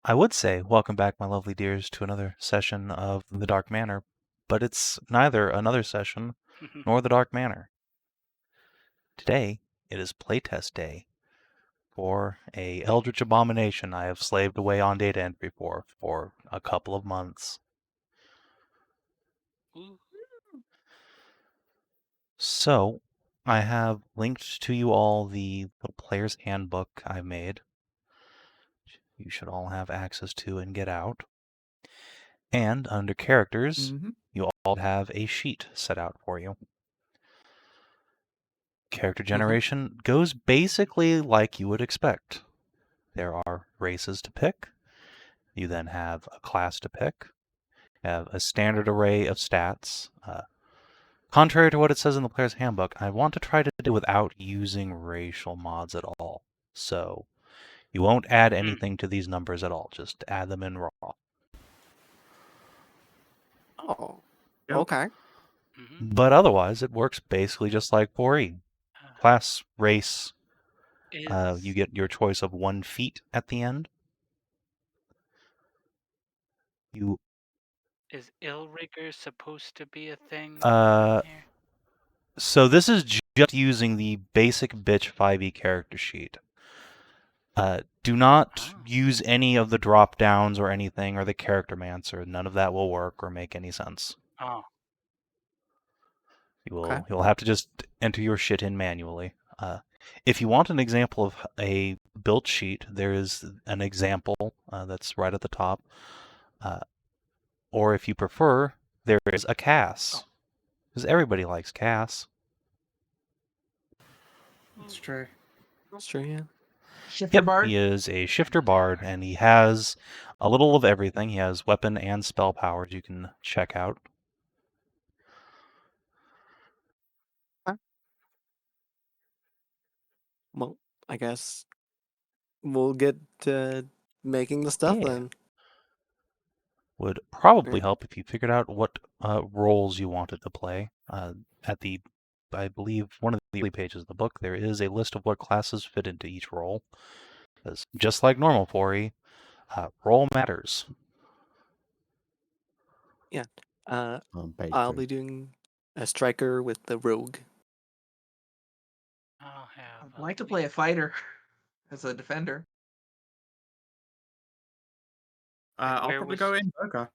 I would say, welcome back, my lovely dears, to another session of The Dark Manor, but it's neither another session nor The Dark Manor. Today, it is playtest day for a Eldritch Abomination I have slaved away on data entry for a couple of months. So, I have linked to you all the little player's handbook I made. You should all have access to and get out. And under characters, you all have a sheet set out for you. Character generation goes basically like you would expect. There are races to pick. You then have a class to pick. You have a standard array of stats. Contrary to what it says in the player's handbook, I want to try to do without using racial mods at all. So you won't add anything to these numbers at all. Just add them in raw. Oh, okay. But otherwise, it works basically just like 4E. Class, race, you get your choice of 1 feat at the end. Is Illrigger supposed to be a thing? So this is just using the basic bitch 5e character sheet. Do not use any of the drop downs or anything, or the character mancer. None of that will work or make any sense. Oh. You'll have to just enter your shit in manually. If you want an example of a built sheet, there is an example that's right at the top. Or if you prefer, there is a Cass. Because everybody likes Cass. That's true. That's true, yeah. Shifter bard? He is a shifter bard, and he has a little of everything. He has weapon and spell powers you can check out. Well, I guess we'll get to making the stuff then. Would probably help if you figured out what roles you wanted to play. At the, I believe, one of the early pages of the book, there is a list of what classes fit into each role. Because just like normal 4E, role matters. Yeah. I'll be doing a striker with the rogue. I'd like to play a fighter as a defender. I'll probably go Invoker.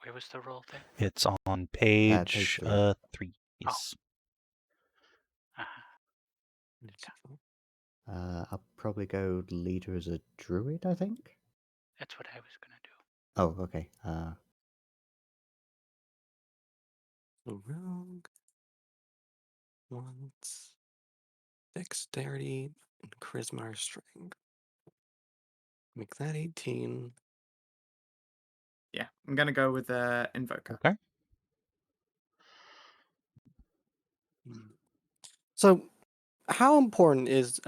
Where was the roll thing? It's on page 3. Yes. I'll probably go leader as a druid, I think. That's what I was going to do. Oh, okay. Rogue wants dexterity and charisma or strength. Make that 18. Yeah, I'm going to go with Invoker. Okay. So, how important is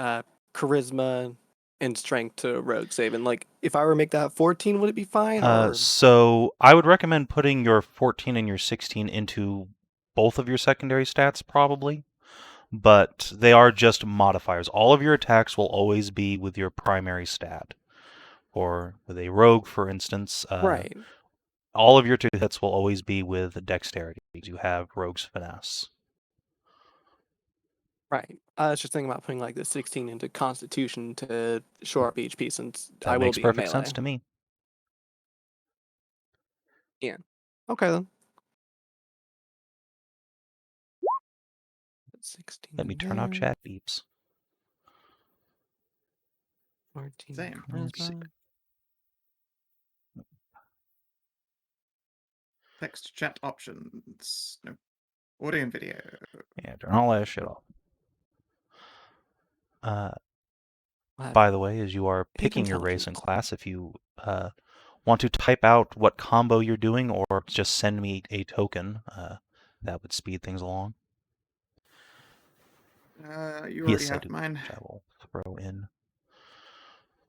charisma and strength to rogue Savin? Like, if I were to make that 14, would it be fine? So I would recommend putting your 14 and your 16 into both of your secondary stats, probably. But they are just modifiers. All of your attacks will always be with your primary stat. Or with a rogue, for instance, right. All of your 2 hits will always be with dexterity. You have rogue's finesse. Right. I was just thinking about putting like the 16 into Constitution to shore up HP since I will be That makes perfect melee. sense to me. Yeah. Okay then. 16. Let me turn off chat beeps. 14. Same. Charisma. Text chat options. No. Audio and video. Yeah, turn all that shit off. By the way, as you are picking your race and class, if you want to type out what combo you're doing or just send me a token, that would speed things along. You already have mine. Which I will throw in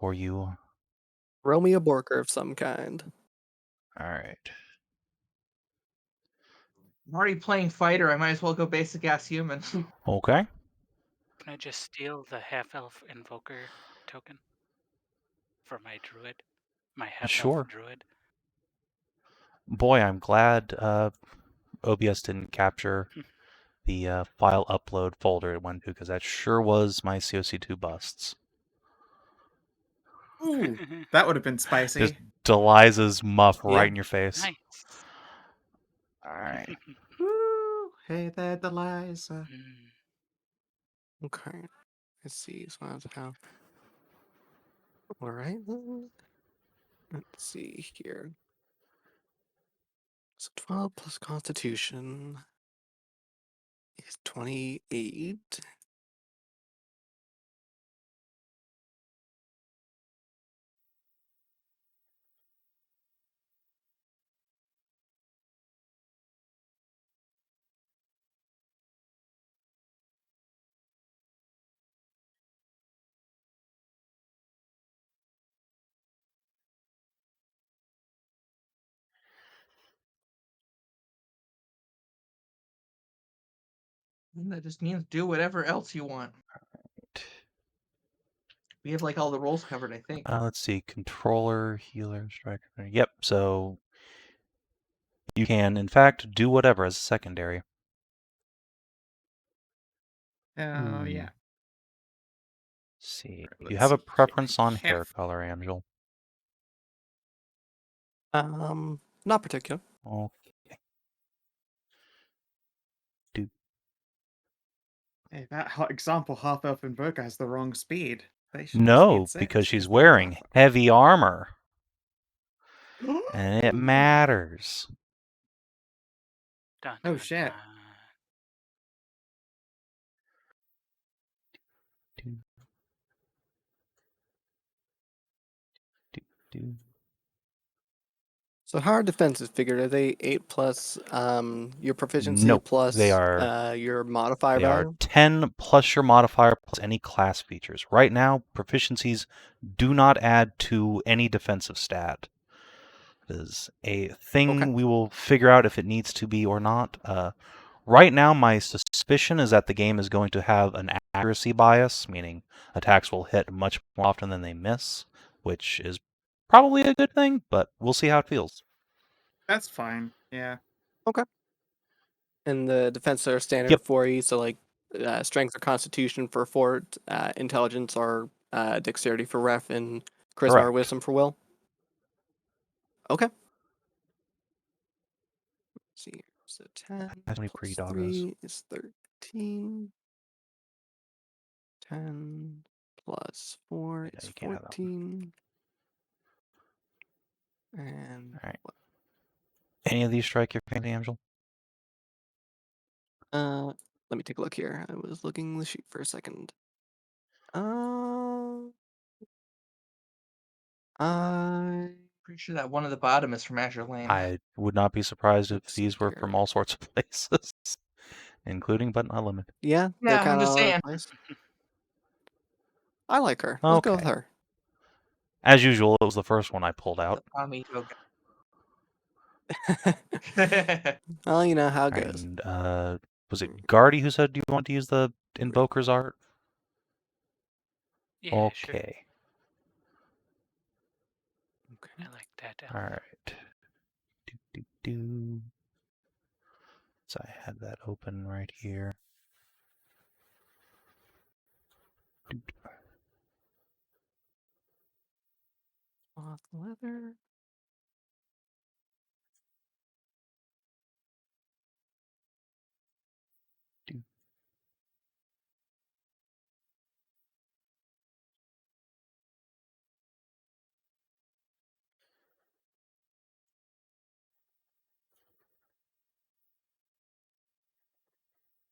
for you. Roll me a Borker of some kind. All right. I'm already playing fighter. I might as well go basic ass human. Okay. Can I just steal the half-elf Invoker token? for my druid, my half-elf Sure. druid. Boy, I'm glad OBS didn't capture the file upload folder it went to, because that sure was my COC2 busts. Ooh, that would have been Just spicy. Deliz's muff Yeah. right in your face. Nice. Alright. Woo! Hey there, Deliza. Mm. Okay. Let's see. So that's how. All right. Let's see here. So 12 plus Constitution is 28. And that just means do whatever else you want. We have like all the roles covered, I think. Let's see, controller, healer, striker. Yep, so you can, in fact, do whatever as a secondary. Oh, yeah. See, Right, do you let's have a see here. preference on hair Hef- color, Amxal? Not particular. Okay. Hey, that example half-elf Invoker has the wrong speed. They should just be No, at 6, because she's 'cause they're wearing half-elf. heavy armor, and it matters. Dun, Oh, dun, shit. dun. So how are defenses figured? Are they 8 plus your proficiency Nope, plus they are your modifier They are value? 10 plus your modifier plus any class features. Right now, proficiencies do not add to any defensive stat. It is a thing Okay. we will figure out if it needs to be or not. Right now, my suspicion is that the game is going to have an accuracy bias, meaning attacks will hit much more often than they miss, which is probably a good thing, but we'll see how it feels. That's fine. Yeah. And the defenses are standard Yep. for you. So like strength or constitution for fort, intelligence or dexterity for ref, and charisma or Correct. wisdom for will. Okay. Let's see here. So 10 How many plus pre-doggos? 3 is 13. 10 plus 4 Yeah, is you can't have that one. 14. And All right. Any of these strike your fancy, Amxal? let me take a look here. I was looking the sheet for a second. I Pretty sure that one at the bottom is from Azure Lane. I would not be surprised if Let's see these were from here. all sorts of places, including but not limited. Yeah, they're Yeah, I'm kind of just all over the saying. place. I like her. Let's go with Okay. her. As usual, it was the first one I pulled out. Well, you know how All it right, goes. and was it Guardy who said you want to use the Invoker's art? Yeah, sure. Okay. I like that. All right. Do. So I had that open right here. Cloth leather.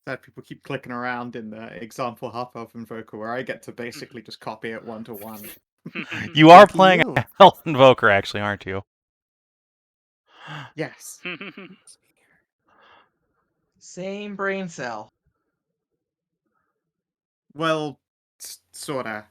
That people keep clicking around in the example half-elf Invoker where I get to basically just copy it 1-to-1. You are Lucky playing you. a Health Invoker, actually, aren't you? Yes. Same brain cell. Well, sorta.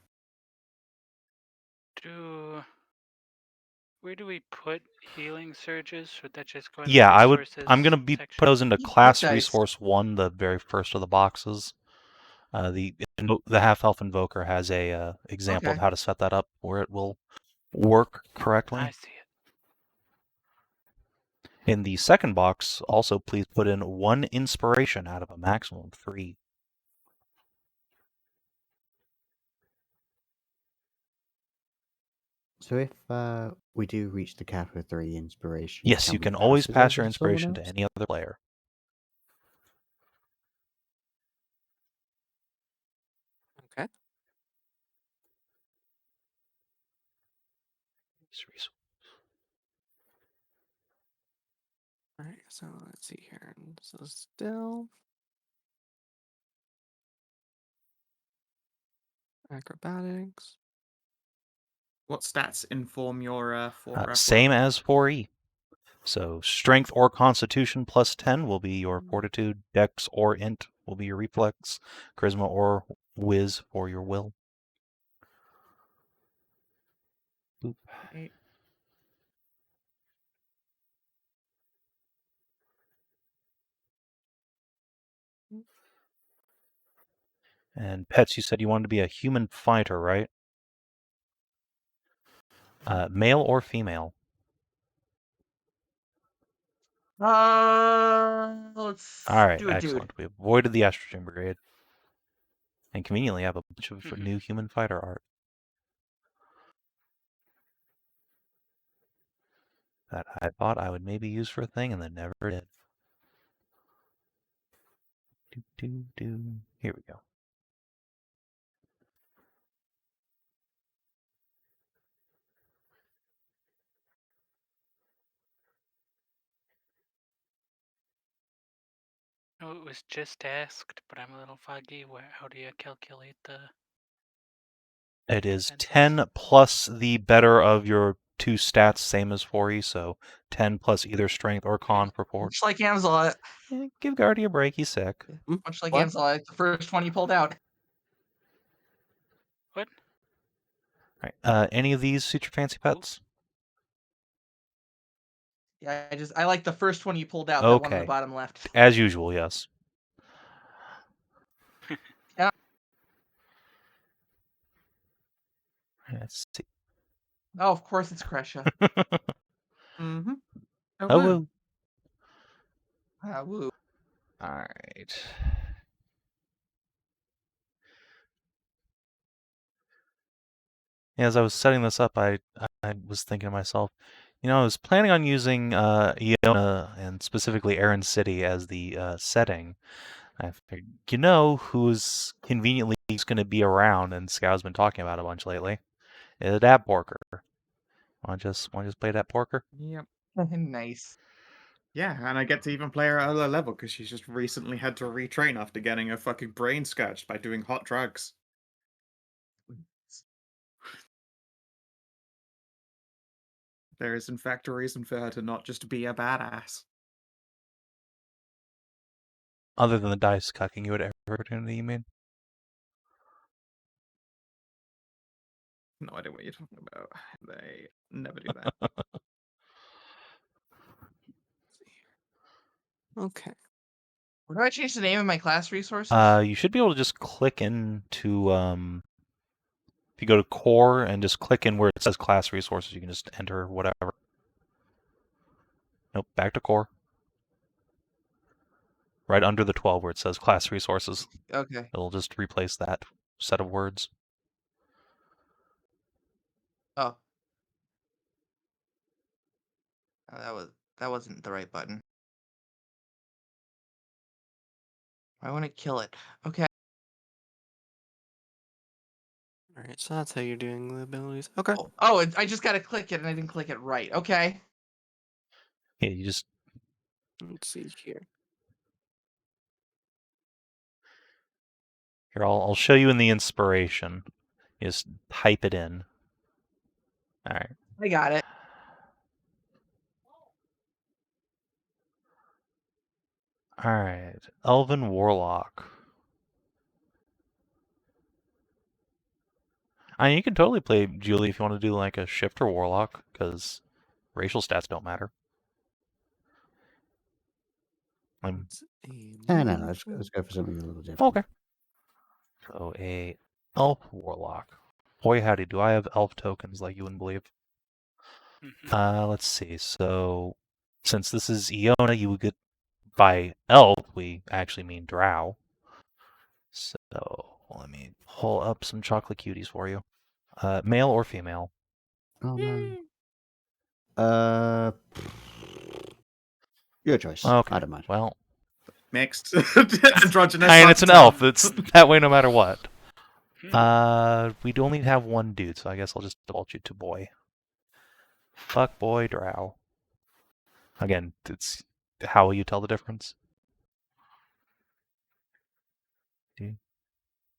Where do we put healing surges? Would that just go in Yeah, the resources I'm gonna be section? put those into Eat class dice. resource 1, the very first of the boxes. The half elf invoker has a example of Okay. how to set that up, where it will work correctly. I see it. In the second box, also please put in 1 inspiration out of a maximum of 3. So if we do reach the cap of 3 inspiration, Yes, can you we can always it pass over your to someone inspiration to else? any other player. Okay. All right. So let's see here. So still acrobatics. What stats inform your Same as 4E. So strength or constitution plus 10 will be your Mm. fortitude, dex or int will be your reflex, charisma or whiz for your will. Boop. Right. And pets, you said you wanted to be a human fighter, right? Male or female? Let's All right, do a dude. excellent. We avoided the estrogen brigade. And conveniently have a bunch of new human fighter art. That I thought I would maybe use for a thing and then never did. Here we go. No, it was just asked, but I'm a little foggy. How do you calculate the... It is Defenses. 10 plus the better of your 2 stats, same as 4E, so 10 plus either strength or con for 4. Much like Amxal, Give Guardy a break, he's sick. much like What? Amxal, the first one you pulled out. What? Right. Any of these suit your fancy pets? Yeah, I like the first one you pulled out. That one on Okay. the bottom left. As usual, yes. Yeah. Let's see. Oh, of course it's Kreshia. Mm-hmm. Oh, woo. Woo. All right. As I was setting this up, I was thinking to myself, I was planning on using Iona and specifically Aaron City as the setting. I figured, who's conveniently going to be around, and Scow's been talking about a bunch lately. Is that Porker. Want to just play that Porker? Yep. Nice. Yeah, and I get to even play her at a low level because she's just recently had to retrain after getting her fucking brain scourged by doing hot drugs. There is in fact a reason for her to not just be a badass. Other than the dice cucking you at every opportunity, you mean? No idea what you're talking about. They never do that. Okay. Where do I change the name of my class resources? You should be able to just click into if you go to core and just click in where it says class resources, you can just enter whatever. Nope, back to core. Right under the 12 where it says class resources. Okay. It'll just replace that set of words. Oh. That wasn't the right button. I want to kill it. Okay. All right. So that's how you're doing the abilities. Okay. I just got to click it and I didn't click it right. Okay. Yeah, you just Let's see here. here. I'll show you in the inspiration. You just type it in. All right. I got it. All right. Elven Warlock. I mean, you can totally play Julie if you want to do like a shifter warlock, because racial stats don't matter. It's No, let's go for something a little different. Okay. So a elf warlock. Boy howdy, do I have elf tokens like you wouldn't believe. Let's see. So, since this is Iona, you would get by elf. We actually mean drow. So let me pull up some chocolate cuties for you. Male or female? Oh no. Your choice. Okay. I don't mind. Well, Mixed. Androgynous. and it's an elf. It's that way no matter what. Hmm. We'd only have one dude, so I guess I'll just default you to boy. Fuck boy drow. Again, it's how will you tell the difference?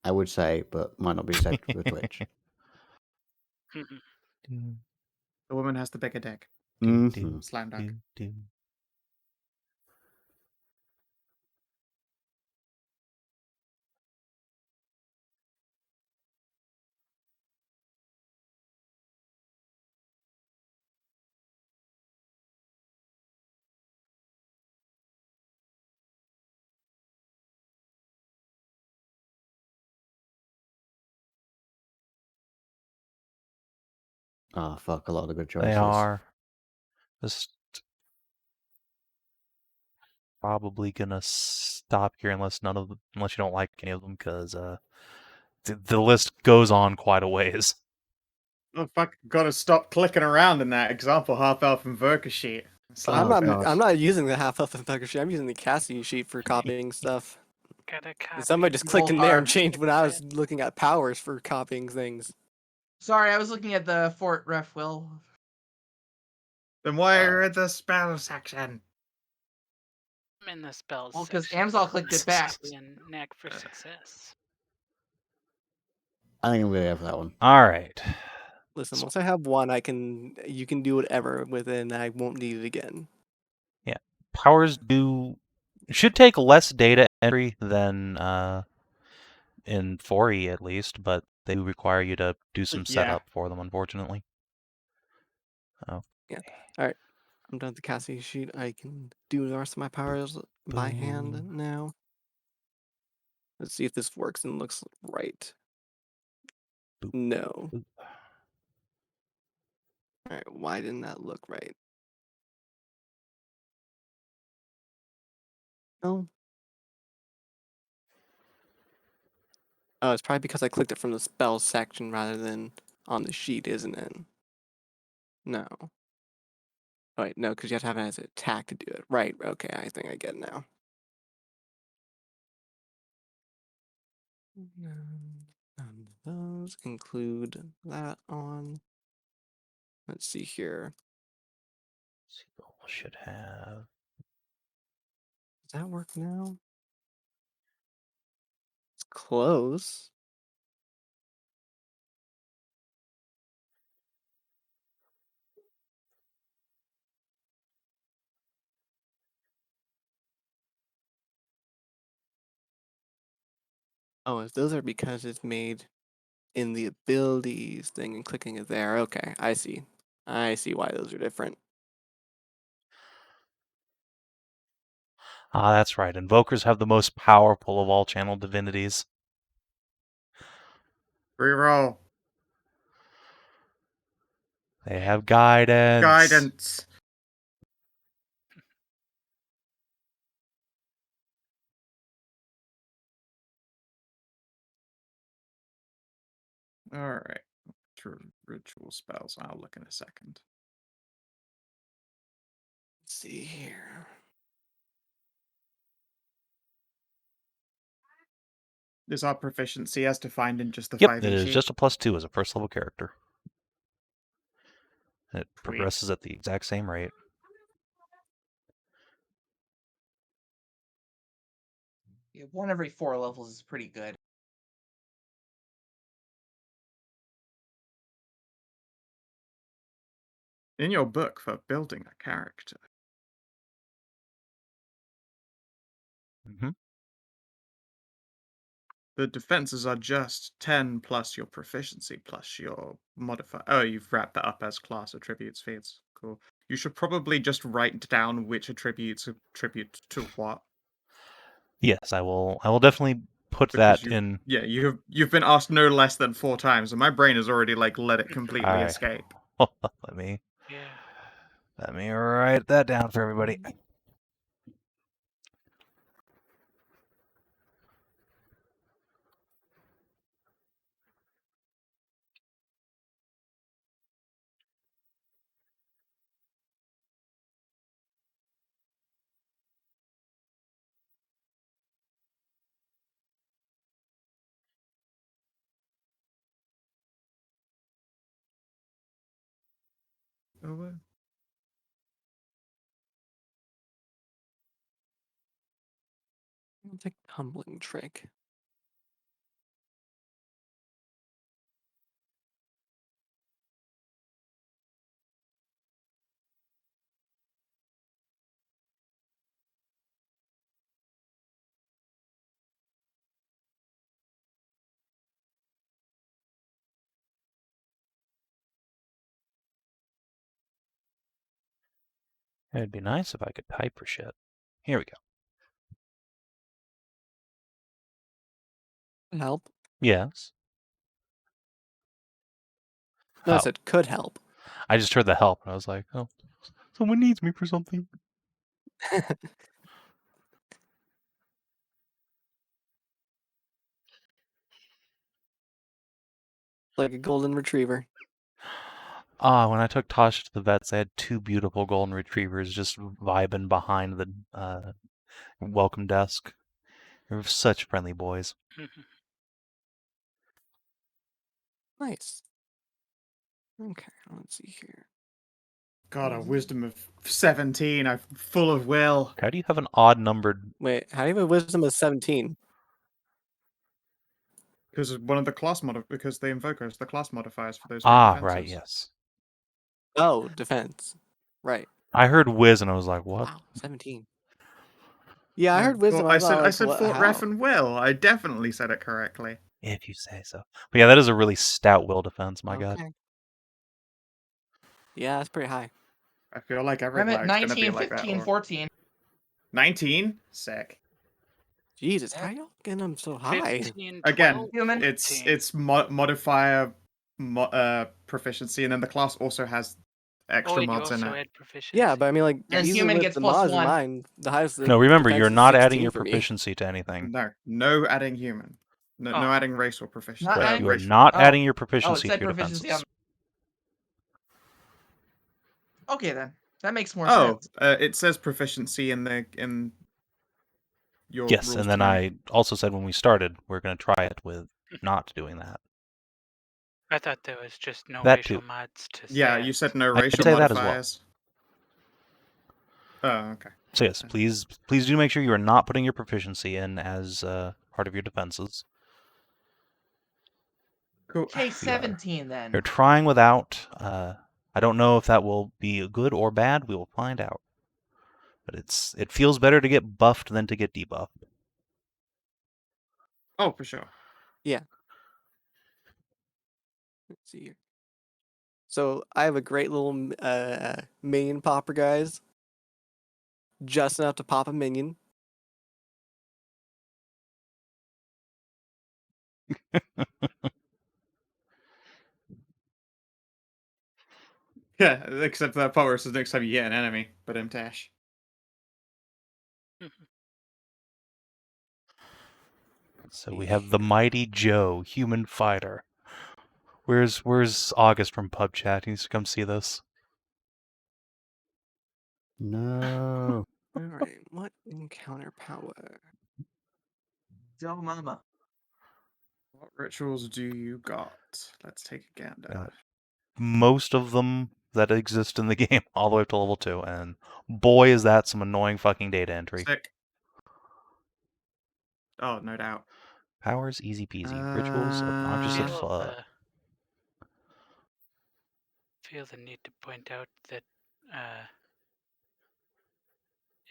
I would say, but might not be accepted for Twitch. The woman has the bigger dick. Mhm. Slam dunk. Oh fuck! A lot of good choices. They are. Just probably gonna stop here unless you don't like any of them, because the list goes on quite a ways. Oh fuck! Gotta stop clicking around in that example half-elf Invoker sheet. I'm Oh, not. God. I'm not using the half-elf Invoker sheet. I'm using the Cassie sheet for copying stuff. Gotta copy. Somebody just We clicked both in there are. and changed when I was looking at powers for copying things. Sorry, I was looking at the Fort Ref Will. Then why are the spell section? I'm in the spells. Well, because section. Amxal clicked it back. Be a knack for success. I think I'm gonna go for that one. All right. Listen, once I have one, you can do whatever with it, and I won't need it again. Yeah, powers should take less data entry than in 4E at least, but they do require you to do some Yeah. setup for them, unfortunately. Oh. Yeah. All right. I'm done with the Cassie sheet. I can do the rest of my powers by hand Boom. now. Let's see if this works and looks right. Boop. No. Boop. All right. Why didn't that look right? No. Oh, it's probably because I clicked it from the spells section rather than on the sheet, isn't it? No. Oh, wait, no, because you have to have it as an attack to do it. Right. Okay. I think I get it now. And those include that on. Let's see here. See what we should have. Does that work now? It's close. Oh, if those are because it's made in the abilities thing and clicking it there. Okay, I see. I see why those are different. Ah, that's right. Invokers have the most powerful of all channel divinities. Reroll. They have guidance. Guidance. Alright. Ritual spells. I'll look in a second. Let's see here. Is our proficiency as defined in just the Yep, 5e it is sheet? just a +2 as a first level character. It Sweet. progresses at the exact same rate. Yeah, 1 every 4 levels is pretty good. In your book for building a character. Mm-hmm. The defenses are just 10 plus your proficiency plus your modifier. Oh, you've wrapped that up as class attributes feats. Cool. You should probably just write down which attributes attribute to what. Yes, I will. I will definitely put Because that in. Yeah, you've been asked no less than 4 times, and my brain has already let it completely Alright. escape. Let me. Yeah. Let me write that down for everybody. Oh, well. I'll take tumbling trick. It'd be nice if I could type for shit. Here we go. Help? Yes. No, I Oh. said could help. I just heard the help, and I was like, oh, someone needs me for something. Like a golden retriever. When I took Tasha to the vets, I had 2 beautiful golden retrievers just vibing behind the welcome desk. They were such friendly boys. Nice. Okay, let's see here. God, a wisdom of 17. I'm full of will. How do you have an odd numbered? Wait, how do you have a wisdom of 17? Because one of the because the invokers, the class modifiers for those Ah, defenses. right, yes. Oh, defense. Right. I heard whiz, and I was like, what? Wow, 17. Yeah, I heard wisdom. I thought, said what, fort, how? ref, and will. I definitely said it correctly. If you say so. But yeah, that is a really stout will defense, my god. Okay. Yeah, that's pretty high. I feel like every I'm at lag's gonna be 19, like 15, that. 14. 19? Sick. Jesus, how y'all getting them so high? 15, Again, 12, Human. it's 14. modifier proficiency, and then the class also has Oh, extra wait, you mods in also it. had proficiency. Yeah, but I mean, like, And even human with gets the plus mods in 1. mind, the highest. No, remember, defense you're is not adding 16 your for me. proficiency to anything. No adding human. No Oh. adding race or proficiency. Not adding- You are racial. not Oh. adding your Oh, it proficiency said to your proficiency defenses. Okay, then. That makes more Oh, sense. it says proficiency in your Yes, rules and then to I also said when we started, we're going to try it with not doing that. I thought there was just no That racial too. mods to Yeah, stats. you said no I did racial say that as well. modifiers. Oh, okay. So yes, please do make sure you are not putting your proficiency in as part of your defenses. Cool. Okay, 17 then. You're trying without. I don't know if that will be good or bad. We will find out. But it feels better to get buffed than to get debuffed. Oh, for sure. Let's see here. So I have a great little minion popper, guys. Just enough to pop a minion. Yeah, except that power says next time you get an enemy, but Tash. So we have the mighty Joe, human fighter. Where's August from Pub Chat? He needs to come see this. No. All right, what encounter power? Yo, mama. What rituals do you got? Let's take a gander. Most of them that exist in the game, all the way up to level 2, and boy is that some annoying fucking data entry. Sick. Oh, no doubt. Powers, easy peasy. Rituals, obnoxious I as feel, fuck. feel the need to point out that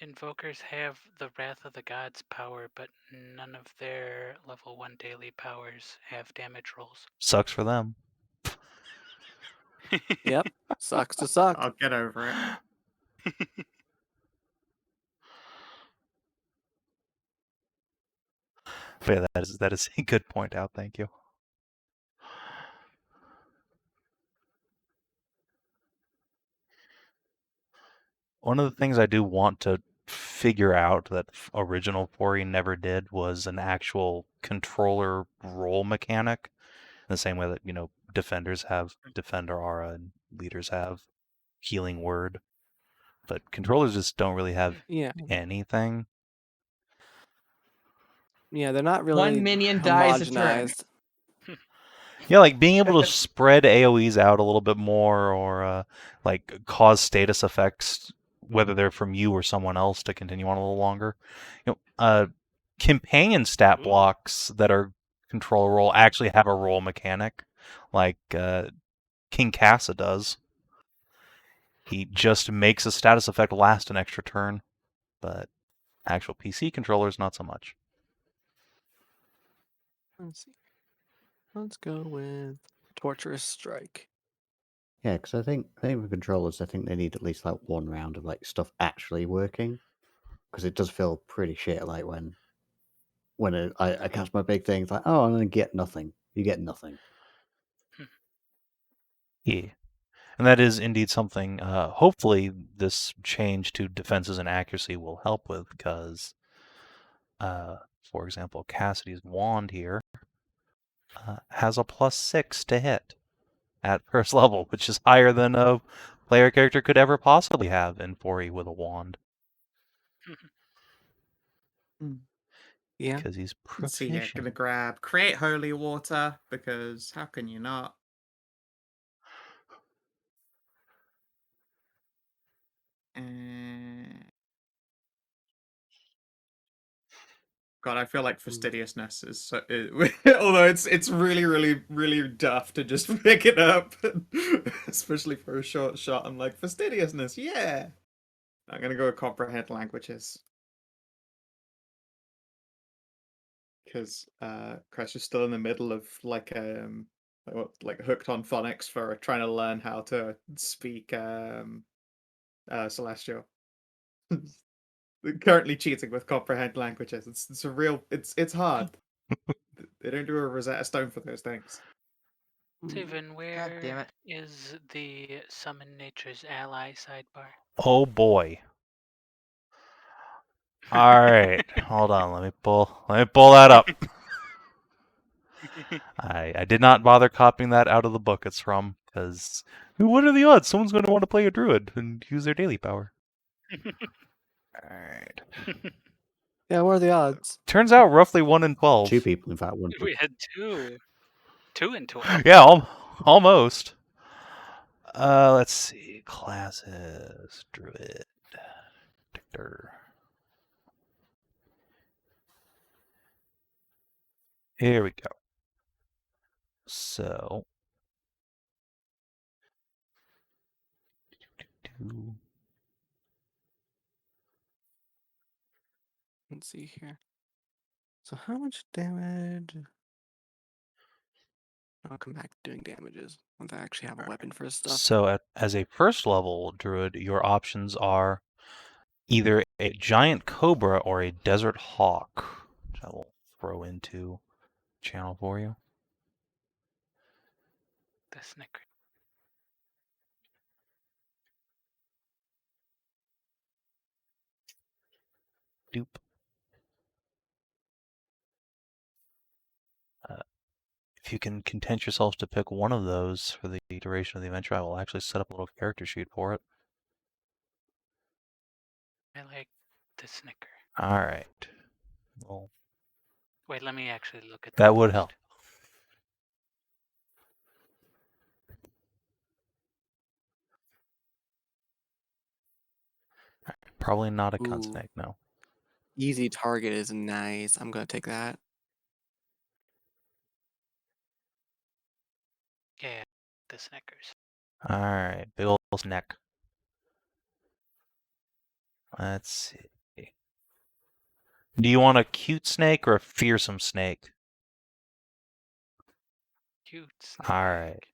invokers have the Wrath of the Gods power, but none of their level 1 daily powers have damage rolls. Sucks for them. Yep, sucks to suck. I'll get over it. But yeah, that is a good point out. Thank you. One of the things I do want to figure out that original 4E never did was an actual controller role mechanic, in the same way that, you know, defenders have defender aura and leaders have healing word. But controllers just don't really have Yeah. anything. Yeah, they're not really One minion dies a turn. homogenized. Yeah, like being able to spread AoEs out a little bit more, or like cause status effects, whether they're from you or someone else, to continue on a little longer. You know, companion stat blocks that are control role actually have a role mechanic, like King Caeda does. He just makes a status effect last an extra turn, but actual PC controllers not so much. Let's see. Let's go with Torturous Strike. Yeah, because I think with controllers, I think they need at least like one round of like stuff actually working, because it does feel pretty shit like when I catch my big thing, it's like, oh, I'm gonna get nothing. You get nothing. Yeah. And that is indeed something, hopefully, this change to defenses and accuracy will help with, because, for example, Cassidy's wand here has a +6 to hit at first level, which is higher than a player character could ever possibly have in 4E with a wand. Yeah. Because he's Let's see, yeah, proficient. gonna grab Create Holy Water, because how can you not? God, I feel like fastidiousness is so. Although it's really, really, really tough to just pick it up, especially for a short shot. I'm like, fastidiousness, yeah. I'm gonna go with comprehend languages, because Kreshia's still in the middle of like hooked on phonics for trying to learn how to speak Celestial. Currently cheating with comprehend languages. It's a real. It's hard. They don't do a Rosetta Stone for those things. Savin, God where damn it. is the Summon Nature's Ally sidebar? Oh boy. Alright, hold on, let me pull that up. I did not bother copying that out of the book it's from, because what are the odds someone's going to want to play a druid and use their daily power? Alright. Yeah, what are the odds? Turns out roughly 1 in 12. 2 people, in fact, one. We had two. 2 in 12. Yeah, almost. Let's see. Classes. Druid. Dictor. Here we go. So. Let's see here. So how much damage? I'll come back to doing damages once I actually have a weapon for his stuff. So as a first level druid, your options are either a giant cobra or a desert hawk, which I will throw into channel for you. The snicker. Doop. If you can content yourselves to pick one of those for the duration of the adventure, I will actually set up a little character sheet for it. I like the snicker. All right. Well, Wait, let me actually look at that would help. Probably not a cunt snake, no. Easy target is nice. I'm gonna take that. Yeah, the Snickers. All right, big ol' neck. Let's see. Do you want a cute snake or a fearsome snake? Cute snake. All right.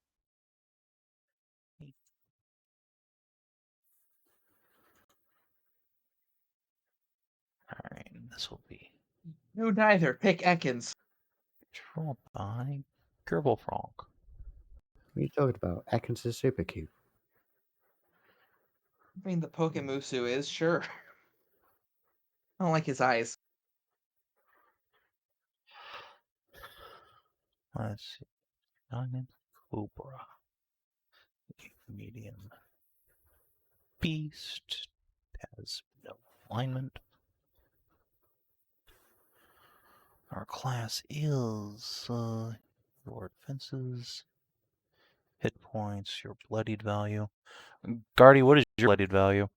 All right, this will be No, neither. Pick Ekans. controlled by Gerbil Frog. What are you talking about? Ekans is super cute. I mean, the Pokemusu is, sure. I don't like his eyes. Let's see. Diamond Cobra. Medium Beast. Has no alignment. Our class is your defenses, hit points, your bloodied value. Guardy, what is your bloodied value?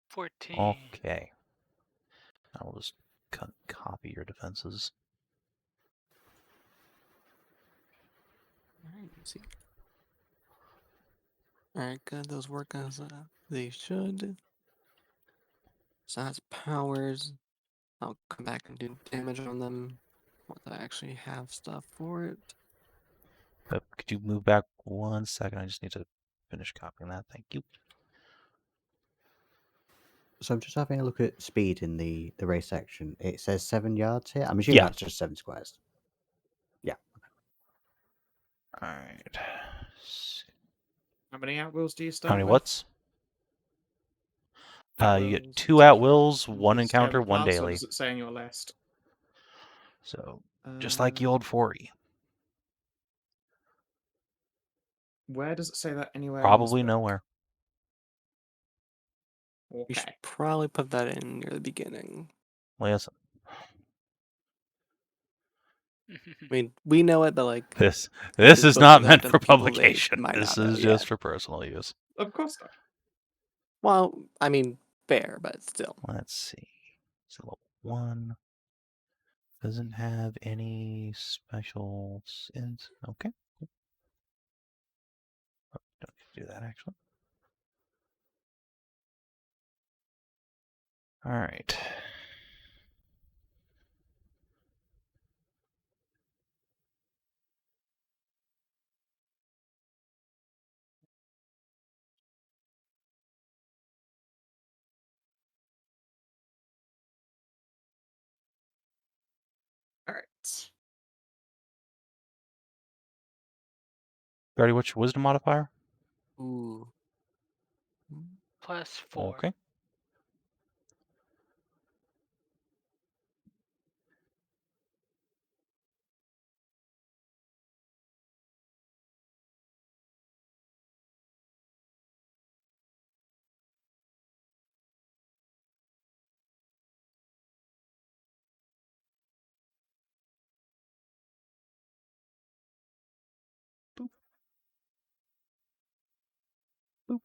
14. Okay. I'll just copy your defenses. Alright, let's see. Alright, good. Those work as they should. So that's powers. I'll come back and do damage on them once I actually have stuff for it. But could you move back 1 second? I just need to finish copying that. Thank you. So I'm just having a look at speed in the race section. It says 7 yards here. I'm assuming Yeah. that's just 7 squares. Yeah. All right. How many outwills do you start How many with? what's? You Outwills, get 2 at wills, 1 Does it scale encounter, with 1 class, or daily. does it say on your list? So just like the old 4E. Where does it say that anywhere? Probably in this book? nowhere. You should Okay. probably put that in near the beginning. Listen, I mean, we know it, but like this this is book not goes out meant to for the people they publication. might This not know is just yet. for personal use. Of course not. Well, I mean, fair, but still. Let's see. So level 1 doesn't have any special sins. Okay. Cool. Oh, don't need to do that actually. All right. All right. Guardy, what's your wisdom modifier? Ooh. +4. Okay. Boop. Boop.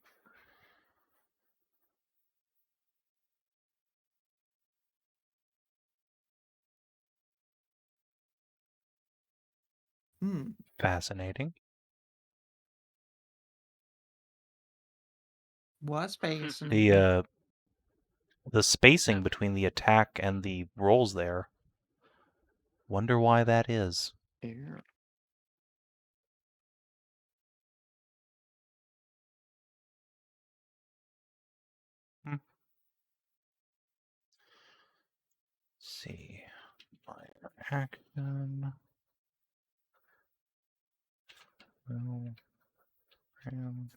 Hmm. Fascinating. What's space? The spacing Yep. between the attack and the rolls there. Wonder why that is. Here. Let's see. Minor action. Well, and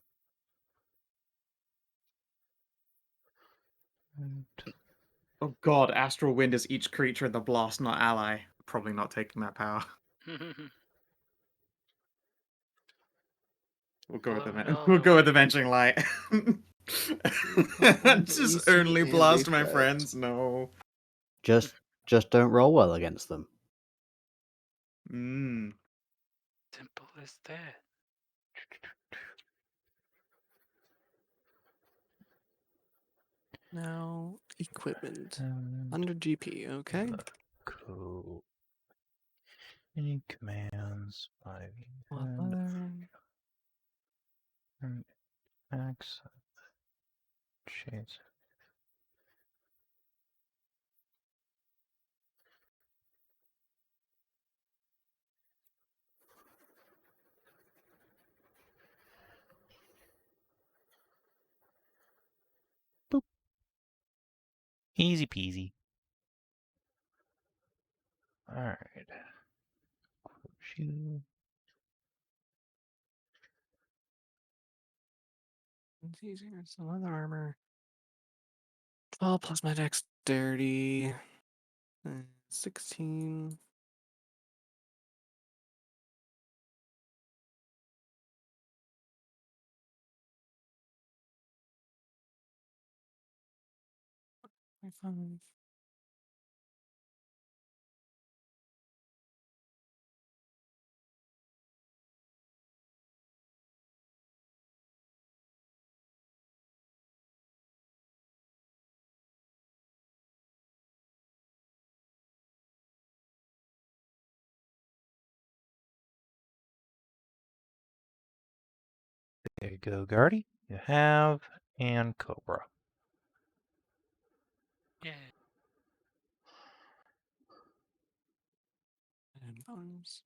Oh god, Astral Wind is each creature in the blast, not ally. Probably not taking that power. We'll go with Blow it the all we'll go with away. Avenging Light. Just only Easy blast my reset. friends. No. Just don't roll well against them. Mm. Simple as that. Now, equipment. and Under GP, okay? cool. Any commands by What and other? Max shades. Boop. Easy peasy. All right. Shoe. It's easier. Some other armor. 12 plus my dexterity. 16. Five. There you go, Guardy. You have and Cobra. Yeah. And bonus.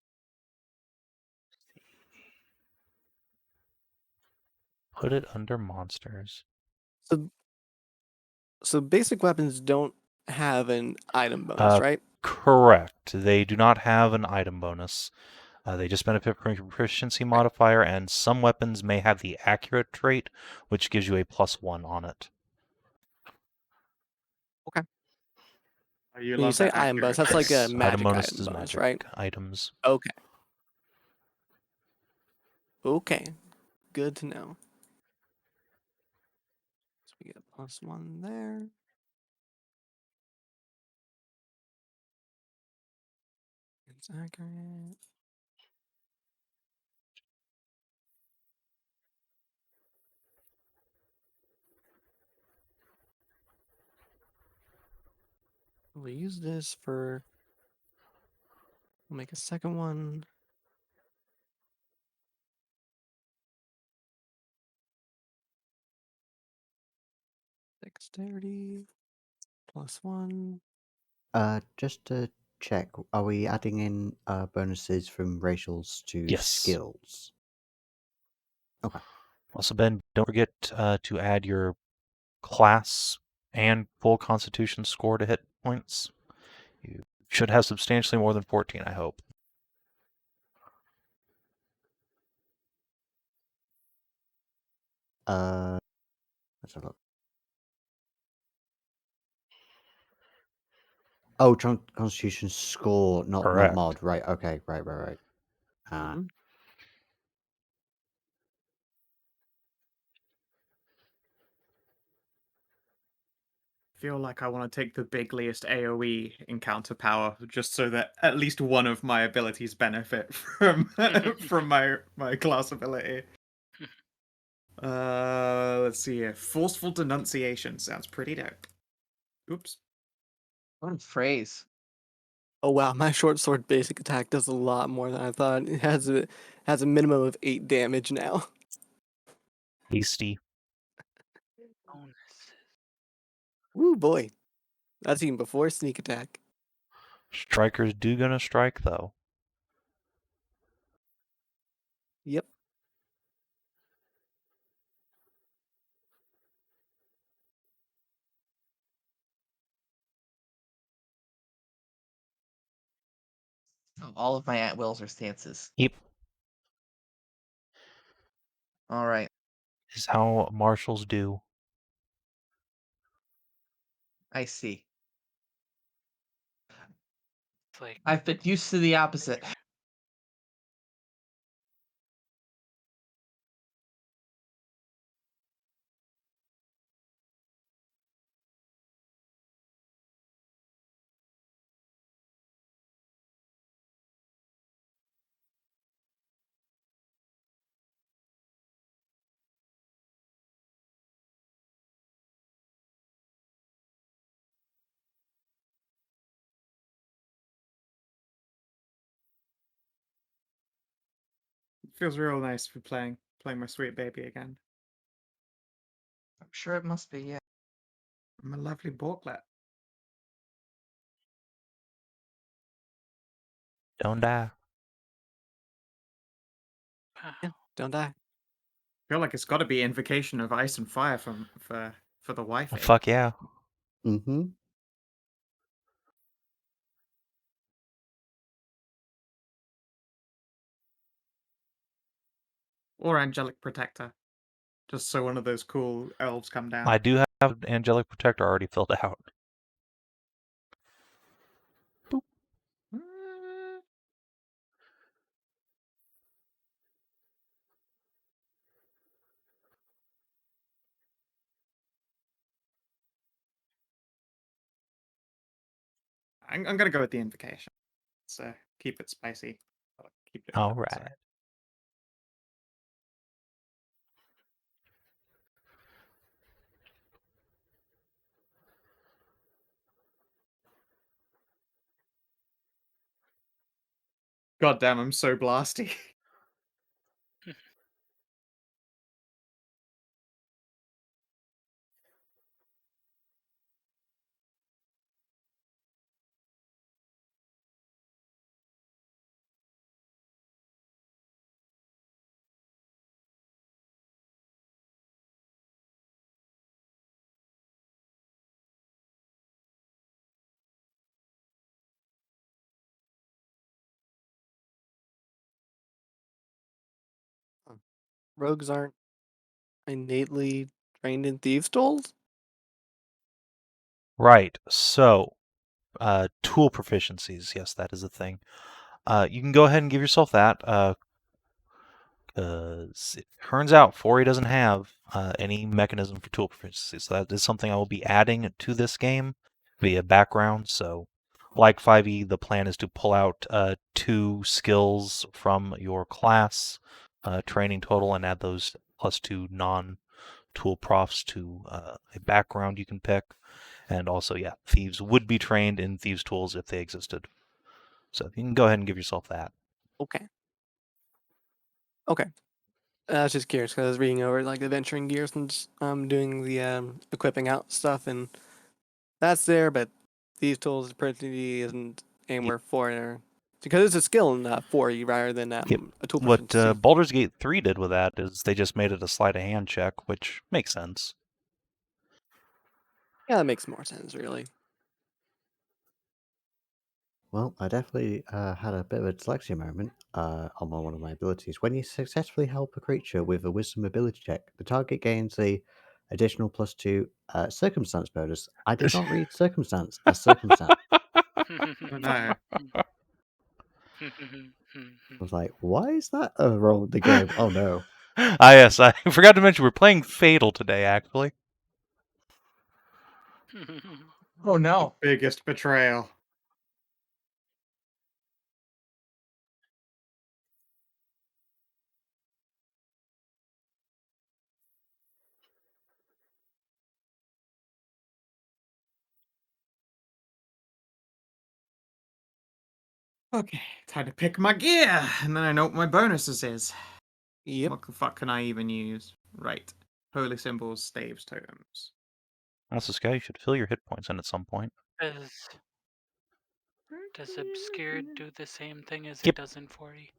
Put it under monsters. So basic weapons don't have an item bonus, right? Correct. They do not have an item bonus. They just benefit from your proficiency modifier, and some weapons may have the accurate trait, which gives you a +1 on it. Oh, you When you love say that item bonus, accurate that's like a Yes, magic bonus item is bonus, magic right? items. Okay. Okay. Good to know. So we get a +1 there. It's accurate. We'll use this for. We'll make a second one. Dexterity +1. Just to check, are we adding in bonuses from racials to Yes. skills? Okay. Also, Ben, don't forget to add your class and full constitution score to hit points. You should have substantially more than 14, I hope. Let's have a look. Oh, Constitution score, not Correct. mod. Right. Okay. Right. Mhm. Feel like I want to take the bigliest AoE encounter power just so that at least one of my abilities benefit from from my class ability. Let's see here. Forceful denunciation sounds pretty dope. Oops. What a phrase. Oh wow, my short sword basic attack does a lot more than I thought. It has a minimum of 8 damage now. Hasty. Bonuses. Woo boy. That's even before sneak attack. Strikers do gonna strike, though. Yep. Oh, all of my at-wills are stances. Yep. All right. This is how marshals do. I see. It's like I've been used to the opposite. It feels real nice to be playing my sweet baby again. I'm sure it must be, yeah. I'm a lovely Borklet. Don't die. wow. Yeah, don't die. I feel like it's got to be Invocation of Ice and Fire for the wifey. Fuck yeah. Mm-hmm. Or Angelic Protector. Just so one of those cool elves come down. I do have Angelic Protector already filled out. I'm gonna go with the invocation. So keep it spicy. Keep it. All Sorry. right. God damn, I'm so blasty. Rogues aren't innately trained in thieves' tools? Right. So, tool proficiencies. Yes, that is a thing. You can go ahead and give yourself that. Because it turns out 4E doesn't have any mechanism for tool proficiency. So that is something I will be adding to this game via background. So, like 5E, the plan is to pull out 2 skills from your class training total and add those plus 2 non-tool profs to a background you can pick. And also, yeah, thieves would be trained in thieves' tools if they existed. So you can go ahead and give yourself that. Okay. Okay. I was just curious because I was reading over like the venturing gears and doing the equipping out stuff, and that's there, but these tools pretty isn't anywhere for it, because it's a skill in 4E rather than a tool What proficiency. Baldur's Gate 3 did with that is they just made it a sleight of hand check, which makes sense. Yeah, that makes more sense, really. Well, I definitely had a bit of a dyslexia moment on one of my abilities. When you successfully help a creature with a wisdom ability check, the target gains the additional +2 circumstance bonus. I did not read circumstance as circumstance. Oh, no. I was like, why is that a roll in the game? Oh no. Yes, I forgot to mention we're playing Fatal today, actually. Oh no. Biggest betrayal. Okay, time to pick my gear, and then I know what my bonuses is. Yep. What the fuck can I even use? Right. Holy symbols, staves, totems. Also, Sky, you should fill your hit points in at some point. Does Obscured do the same thing as Yep. it does in 40?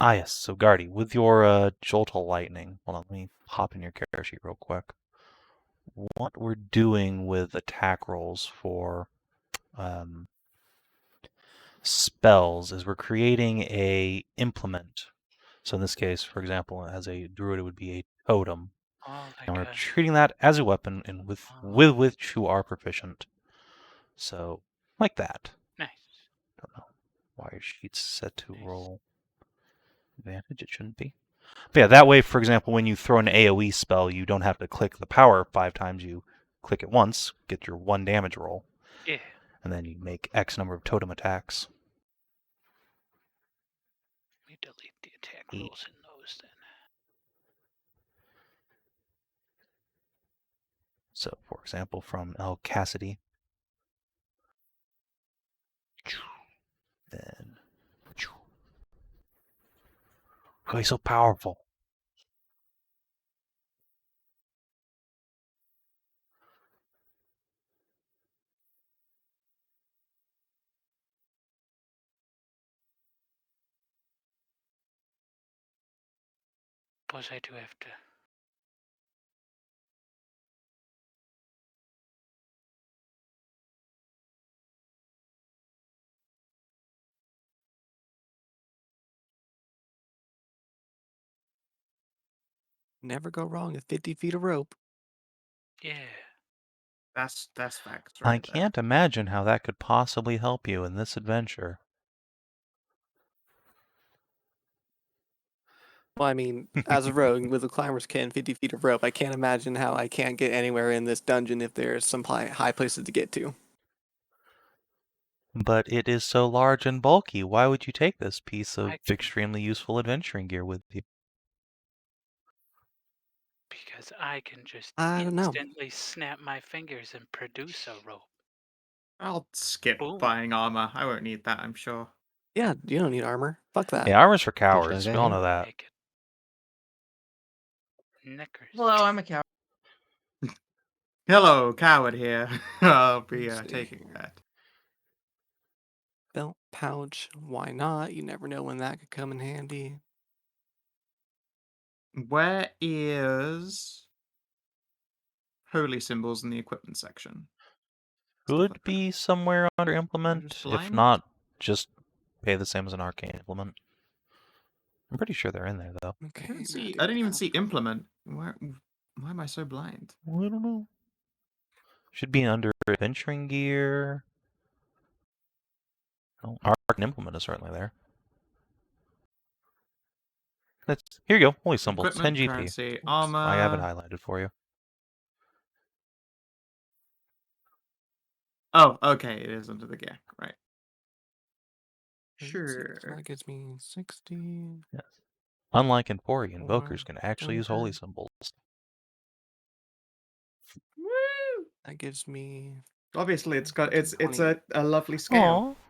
Ah, yes. So, Guardy, with your Joltal Lightning, hold on, let me hop in your character sheet real quick. What we're doing with attack rolls for spells is we're creating a implement. So in this case, for example, as a druid, it would be a totem. Oh, like And we're a treating that as a weapon and with which you are proficient. So, like that. nice. Don't know why your sheet's set to Nice. roll advantage. It shouldn't be. But yeah, that way, for example, when you throw an AoE spell, you don't have to click the power 5 times. You click it once, get your 1 damage roll, Yeah. and then you make X number of totem attacks. Let me delete the attack Eight. rolls in those then. So, for example, from El Cassidy, then oh, he's so powerful. Suppose I do have to Never go wrong with 50 feet of rope. Yeah. That's facts I right there. can't imagine how that could possibly help you in this adventure. Well, I mean, as a rogue with a climber's kit and 50 feet of rope, I can't imagine how I can't get anywhere in this dungeon if there's some high places to get to. But it is so large and bulky. Why would you take this piece of I can- extremely useful adventuring gear with you? Because I can just I don't know. instantly snap my fingers and produce a rope. I'll skip Boom. buying armor. I won't need that, I'm sure. Yeah, you don't need armor. Fuck that. Yeah, armor's for don't cowards. get We all know hit. that. Naked. Knickers. Hello, I'm a coward. Hello, coward here. I'll be Let's see taking here. that. Belt pouch. Why not? You never know when that could come in handy. Where is holy symbols in the equipment section? Stuff Could like that. be somewhere under Am I implement. just If blind? not, just pay the same as an arcane implement. I'm pretty sure they're in there though. Okay. I didn't now see. do I didn't even have- see implement. Why am I so blind? I don't know. Should be under adventuring gear. Oh, arcane implement is certainly there. Here you go. Holy symbols. 10 Equipment, GP. currency, I have it armor. highlighted for you. Oh, okay, it is under the gear. Right. let's see, so Sure. that gives me 60. Yes. Unlike in 4, invokers Or can actually use holy Joker. symbols. Woo! That gives me. Obviously, it's got it's 20. a lovely scale. Aw.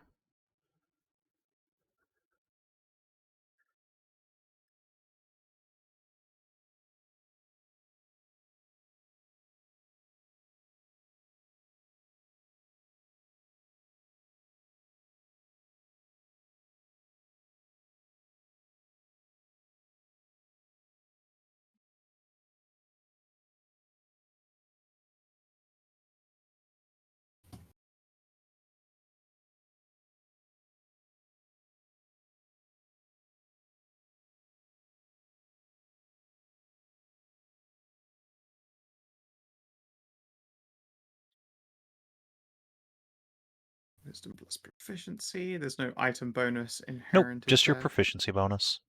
Wisdom plus proficiency. There's no item bonus Nope, inherent. just is your there? proficiency bonus.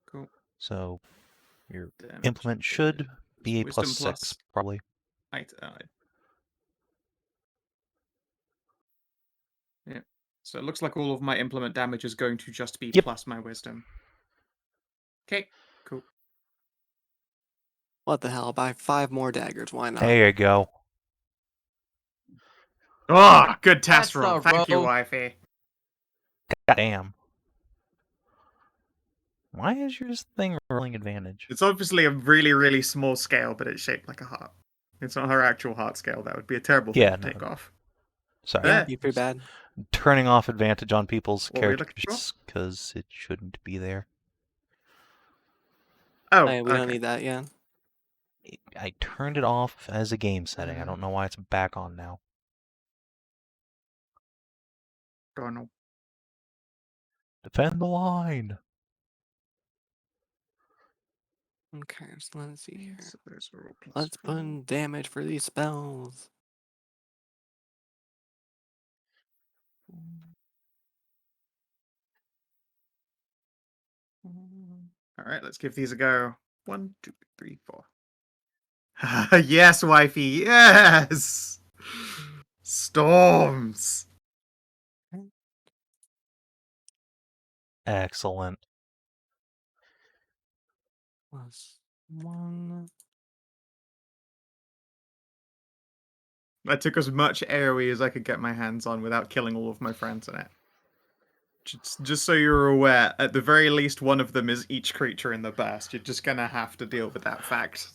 Cool. So your Damage implement should is be a wisdom plus 6, plus probably. Yeah. So it looks like all of my implement damage is going to just be Yep. plus my wisdom. Okay, cool. What the hell? Buy 5 more daggers. Why not? There you go. Oh, good That's test roll. the Thank you, rogue. wifey. Goddamn. Why is your thing rolling advantage? It's obviously a really, really small scale, but it's shaped like a heart. It's not her actual heart scale. That would be a terrible thing Yeah, to no. take off. Sorry. Yeah, There. it'd be pretty bad. Turning off advantage on people's What were you looking characters because it shouldn't be there. Oh, Hey, we okay. don't need that yet. I turned it off as a game setting. I don't know why it's back on now. Don't know. Defend the line. Okay, so let's see here. So there's a roll plus Let's 4. put in damage for these spells. All right, let's give these a go. 1, 2, 3, 4. Yes, wifey. Yes. Storms. Excellent. Plus 1. I took as much AoE as I could get my hands on without killing all of my friends in it. Just so you're aware, at the very least, one of them is each creature in the burst. You're just gonna have to deal with that fact.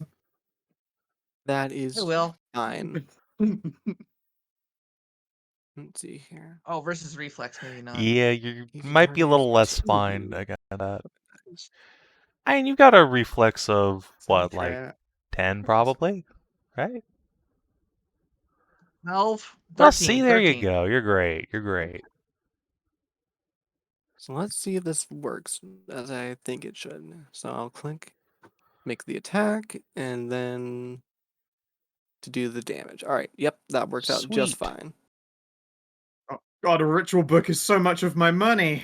That is I will. fine. Let's see here. Oh, versus reflex, maybe not. Yeah, you Easy might be a little targets, less fine 2. against that. I mean, you've got a reflex of, what, like Yeah. 10 probably? Right? 12, Oh, 13, see, there 13. you go. You're great. You're great. So let's see if this works as I think it should. So I'll click make the attack, and then to do the damage. All right. Yep, that works out just Sweet. fine. Oh, God, a ritual book is so much of my money.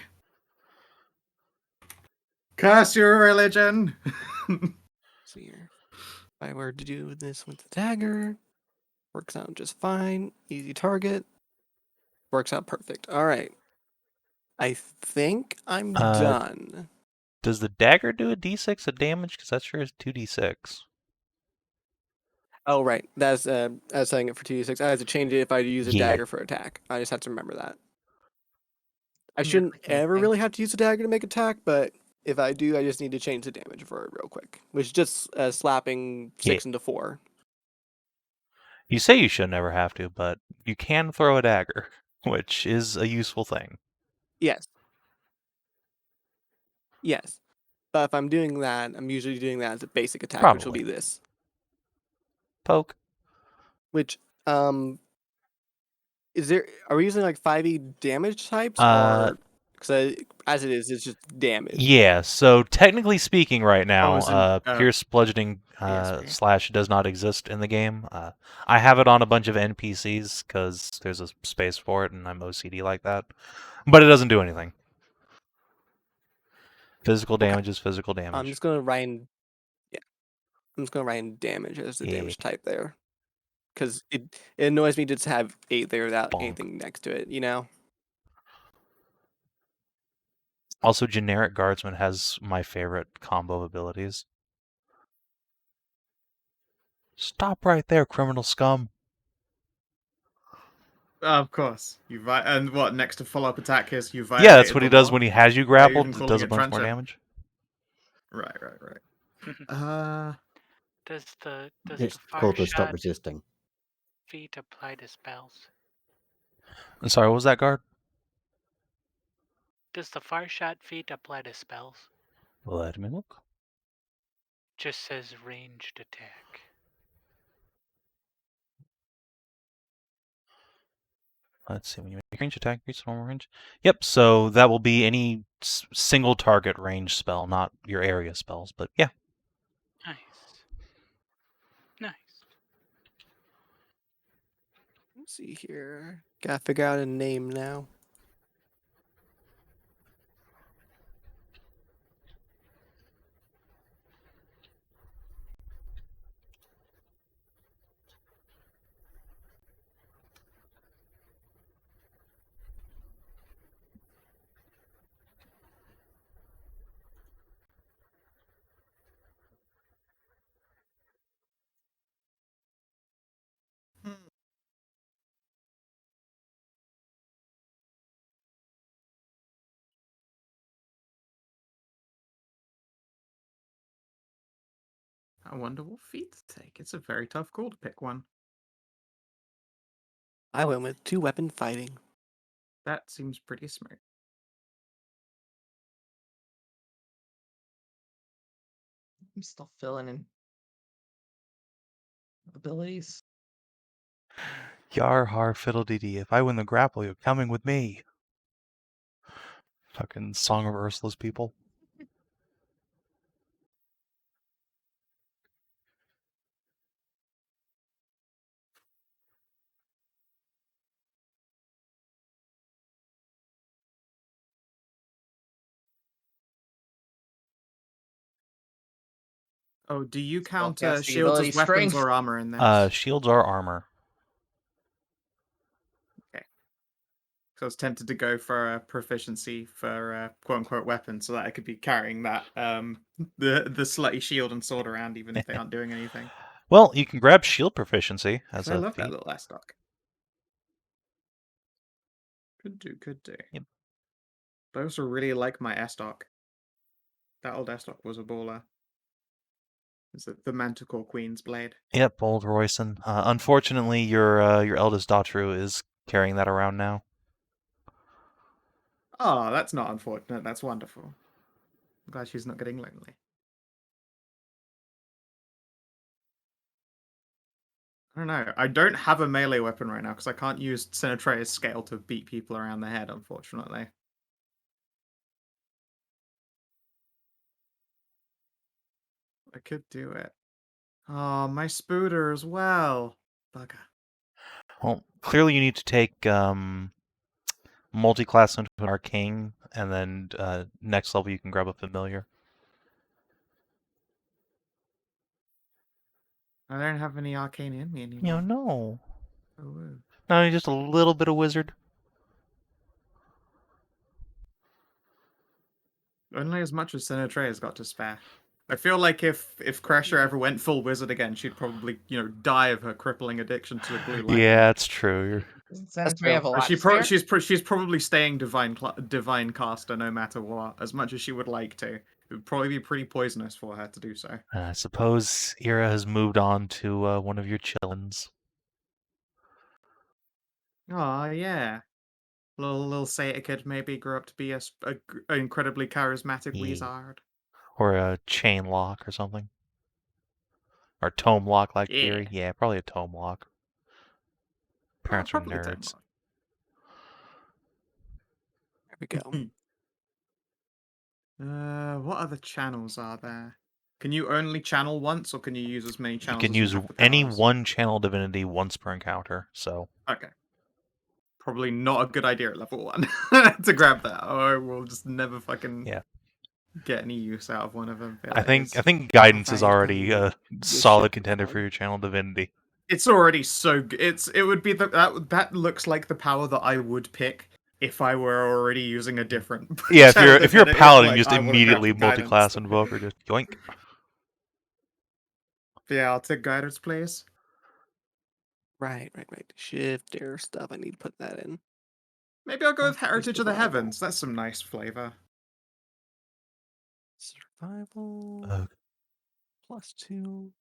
Curse your religion. See here. If I were to do this with the dagger, works out just fine. Easy target. Works out perfect. All right. I think I'm done. Does the dagger do a d6 of damage? Because that sure is 2d6. Oh, right. That's I was setting it for 2d6. I had to change it if I use a Yeah. dagger for attack. I just have to remember that. I Yeah, shouldn't I can ever think. really have to use a dagger to make attack, but if I do, I just need to change the damage for it real quick, which is just slapping 6 into 4. You say you should never have to, but you can throw a dagger, which is a useful thing. Yes. Yes. But if I'm doing that, I'm usually doing that as a basic attack, which will be Probably. this. Poke. Which, are we using like 5e damage types or, because as it is, it's just damage. Yeah, so technically speaking right now, as in, Pierce Bludgeoning PSP. / does not exist in the game. I have it on a bunch of NPCs because there's a space for it and I'm OCD like that. But it doesn't do anything. Physical Okay. damage is physical damage. I'm just going to write in, I'm just going to write in damage as the Yeah. damage type there. Because it annoys me to just have 8 there without Bonk. anything next to it, you know? Also, Generic Guardsman has my favorite combo of abilities. Stop right there, criminal scum. Of course. And what, next to follow-up attack is you violated Yeah, that's what he the does law? when he has you even grappled. It calling does a it bunch more trencher. damage. Right. Does the It's far called the stop shot resisting. feat apply to spells? I'm sorry, what was that, Guard? Does the far shot feat apply to spells? Let me look. Just says ranged attack. Let's see, when you make a range attack, increase normal range. Yep, so that will be any single target range spell, not your area spells, but yeah. Nice. Nice. Let's see here. Gotta figure out a name now. I wonder what feat to take. It's a very tough call to pick one. I went with 2-weapon fighting. That seems pretty smart. I'm still filling in abilities. Yar har fiddle-dee-dee. If I win the grapple, you're coming with me. Fucking Song of Ursula's people. Oh, do you count Spellcasting shields ability as weapons strength. or armor in this? Shields are armor. So I was tempted to go for a proficiency for quote-unquote weapon so that I could be carrying that the slutty shield and sword around even if they aren't doing anything. Well, you can grab shield proficiency as 'Cause I a love that feat. little S-Doc. Could do. Yep. But I also really like my S-Doc. That old S-Doc was a baller. It's the Manticore Queen's Blade. Yep, old Royson. Unfortunately, your eldest daughter is carrying that around now. Oh, that's not unfortunate. That's wonderful. I'm glad she's not getting lonely. I don't know. I don't have a melee weapon right now because I can't use Sinatrea's scale to beat people around the head, unfortunately. I could do it. Oh, my spooter as well. Bugger. Well, clearly you need to take multi-class into an arcane, and then next level you can grab a familiar. I don't have any arcane in me anymore. You know, no. Oh, woo. No, just a little bit of wizard. Only as much as Sinatray has got to spare. I feel like if Kreshia ever went full wizard again, she'd probably, die of her crippling addiction to the blue light. Yeah, it's true. Doesn't That's Sinatray have a true. lot She to spare? she's probably staying divine caster no matter what, as much as she would like to. It would probably be pretty poisonous for her to do so. I suppose Ira has moved on to one of your chillins. Oh yeah, little Satyr kid maybe grew up to be an incredibly charismatic Yeah. wizard. Or a chain lock or something. Or tome lock like Yeah. Theory. Yeah, probably a tome lock. Parents are Probably nerds. There we go. What other channels are there? Can you only channel once, or can you use as many You channels can as use you have the any powers? one channel divinity once per encounter, so... Okay. Probably not a good idea at level 1 to grab that, or we'll just never fucking get any use out of one of them. I think guidance is Right, already then a you solid should contender one. for your channel divinity. It's already so good. It would be that looks like the power that I would pick if I were already using a different. Yeah, channel if you're a divinity, paladin, like, just I wanna grab immediately the guidance. multi-class invoker, just yoink. Yeah, I'll take guidance, please. Right. Shift air stuff. I need to put that in. Maybe I'll go with Plus Heritage of the survival. Heavens. That's some nice flavor. Survival. +2.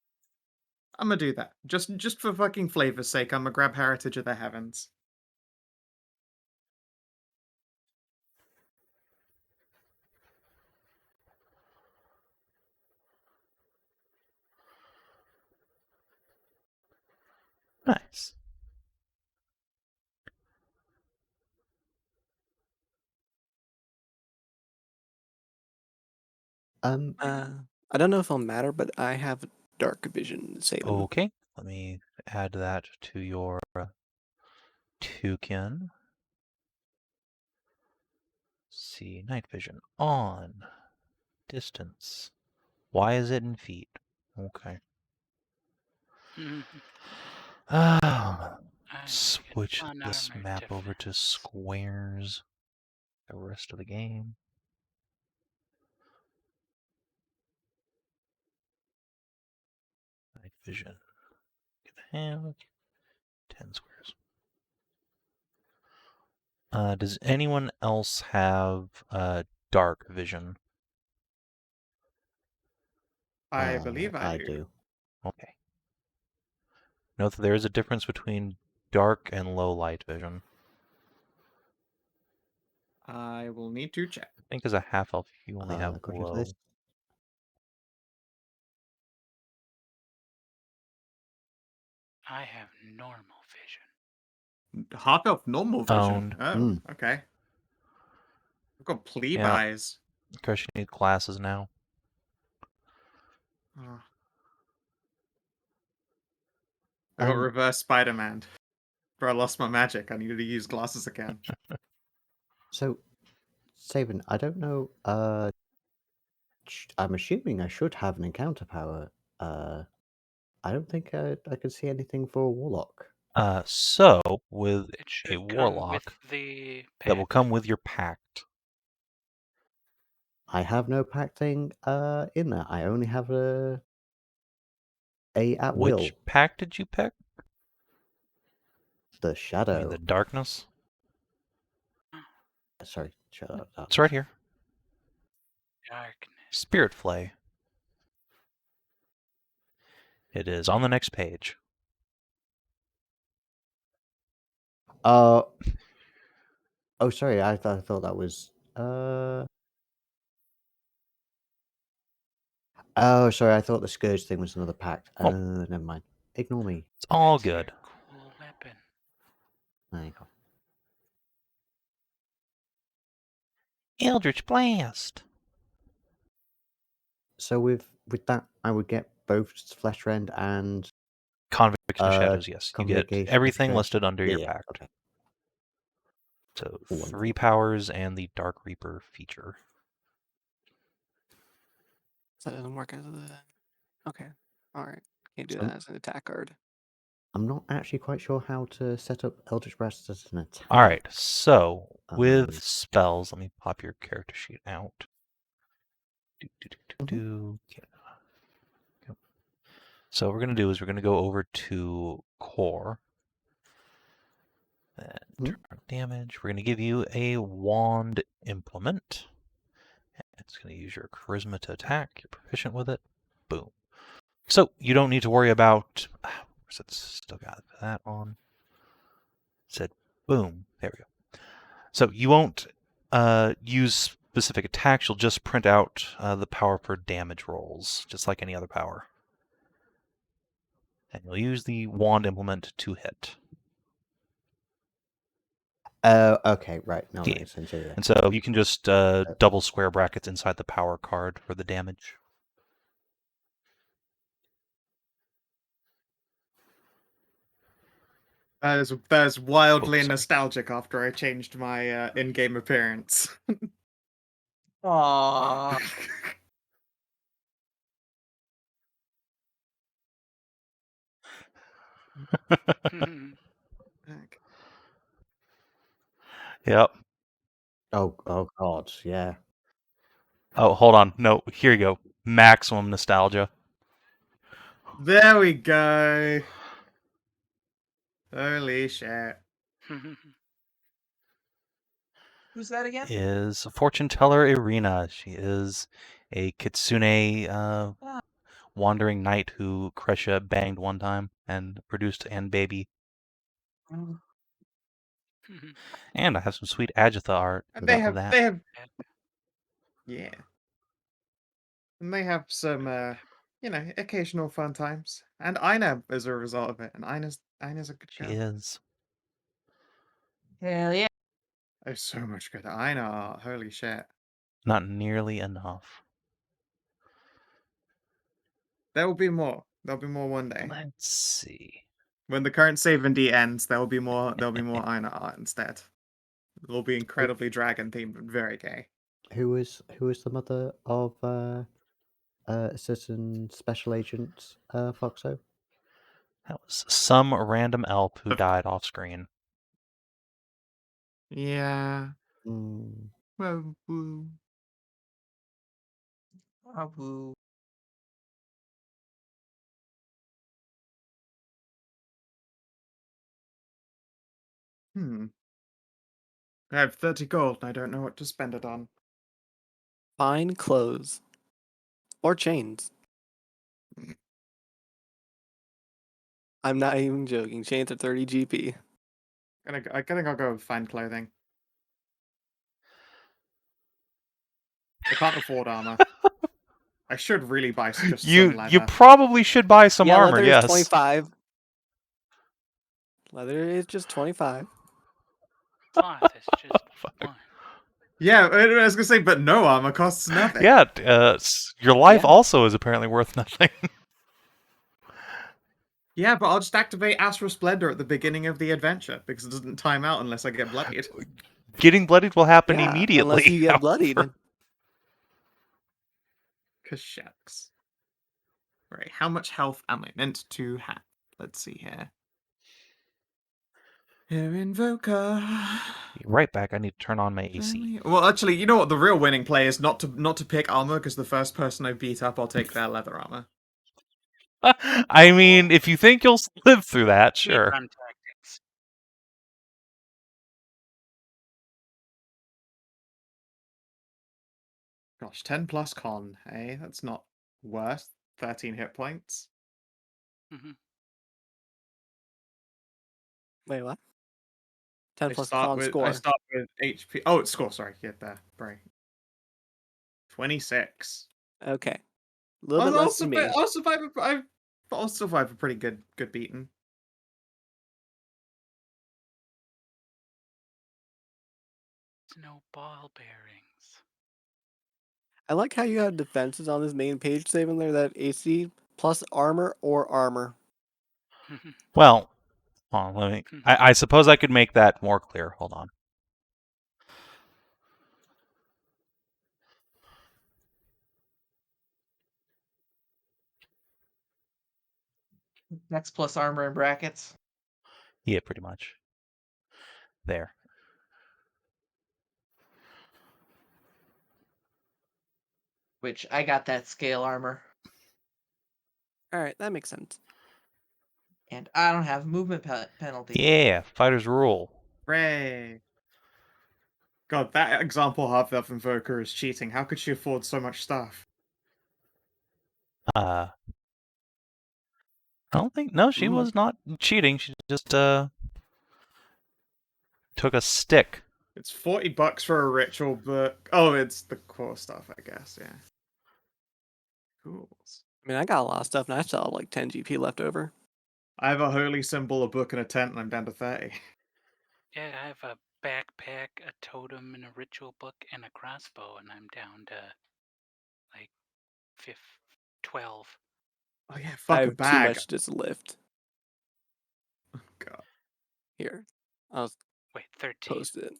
I'm gonna do that. Just for fucking flavor's sake, I'm gonna grab Heritage of the Heavens. Nice. I don't know if it'll matter, but I have dark vision saving. Okay, let me add that to your toucan. See, night vision on. Distance. Why is it in feet? Okay. Switch this unarmored map over to defense. squares. The rest of the game. Night vision. Can have 10 squares. Does anyone else have dark vision? I believe I do. Okay. Note that there is a difference between dark and low light vision. I will need to check. I think as a half elf you only have According to low. this. I have normal vision. Half elf normal vision. Owned. Oh, okay. I've got plebe Yeah. eyes. Kreshia needs glasses now. Oh. I got reverse Spider-Man. Bro, I lost my magic. I needed to use glasses again. So, Savin, I don't know. I'm assuming I should have an encounter power. I don't think I could see anything for a Warlock. So with It a should come Warlock, with the that will pact. come with your Pact. I have no pact thing in there. I only have a at will. Which Pact did you pick? The I shadow. mean the darkness? Sorry, shadow. It's right here. Darkness. Spirit Flay. It is on the next page. Oh, sorry. I thought that was. Oh, sorry. I thought the Scourge thing was another pact. Oh. Never mind. Ignore me. It's all That's your good. Cool weapon. There you go. Eldritch Blast. So with with that, I would get both Flesh Rend and Convocation of Shadows, yes. You get Convocation of everything Shadows. listed under your Yeah, pact. okay. So Wonderful. 3 powers and the Dark Reaper feature. So that doesn't work as a. Okay. All right. Can't do So- that as an attack card. I'm not actually quite sure how to set up Eldritch Blast as an attack. All right, so with Um, spells, let me pop your character sheet out. Yeah. Yep. So what we're going to do is we're going to go over to core. Then turn on damage. We're going to give you a wand implement. It's going to use your charisma to attack. You're proficient with it. Boom. So you don't need to worry about. Still got that on. Said boom. There we go. So you won't use specific attacks. You'll just print out the power for damage rolls, just like any other power. And you'll use the wand implement to hit. okay, right. Now Yeah. that makes sense. Yeah. And so you can just double square brackets inside the power card for the damage. That is wildly sorry. nostalgic after I changed my in-game appearance. Aww. Okay. Yep. Oh God, yeah. Oh, hold on. No, here you go. Maximum nostalgia. There we go. Holy shit. Who's that again? Is fortune teller Irina. She is a kitsune wandering knight who Kreshia banged one time and produced an baby. And I have some sweet Agatha art And they of have, that. yeah. And they have some, occasional fun times. And Ina as a result of it. And Ina's a good She girl. is. Hell yeah. There's so much good Ina art. Holy shit. Not nearly enough. There will be more. There'll be more one day. Let's see. When the current Sav&D ends, there'll be more Ina art instead. It'll be incredibly dragon themed and very gay. Who is the mother of certain special agent Foxo? That was some random elf who died off screen. Yeah. Mm. Well, woo. Woo. I have 30 gold and I don't know what to spend it on. Fine clothes. Or chains. I'm not even joking. Chains are 30 GP. I think I'll go with fine clothing. I can't afford armor. I should really buy just some leather. You probably should buy some yeah, armor, leather yes. is 25. Leather is just 25. Cloth is just fine. Yeah, I was gonna say, but no armor costs nothing. Yeah, your life Yeah. also is apparently worth nothing. Yeah, but I'll just activate Astral Splendor at the beginning of the adventure because it doesn't time out unless I get bloodied. Getting bloodied will happen Yeah, immediately. unless you get bloodied. however. Cause shucks. Right, how much health am I meant to have? Let's see here. Here, Invoker. Right back, I need to turn on my AC. Well, actually, you know what? The real winning play is not to pick armor because the first person I beat up, I'll take their leather armor. I mean, if you think you'll live through that, Speed sure. run tactics. Gosh, 10 plus con, eh? That's not worse. 13 hit points. Wait, what? 10 plus con score. I start with HP. Oh, it's score. Sorry, get there. Right. 26. Okay. A little bit less than me. I'll survive a pretty good beating. No ball bearings. I like how you have defenses on this main page, Savin, there that AC plus armor or armor. Well, let me. I suppose I could make that more clear. Hold on. Dex plus armor in brackets. Yeah, pretty much. There. Which I got that scale armor. All right, that makes sense. And I don't have movement penalty. Yeah, fighters rule. Hooray! God, that example half-elf Invoker is cheating. How could she afford so much stuff? I don't think. No, she Ooh. was not cheating. She just took a stick. It's $40 for a ritual book. Oh, it's the core stuff, I guess. Yeah. Cool. I mean, I got a lot of stuff, and I still have like 10 GP left over. I have a holy symbol, a book, and a tent, and I'm down to 30. Yeah, I have a backpack, a totem, and a ritual book, and a crossbow, and I'm down to like 12. Oh yeah, I fuck a have too bag. much to just lift. Oh, God. Here, I'll Wait, 13. post it.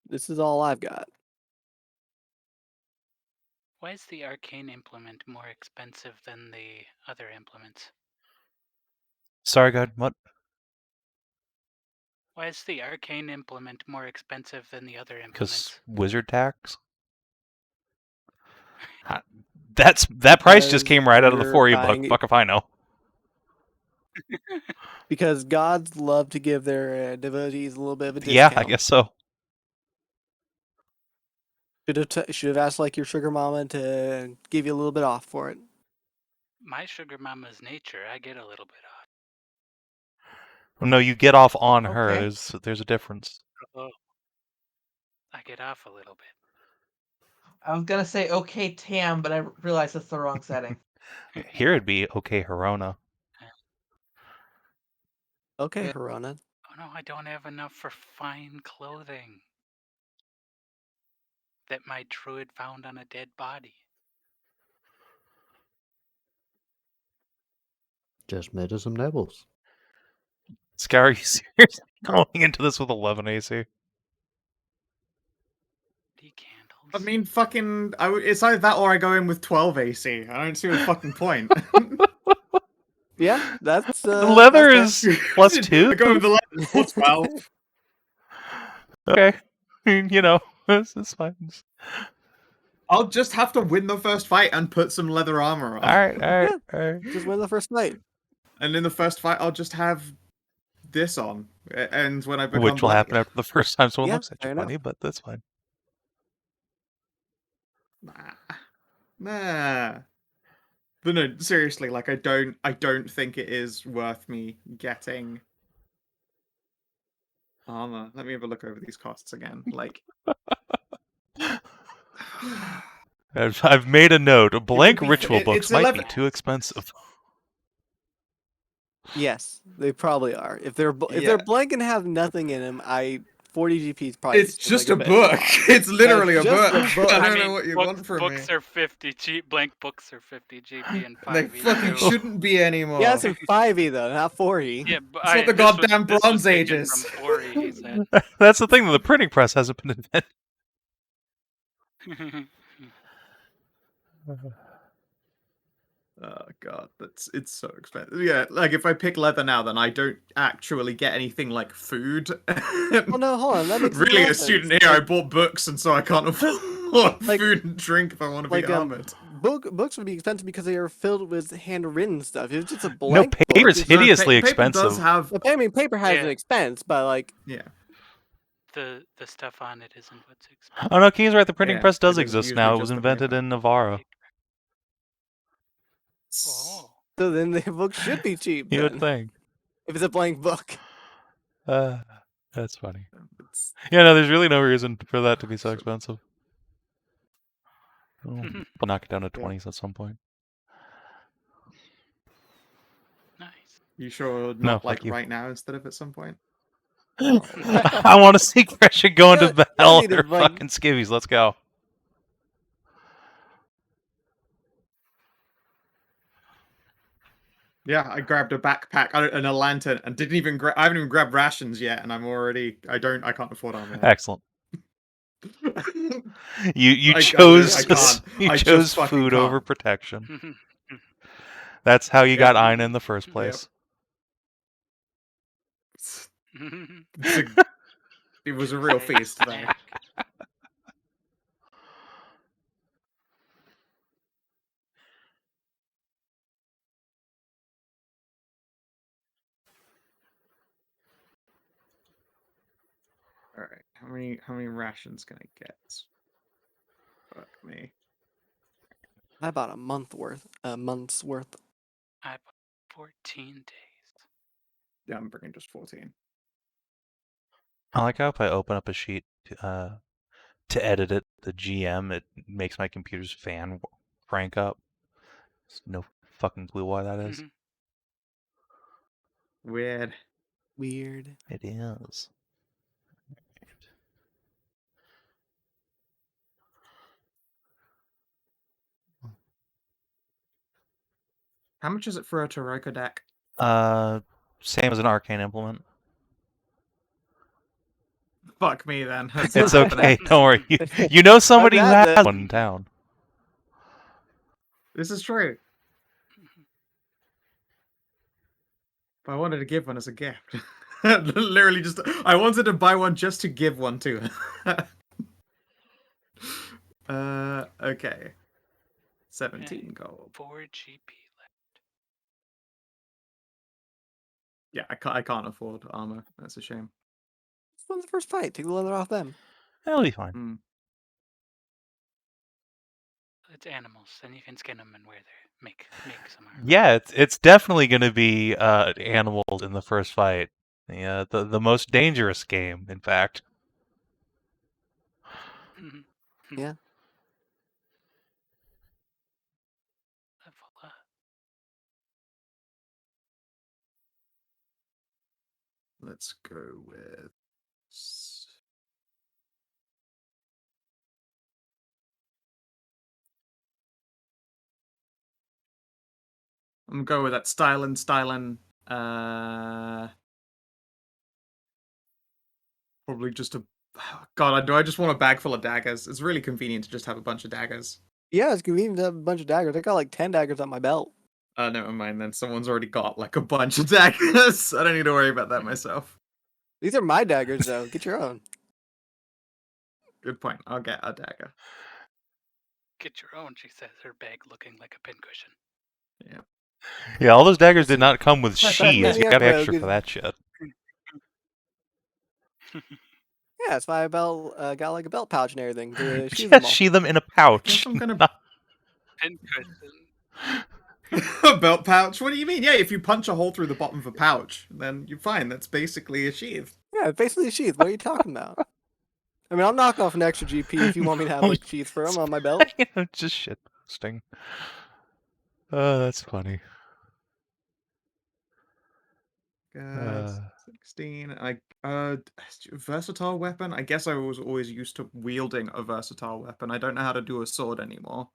This is all I've got. Why is the arcane implement more expensive than the other implements? Sorry, God. What? Why is the arcane implement more expensive than the other Because implements? wizard tax. That price just Because came right out of the you're 4E buying book. it- Fuck if I know. Because gods love to give their devotees a little bit of a discount. Yeah, I guess so. Should have asked like your sugar mama to give you a little bit off for it. My sugar mama's nature, I get a little bit off. No, you get off on her. Okay. There's a difference. Oh, I get off a little bit. I was gonna say okay Tam, but I realized that's the wrong setting. Here it'd be okay, Herona. Okay, Yeah. Harona. Oh no, I don't have enough for fine clothing that my druid found on a dead body. Just made us some nobles. Scar, are you seriously going into this with 11 AC? Candles. I mean, fucking... it's either that or I go in with 12 AC. I don't see the fucking point. Yeah, that's The leather that's is plus 2? I go with the leather plus 12. Okay. I mean, you know, it's fine. I'll just have to win the first fight and put some leather armor on. Alright. just win the first fight. And in the first fight, I'll just have this on. And when I become Which will black... happen after the first time someone Yeah, looks at you fair enough. funny, but that's fine. Nah. But no, seriously, like I don't think it is worth me getting armor. Let me have a look over these costs again. Like I've made a note. A blank be- ritual it's books might be 11 too expensive. Yes, they probably are. If they're Yeah. they're blank and have nothing in them, 40 GP is probably. it's just like a bit book. off. It's literally a just book. a book. I I don't mean, know what you books, want from books me. are 50 blank books are 50 GP and They 5e. fucking too. shouldn't be anymore. Yeah, it's in 5e though, not 4e. Yeah, but It's what the this was- goddamn this was Bronze taken Age is. From 4e, he said. That's the thing, that the printing press hasn't been invented. Oh god, it's so expensive. Yeah, like if I pick leather now, then I don't actually get anything like food. Well, no, hold on. That makes Really, more a sense. student here, I bought books, and so I can't afford Like- food and drink if I want to be armored. Books would be expensive because they are filled with handwritten stuff. If it's just a No, blank paper is book, hideously Paper expensive. does have, I mean, paper has Yeah. an expense, but like, yeah. the stuff on it isn't what's expensive. Oh no, King's right. The printing Yeah, press does it isn't exist usually now. It just was the invented paper. in Navarra. Oh. so then the book should be cheap. You would Then, think. if it's a blank book. That's funny. It's, Yeah, no, there's really no reason for that to be so expensive. We'll knock it down to 20s at some point. Nice. you sure No, not like fuck you. right now instead of at some point? I want to see Kreshia go into Y'all hell need or to, like- fucking skivvies. Let's go. Yeah, I grabbed a backpack and a lantern and didn't even grab. I haven't even grabbed rations yet, and I'm already. I can't afford armor. Excellent. You I chose can't. you I chose just fucking food over can't. protection. That's how you got Aina in the first Yep. place. It was a real feast, though. Snack. All right, how many rations can I get? Fuck me. I bought a month's worth. I bought 14 days. Yeah, I'm bringing just 14. I like how if I open up a sheet to edit it, the GM, it makes my computer's fan crank up. No fucking clue why that is. Weird. Weird. It is. How much is it for a Taroko deck? Same as an arcane implement. Fuck me then. That's It's not happening. okay. Don't worry. You know somebody who glad has that- one in town. This is true. But I wanted to give one as a gift. Literally just I wanted to buy one just to give one to her. Okay. 17 gold. 4 GP left. Yeah, I can't afford armor. That's a shame. This one's the first fight. Take the leather off them. That'll be fine. Mm. It's animals, and you can skin them and wear their make some armor. Yeah, it's definitely going to be animals in the first fight. Yeah, the most dangerous game, in fact. Yeah. Level up. Let's go with I'm gonna go with that styling. Probably just a God, do I just want a bag full of daggers? It's really convenient to just have a bunch of daggers. Yeah, it's convenient to have a bunch of daggers. I got like 10 daggers on my belt. Never mind then. Someone's already got like a bunch of daggers. I don't need to worry about that myself. These are my daggers, though. Get your own. Good point. I'll get a dagger. Get your own, she says, her bag looking like a pincushion. Yeah. Yeah, all those daggers did not come with That's sheaths. many You got arrows. extra for that shit. Yeah, that's why I got like a belt pouch and everything to sheathe Yeah, them all. sheath them in a pouch. I'm gonna Pincushion. a belt pouch. What do you mean? Yeah, if you punch a hole through the bottom of a pouch, then you're fine. That's basically a sheath. Yeah, it's basically a sheath. What are you talking about? I mean, I'll knock off an extra GP if you want me to have like sheaths for them on my belt. You know, just shit posting. Oh, that's funny. Good. 16. Versatile weapon. I guess I was always used to wielding a versatile weapon. I don't know how to do a sword anymore.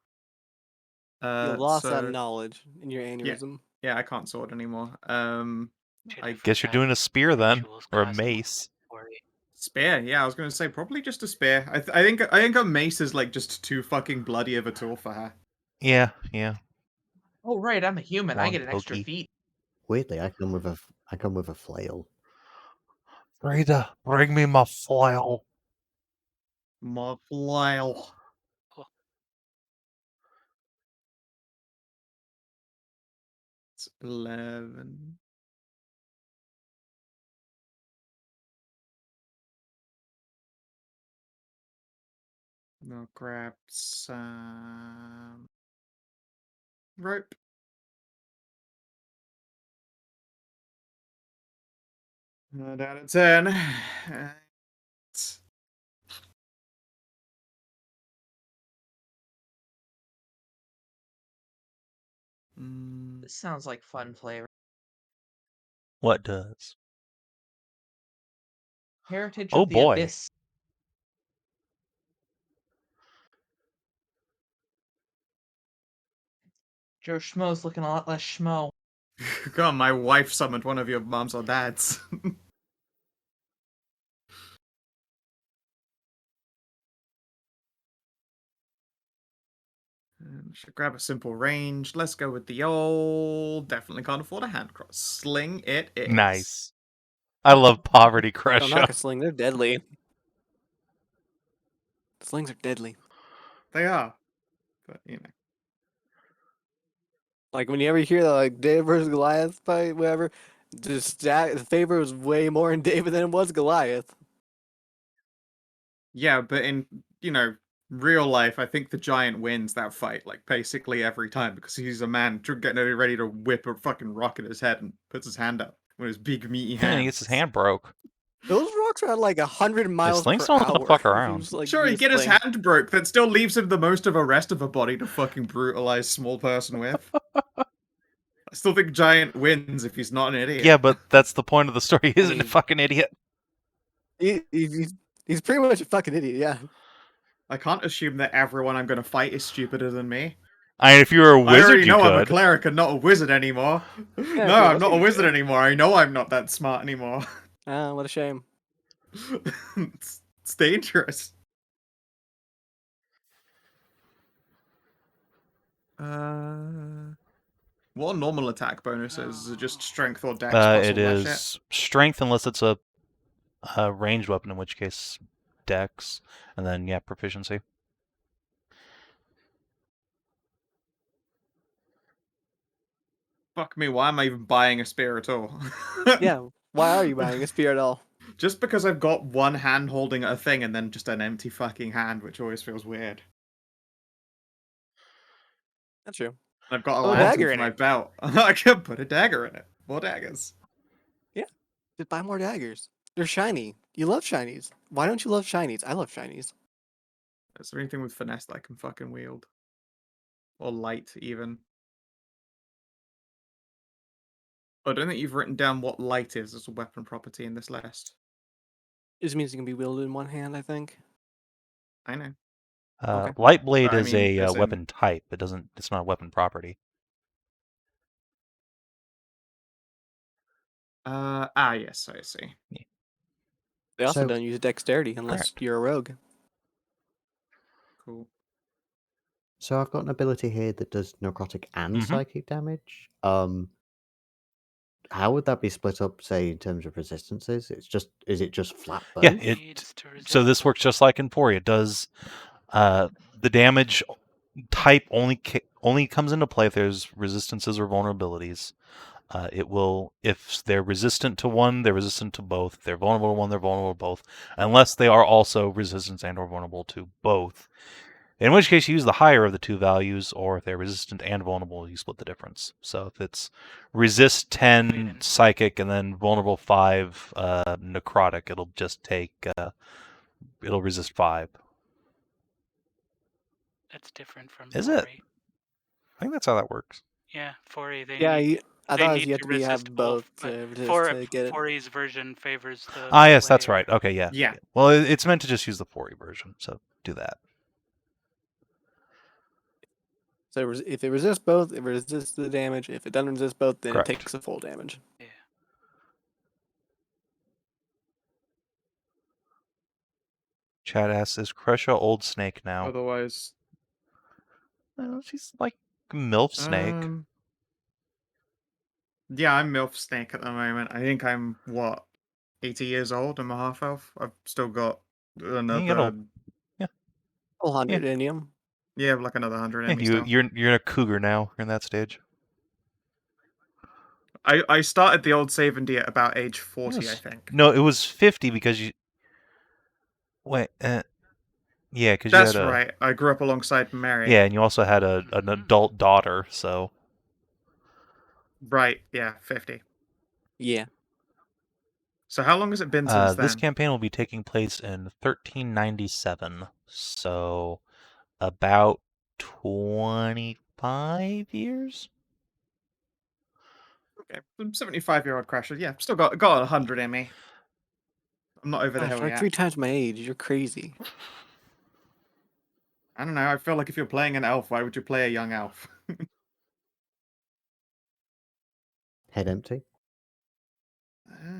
You lost that So knowledge in your aneurysm. yeah, I can't sword anymore. Should I have Guess you're forgot doing a spear then, Ritual's or a costume mace. for it. spear. Yeah, I was gonna say probably just a spear. I think a mace is like just too fucking bloody of a tool for her. Yeah. Oh right, I'm a human. I Long get an extra pokey. feat. Weirdly, I come with a flail. Frida, bring me my flail. My flail. Cool. It's 11. I'll grab some rope. Down to 10. This sounds like fun flavor. What does? Heritage Oh of the boy. Abyss. Joe Schmo's looking a lot less schmo. God, my wife summoned one of your moms or dads. Should grab a simple range. Let's go with the old. Definitely can't afford a hand cross. Sling it is. Nice. I love poverty, Don't knock Kreshia. a sling. They're deadly. Slings are deadly. They are. But, you know. Like when you ever hear the like David versus Goliath fight, whatever, just the favor was way more in David than it was Goliath. Yeah, but in, real life, I think the giant wins that fight, like, basically every time, because he's a man getting ready to whip a fucking rock at his head and puts his hand up with his big meaty hand. And he gets his hand broke. Those rocks are at like 100 miles per slings don't let the hour. fuck If he around. was, like, Sure, he use get his sling. hand broke. That still leaves him the most of a rest of a body to fucking brutalize small person with. I still think giant wins if he's not an idiot. Yeah, but that's the point of the story. He isn't a mean- fucking idiot. He's pretty much a fucking idiot, yeah. I can't assume that everyone I'm going to fight is stupider than me. I mean, if you were a I wizard, already you know could. I'm a cleric and not a wizard anymore. Yeah, if No, you're a I'm not a wizard, you wizard could. anymore. I know I'm not that smart anymore. Ah, what a shame. it's dangerous. What are normal attack bonuses? Is it just strength or dex plus It all that shit? is strength unless it's a ranged weapon, in which case dex, and then yeah, proficiency. Fuck me, why am I even buying a spear at all? Yeah, why are you buying a spear at all? Just because I've got one hand holding a thing and then just an empty fucking hand, which always feels weird. That's true. I've got a Put a lantern dagger for in my it. belt. I can put a dagger in it. More daggers. Just buy more daggers. They're shiny. You love shinies. Why don't you love shinies? I love shinies. Is there anything with finesse that I can fucking wield? Or light, even? I don't think you've written down what light is as a weapon property in this list. It just means it can be wielded in one hand, I think. I know. Okay. Light blade But I is mean, a as in- weapon type. It's not a weapon property. Yes, I see. They also So- don't use dexterity unless Correct. you're a rogue. Cool. So I've got an ability here that does necrotic and Mhm. psychic damage. How would that be split up, say, in terms of resistances? Is it just flat both? Yeah, Needs to so this resist. works just like in 4. It does the damage type only comes into play if there's resistances or vulnerabilities. It will, if they're resistant to one, they're resistant to both. If they're vulnerable to one, they're vulnerable to both, unless they are also resistant and or vulnerable to both. In which case, you use the higher of the two values, or if they're resistant and vulnerable, you split the difference. So if it's resist 10 psychic and then vulnerable 5 necrotic, it'll just take it'll resist 5. That's different from Is 4E. it? I think that's how that works. Yeah, 4E. They Yeah, need, I they thought need you had to to have resist both but to resist 4, to get it. 4E's version favors the. Ah, yes, that's player. right. Okay, yeah. Yeah. Well, it's meant to just use the 4E version, so do that. So if it resists both, it resists the damage. If it doesn't resist both, then Correct. it takes the full damage. Yeah. Chad asks, is Kreshia old snake now? Otherwise, She's like MILF snake. Yeah, I'm MILF Snake at the moment. I think I'm, 80 years old? I'm a half-elf. I've still got another... Full 100 indium. Yeah, like another 100 Yeah, in me still. you're a cougar now. You're in that stage. I started the old Sav&D at about age 40, I think. No, it was 50 because you... Wait, yeah, because you That's had a... right. I grew up alongside Mary. Yeah, and you also had an adult daughter, so... Right, yeah, 50. Yeah. So how long has it been since then? This campaign will be taking place in 1397, so about 25 years? Okay, I'm 75-year-old Kreshia. Yeah, still got 100 in me. I'm not over the Gosh, hill you're like yet. 3 times my age. You're crazy. I don't know. I feel like if you're playing an elf, why would you play a young elf? Head empty.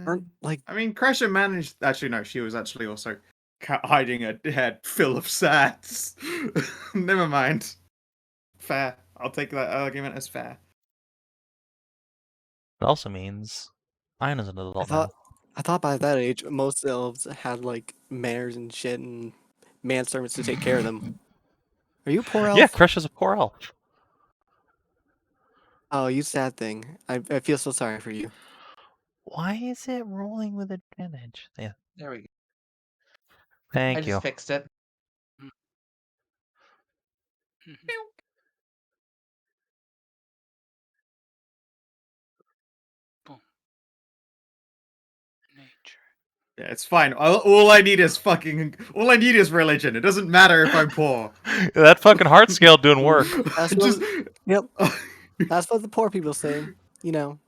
Aren't like I mean, Kreshia managed. Actually, no, she was actually also hiding a head full of sats. Never mind. Fair. I'll take that argument as fair. It also means Ina's an adult now. I thought by that age most elves had like mares and shit and manservants to take care of them. Are you a poor elf? Yeah, Kresh's a poor elf. Oh, you sad thing. I feel so sorry for you. Why is it rolling with advantage? Yeah, There we go. I thank just you. fixed it. Boom. Nature. Yeah, it's fine. All I need is all I need is religion. It doesn't matter if I'm poor. That fucking heart scale doing work. That's Just what, yep. That's what the poor people say. You know.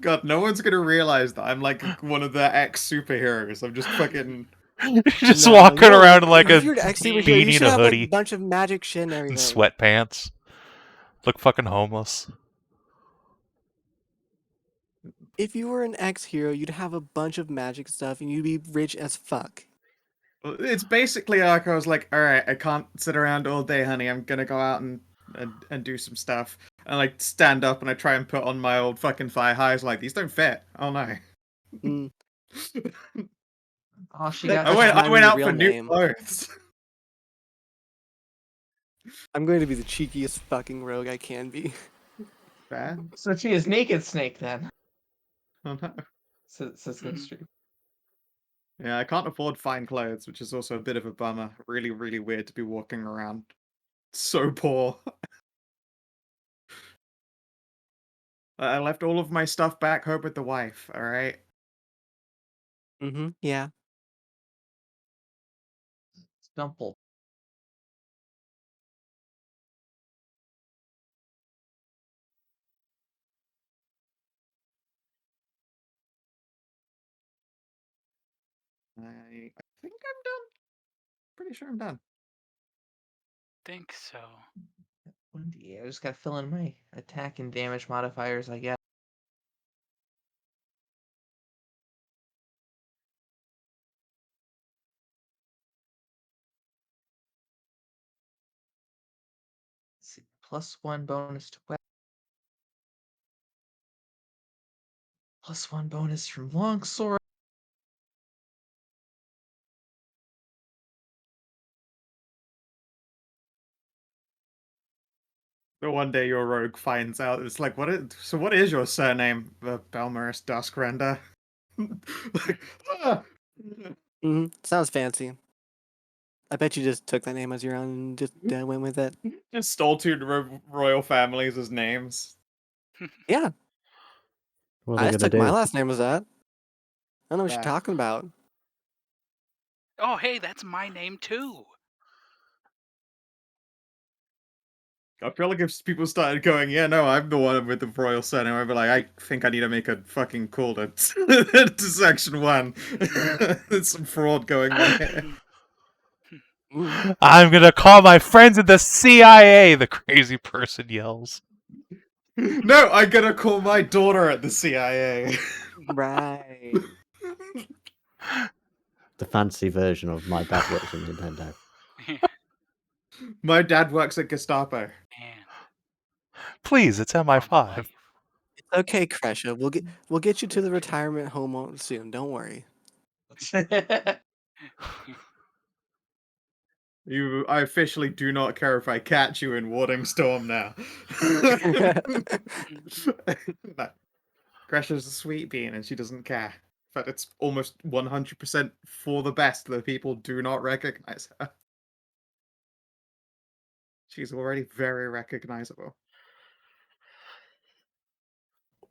God, no one's gonna realize that I'm like one of the ex superheroes. I'm just fucking. Just No, walking no, around in like a if you're an ex superhero, you beanie should and a have like a hoodie bunch of magic shit and and everything. sweatpants. Look fucking homeless. If you were an ex hero, you'd have a bunch of magic stuff and you'd be rich as fuck. It's basically like I was like, all right, I can't sit around all day, honey. I'm gonna go out and do some stuff. And like stand up and I try and put on my old fucking thigh highs. Like these don't fit. Oh no. Mm. Oh, she That got. I just went reminded me of out the for real new name. clothes. I'm going to be the cheekiest fucking rogue I can be. Fair. So she is naked snake then. Oh no. Says good stream. Yeah, I can't afford fine clothes, which is also a bit of a bummer. Really, really weird to be walking around so poor. I left all of my stuff back home with the wife, alright? Mm-hmm. Yeah. Stumple. I think I'm done. Pretty sure I'm done. Think so. 1d8. I just gotta fill in my attack and damage modifiers, I guess. Let's see. +1 bonus to weapon. +1 bonus from longsword. But one day your rogue finds out. It's like, what is your surname? The Belmaris Duskrender. Like, ah! Mm-hmm. Sounds fancy. I bet you just took that name as your own and just went with it. Just stole two royal families as names. Yeah. What are I they just gonna took my do? last name as that. I don't know what you're Fair. talking about. Oh, hey, that's my name too. I feel like if people started going, yeah, no, I'm the one with the royal surname, I'd be like, I think I need to make a fucking call to Section 1. There's some fraud going on here. Mm. I'm gonna call my friends at the CIA, the crazy person yells. No, I'm gonna call my daughter at the CIA. Right. The fancy version of my dad works at Nintendo. My dad works at Gestapo. Man, Please, it's from MI5. life. It's okay, Kreshia. We'll get you to the retirement home soon. Don't worry. I officially do not care if I catch you in Warding Storm now. No. Gresha's a sweet bean and she doesn't care. In fact, it's almost 100% for the best that people do not recognize her. She's already very recognizable.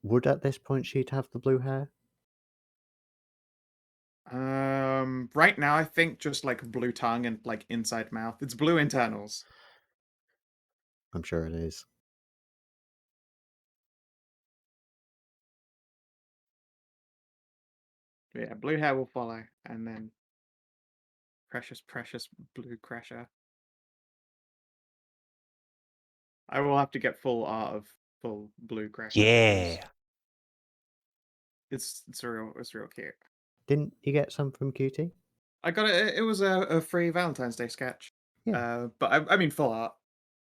Would at this point she'd have the blue hair? Right now I think just like blue tongue and like inside mouth. It's blue internals. I'm sure it is. Yeah, blue hair will follow, and then precious blue Kreshia. I will have to get full art of full blue Kreshia. Yeah. It's real cute. Didn't you get some from QT? I got it. It was a free Valentine's Day sketch. Yeah. But I mean full art.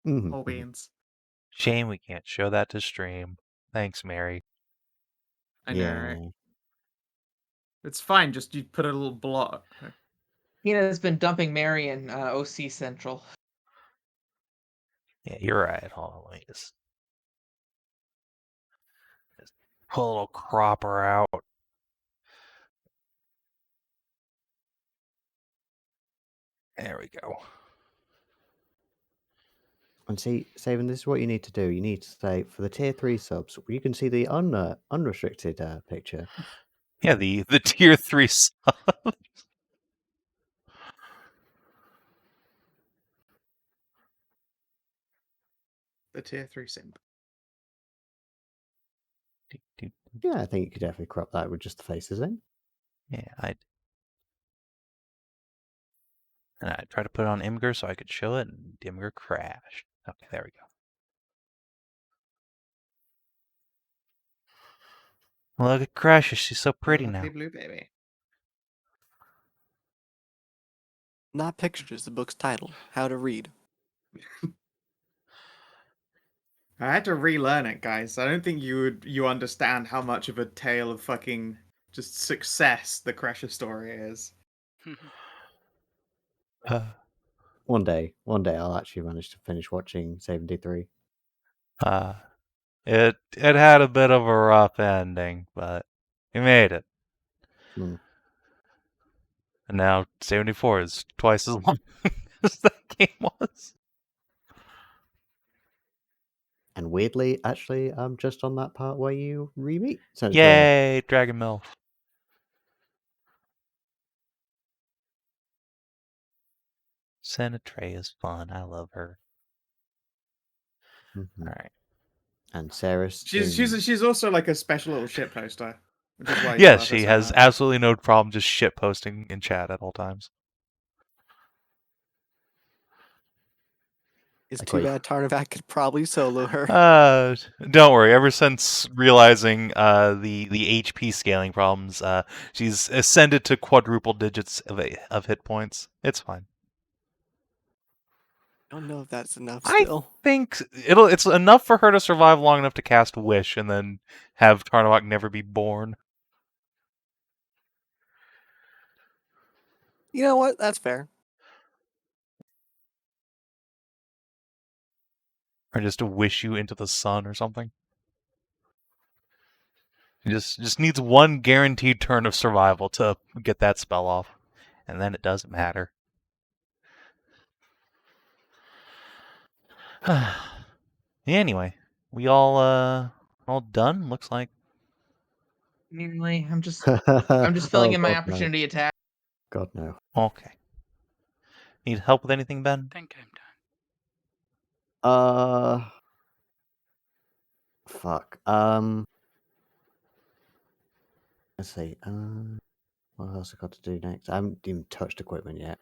Mhm, All mhm. beans. Shame we can't show that to stream. Thanks, Mary. I know, Yeah. right? It's fine. Just you put a little blot. Tina's been dumping Mary in OC Central. Yeah, you're right. Hold on, let me just pull a little cropper out. There we go. And see, Savin, this is what you need to do. You need to say, for the tier 3 subs, you can see the unrestricted picture. Yeah, the tier 3 sub. The tier 3 simp. Yeah, I think you could definitely crop that with just the faces in. Yeah, I tried to put it on Imgur so I could show it, and Imgur crashed. Okay, there we go. Look at Kreshia, she's so pretty now. Lovely blue baby. Not pictures, the book's title. How to read. I had to relearn it, guys. I don't think you understand how much of a tale of fucking just success the Kreshia story is. One day I'll actually manage to finish watching Sav&D 3. It had a bit of a rough ending, but we made it. Hmm. And now 74 is twice as long as that game was. And weirdly, actually, I'm just on that part where you re-meet Senator. Yay, Dragon Milf. Senator is fun. I love her. Mm-hmm. All right. And Sarah's. She's also like a special little shit poster, which is why you Yes, love her she so has much. absolutely no problem just shit posting in chat at all times. It's Like too wait. bad Tarnovac could probably solo her. Don't worry. Ever since realizing the HP scaling problems, she's ascended to quadruple digits of hit points. It's fine. I don't know if that's enough I still. think it's enough for her to survive long enough to cast Wish and then have Tarnovac never be born. You know what? That's fair. Or just to wish you into the sun or something. It just needs one guaranteed turn of survival to get that spell off. And then it doesn't matter. Anyway, we all done? Looks like. Nearly. I'm just filling in my opportunity attack. God no. Okay. Need help with anything, Ben? I think I'm done. Fuck. Let's see. What else I got to do next? I haven't even touched equipment yet.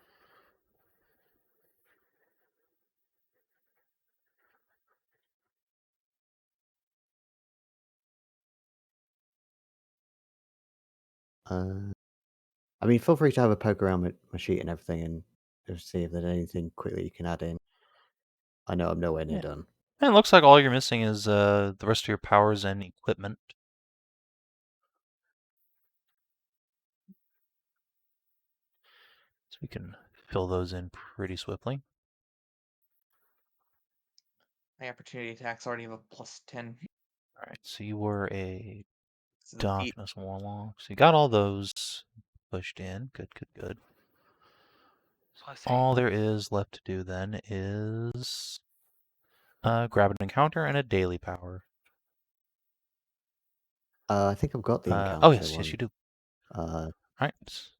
I mean, feel free to have a poke around with my sheet and everything and just see if there's anything quickly you can add in. I know I'm nowhere near done. And it looks like all you're missing is the rest of your powers and equipment. So we can fill those in pretty swiftly. My opportunity attack's already have a +10. Alright, so you were a This is a feat. Darkness Warlock. So you got all those pushed in. Good, good, good. +8. All there is left to do then is grab an encounter and a daily power. I think I've got the encounter. Oh yes, yes you do. Alright.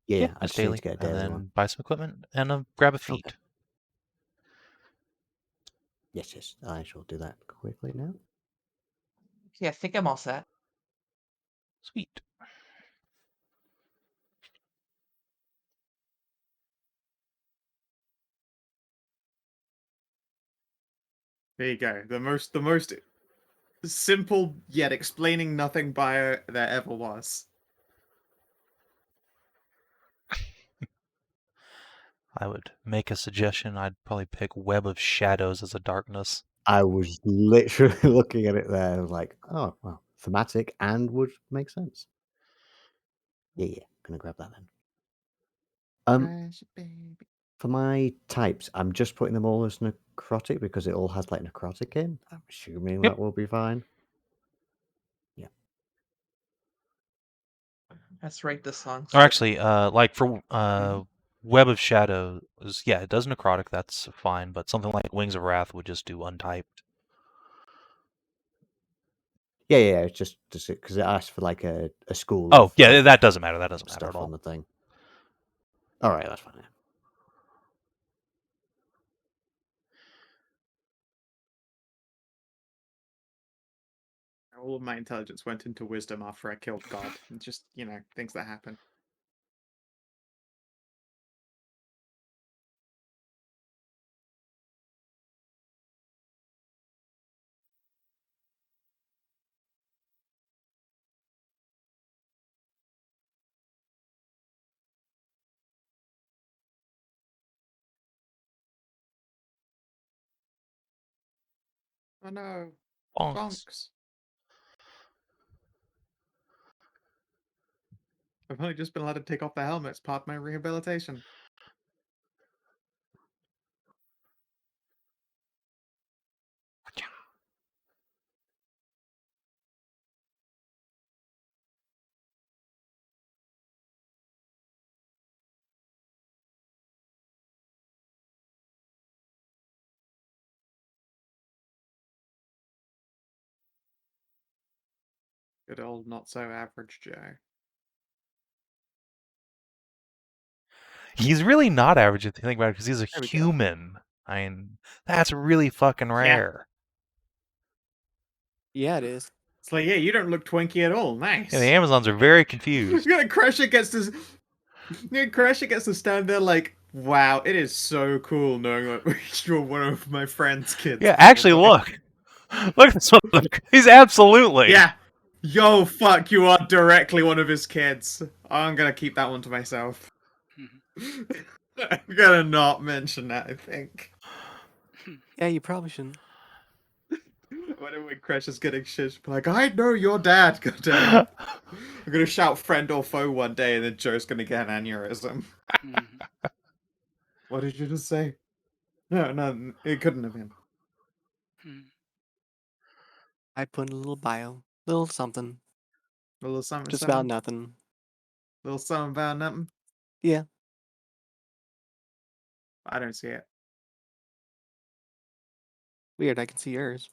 Yeah, I just just need daily. to get a And daily then one. buy some equipment and grab a feat. Okay. Yes, I shall do that quickly now. Yeah, I think I'm all set. Sweet. There you go. The most simple yet explaining nothing bio there ever was. I would make a suggestion. I'd probably pick Web of Shadows as a darkness. I was literally looking at it there, like, oh, well, thematic and would make sense. Yeah, gonna grab that then. Crash, baby. For my types, I'm just putting them all as necrotic because it all has like necrotic in. I'm assuming Yep. that will be fine. That's right. The song. Or actually, like for Web of Shadows, yeah, it does necrotic. That's fine. But something like Wings of Wrath would just do untyped. Yeah, it's just because it asks for like a school. Oh, of, yeah, of that doesn't matter. That doesn't matter stuff at all. on the thing. All right, that's fine. Yeah. All of my intelligence went into wisdom after I killed God. And just, things that happen. Oh no. Bonks. Bonks. I've only just been allowed to take off the helmet. It's part of my rehabilitation. Good old not so average Joe. He's really not average if you think about it, because he's a There we go. human. I mean, that's really fucking rare. Yeah, it is. It's like, yeah, you don't look twinky at all. Nice. Yeah, the Amazons are very confused. Kreshia gets to Kreshia gets to stand there like, wow, it is so cool knowing that you're one of my friend's kids. Yeah, actually, look. Look at this one. He's absolutely. Yeah. Yo, fuck, you are directly one of his kids. I'm gonna keep that one to myself. I'm gonna not mention that, I think. Yeah, you probably shouldn't. Whenever Creshia's getting shit, be like, I know your dad, goddammit. I'm gonna shout friend or foe one day, and then Joe's gonna get an aneurysm. What did you just say? No, it couldn't have been. I put in a little bio, little something, A little something, just something. about nothing. Little something about nothing. Yeah. I don't see it. Weird, I can see yours.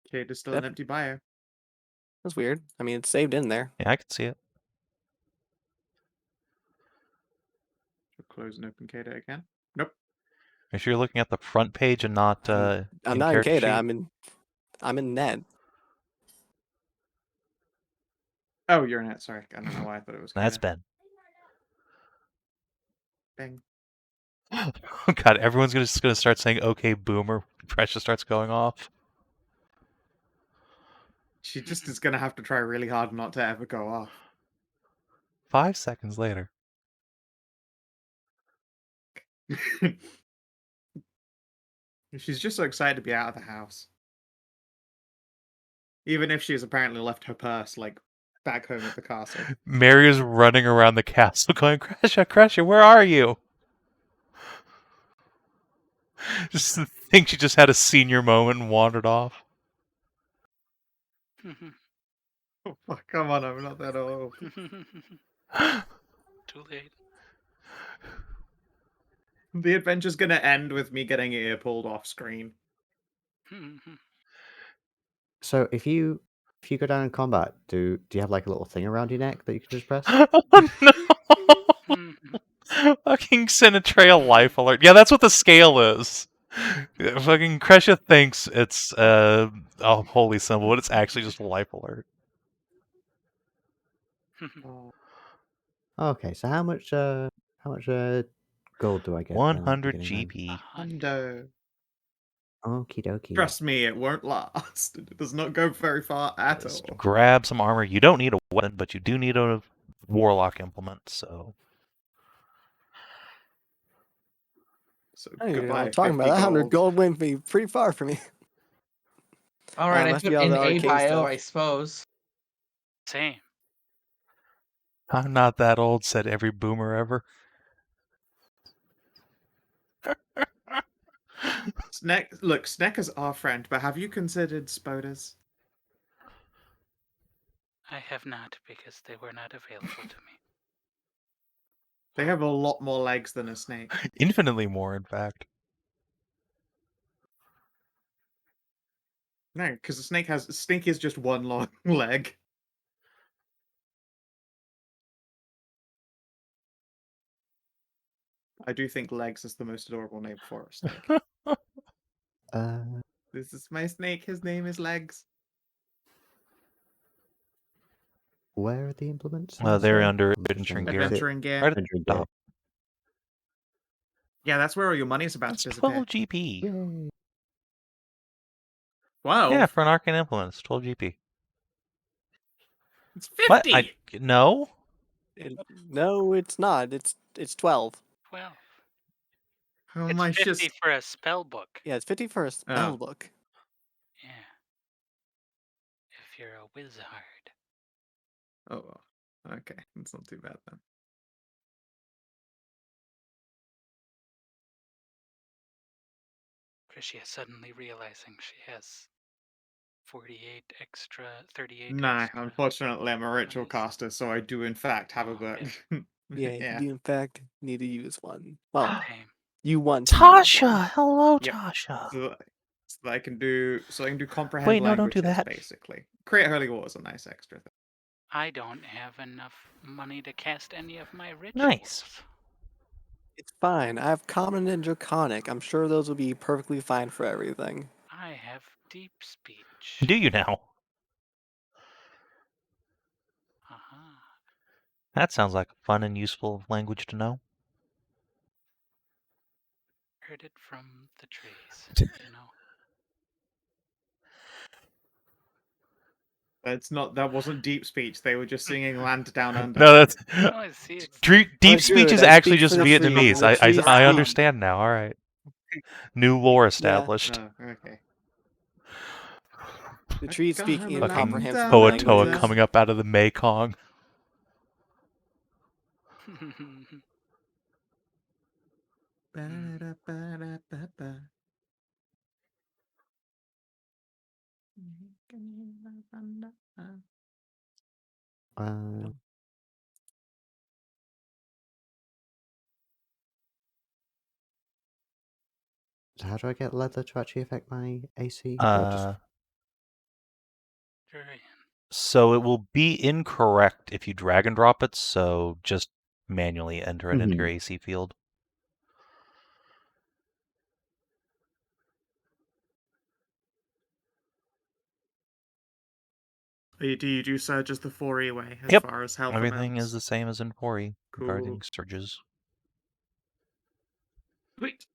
Okay, there's still Yep. an empty bio. That's weird. I mean, it's saved in there. Yeah, I can see it. Close and open Caeda again. Nope. If you're looking at the front page and not I'm in not in character Caeda. sheet. I'm in Ned. Oh, you're in it. Sorry, I don't know why I thought it was. That's Caeda. Ben. Bang. Oh God, everyone's just gonna start saying "Okay, Boomer." Precious starts going off. She just is gonna have to try really hard not to ever go off. 5 seconds later. She's just so excited to be out of the house. Even if she's apparently left her purse, like, back home at the castle. Mary is running around the castle going, Kreshia, where are you? Just think she just had a senior moment and wandered off. Oh, fuck, come on, I'm not that old. Too late. The adventure's gonna end with me getting ear pulled off screen. So if you go down in combat, do you have like a little thing around your neck that you can just press? Oh no! Fucking send a trail life alert. Yeah, that's what the scale is. Fucking Kreshia thinks it's a holy symbol, but it's actually just a life alert. Okay, so how much gold do I get? 100 beginning GP. 100. Hundo. Okie dokie. Trust me, it won't last. It does not go very far at Just all. grab some armor. You don't need a weapon, but you do need a Warlock implement, so... So I don't even know what goodbye, I'm talking 50 about. That 100 gold. gold went me pretty far for me. All right, I must put be all in the a arcane bio, stuff. I suppose. Same. I'm not that old, said every boomer ever. Sneck is our friend, but have you considered spoders? I have not because they were not available to me. They have a lot more legs than a snake. Infinitely more, in fact. No, because a snake is just one long leg. I do think legs is the most adorable name for a snake. This is my snake. His name is Legs. Where are the implements? They're sorry? under I'm just trying adventuring to gear. look. Is it Adventuring gear. Right at the Adventuring gear? top. Yeah, that's where all your money is about It's to disappear. 12 GP. Yay. 12? Yeah, for an arcane implement, it's 12 GP. It's 50! What? No? No, it's not. It's 12. 12. Oh It's my 50 shit. for a spell book. Yeah, it's 50 for a spell book. Yeah. If you're a wizard. Oh, well. Okay. That's not too bad then. Kreshia suddenly realizing she has 48 extra, 38 Nah, extra. unfortunately, I'm a ritual Nice. caster, so I do in fact have a Oh, book. Yeah, Yeah. you in fact need to use one. Well, Same. you want to use one. Tasha! Hello, Yep. Tasha! So that I can do comprehend Wait, no, don't do languages, that. basically. Create Holy War is a nice extra thing. I don't have enough money to cast any of my rituals. Nice. It's fine. I have Common and Draconic. I'm sure those will be perfectly fine for everything. I have deep speech. Do you now? Aha. That sounds like a fun and useful language to know. Heard it from the trees, you know. That wasn't deep speech. They were just singing Land Down Under. No, that's... Oh, I see. It's Deep speech is I actually speak just for the trees, Vietnamese. and the trees I speak. understand now, alright. New lore established. Oh, okay. The trees speak Fucking incomprehensible Toa languages. coming up out of the Mekong. Ba-da-ba-da-ba-ba. So how do I get leather to actually affect my AC? Or just... So it will be incorrect if you drag and drop it, so just manually enter it into your AC field. Do you do Surge as the 4E way as Yep. far as health Everything amounts? is the same as in 4E regarding Cool. surges. Sweet.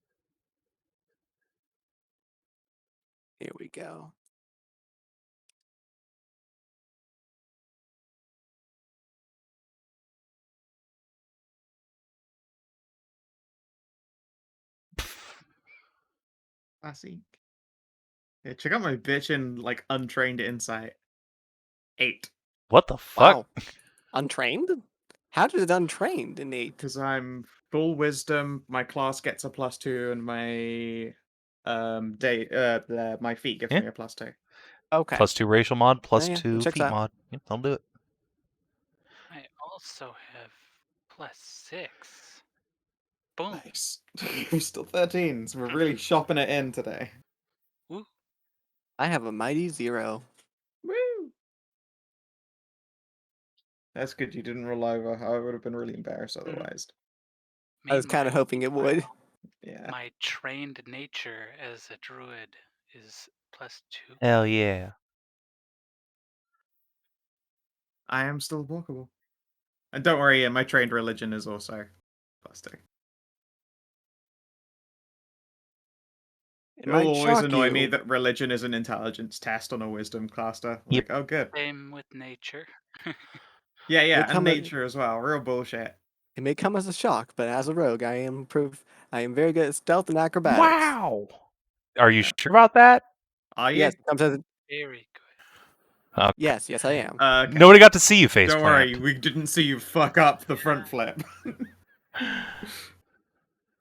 Here we go. Classic. Yeah, check out my bitchin' like untrained insight. 8. What the fuck? Wow. Untrained? How did it untrained in 8? Because I'm full wisdom, my class gets a +2, and my my feat gives Yeah. me a +2. Okay. +2 racial mod, Yeah, +2 checks feat out. mod. Yep, I'll do it. I also have +6. Boom. Nice. We're still 13, so we're really shopping it in today. Woo. I have a mighty 0. Woo! That's good you didn't roll over. I would have been really embarrassed otherwise. I was kind of hoping it would. Yeah. My trained nature as a druid is +2. Hell yeah. I am still walkable. And don't worry, my trained religion is also +2. It It'll might always shock annoy me you. that religion is an intelligence test on a wisdom cluster. Yep. Like, oh, good. Same with nature. Yeah, and come a- nature as well. Real bullshit. It may come as a shock, but as a rogue, I am very good at stealth and acrobatics. Wow. Are you Yeah. sure about that? Are you? Yes, it comes as Very good. yes, I am. Okay. Nobody got to see you face Don't plant. worry, we didn't see you fuck up the front flip.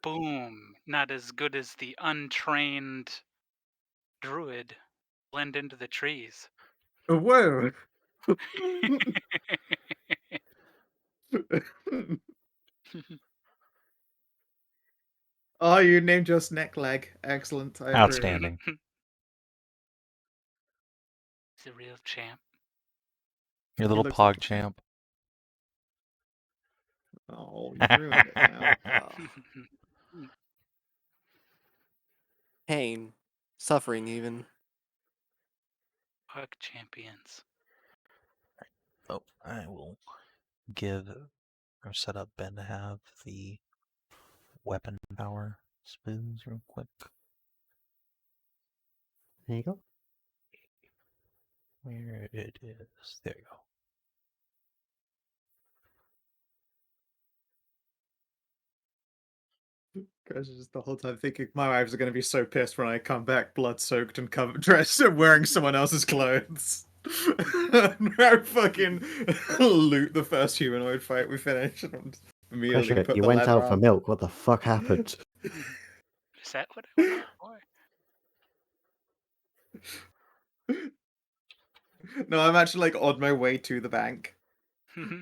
Boom. Not as good as the untrained druid. Blend into the trees. Whoa. Oh, you named your neck leg. Excellent. I approve. Outstanding. He's a real champ. Your He little looks like pog a champ. champ. Oh, you ruined it now. Pain, suffering, even. Pug champions. Oh, I will give or set up Ben to have the weapon power spoons real quick. There you go. Where it is. There you go. Guys, just the whole time thinking my wives are going to be so pissed when I come back blood soaked and dressed wearing someone else's clothes. I fucking loot the first humanoid fight we finish and immediately Kreshia, put you the went leather out for on. milk. What the fuck happened? Is that what I went out for? No, I'm actually like on my way to the bank.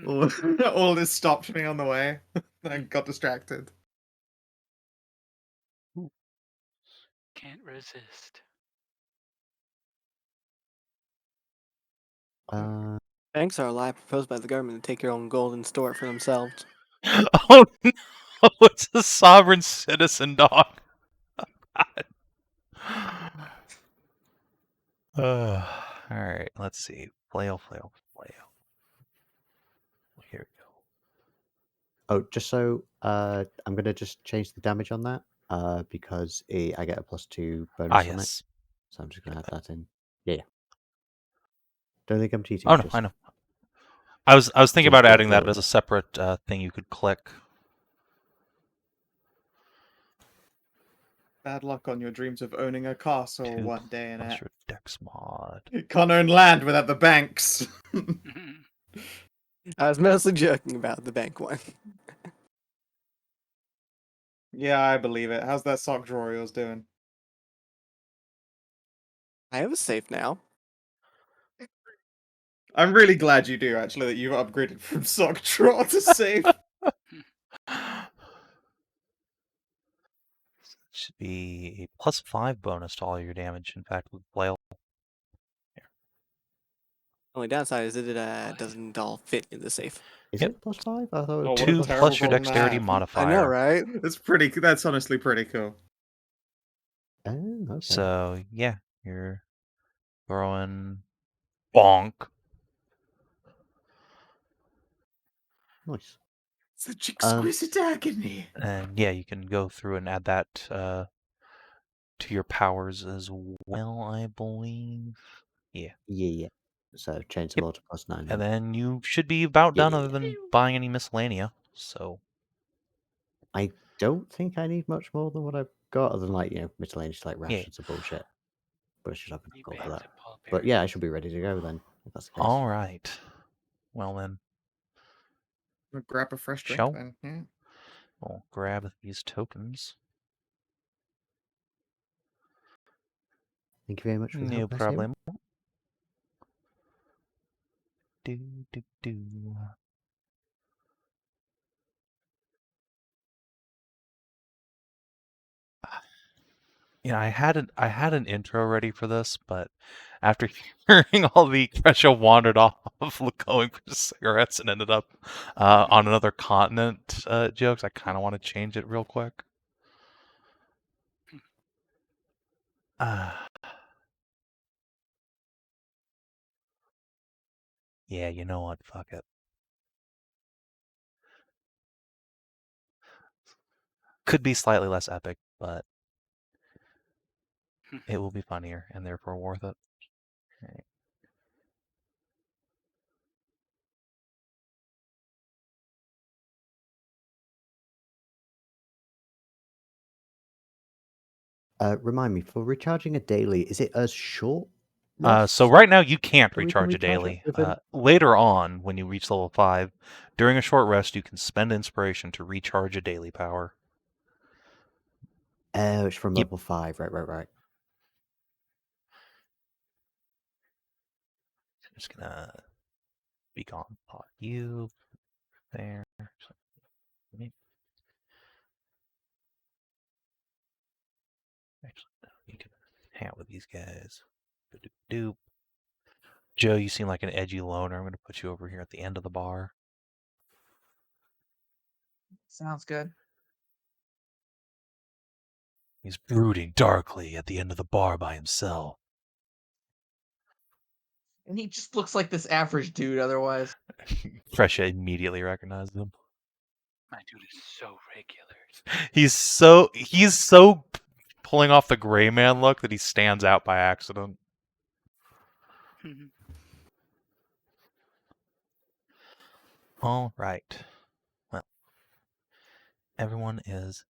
All this stopped me on the way. I got distracted. Can't resist. Banks are a lie proposed by the government to take your own gold and store it for themselves. Oh no! It's a sovereign citizen dog. Alright, let's see. Flail. Here we go. Oh, just so I'm gonna just change the damage on that because I get a +2 bonus on it. Yes. So I'm just gonna add that in. Yeah. Don't think I'm cheating. Oh no, just I know. I was thinking seems about to adding that flow. as a separate thing you could click. Bad luck on your dreams of owning a castle 2 one day, plus Annette. your dex mod. You can't own land without the banks. I was mostly joking about the bank one. Yeah, I believe it. How's that sock drawer yours doing? I have a safe now. I'm really glad you do, actually, that you've upgraded from sock drawer to safe. Should be a +5 bonus to all your damage, in fact, with flail. Only downside is that it doesn't all fit in the safe. Is Yep. it +5? I thought it Oh, was what a 2 terrible plus your problem to dexterity have. modifier. I know, right? That's honestly pretty cool. Oh, okay. So, yeah, you're throwing bonk. Nice. Such exquisite agony. And yeah, you can go through and add that to your powers as well, I believe. Yeah. Yeah. So change them all to +9. And then you should be about done other than buying any miscellanea. So I don't think I need much more than what I've got, other than miscellaneous rations of bullshit. But I should have You gold back for to that. Paul But yeah, I Berry. should be ready to go then, if that's the case. all right. Well then, I'll grab a fresh drink Shall- then. Yeah. we'll grab these tokens. Thank you very much for the No help, guys, here. problem. Do. Yeah, I had an intro ready for this, but after hearing all the Kreshia wandered off going for cigarettes and ended up on another continent jokes, I kind of want to change it real quick. Yeah, you know what? Fuck it. Could be slightly less epic, but it will be funnier and therefore worth it. Okay. Remind me, for recharging a daily, is it a short So rest right now you can't that we can recharge a recharge it daily. within? Later on, when you reach level 5, during a short rest, you can spend inspiration to recharge a daily power. Oh, it's from Yep. level 5. Right. I'm just gonna be gone. Pot you there. Maybe. Actually, no, you can hang out with these guys. Doop. Joe, you seem like an edgy loner. I'm gonna put you over here at the end of the bar. Sounds good. He's brooding darkly at the end of the bar by himself. And he just looks like this average dude otherwise. Kreshia immediately recognized him. My dude is so regular. He's so pulling off the gray man look that he stands out by accident. All right. Well, everyone is.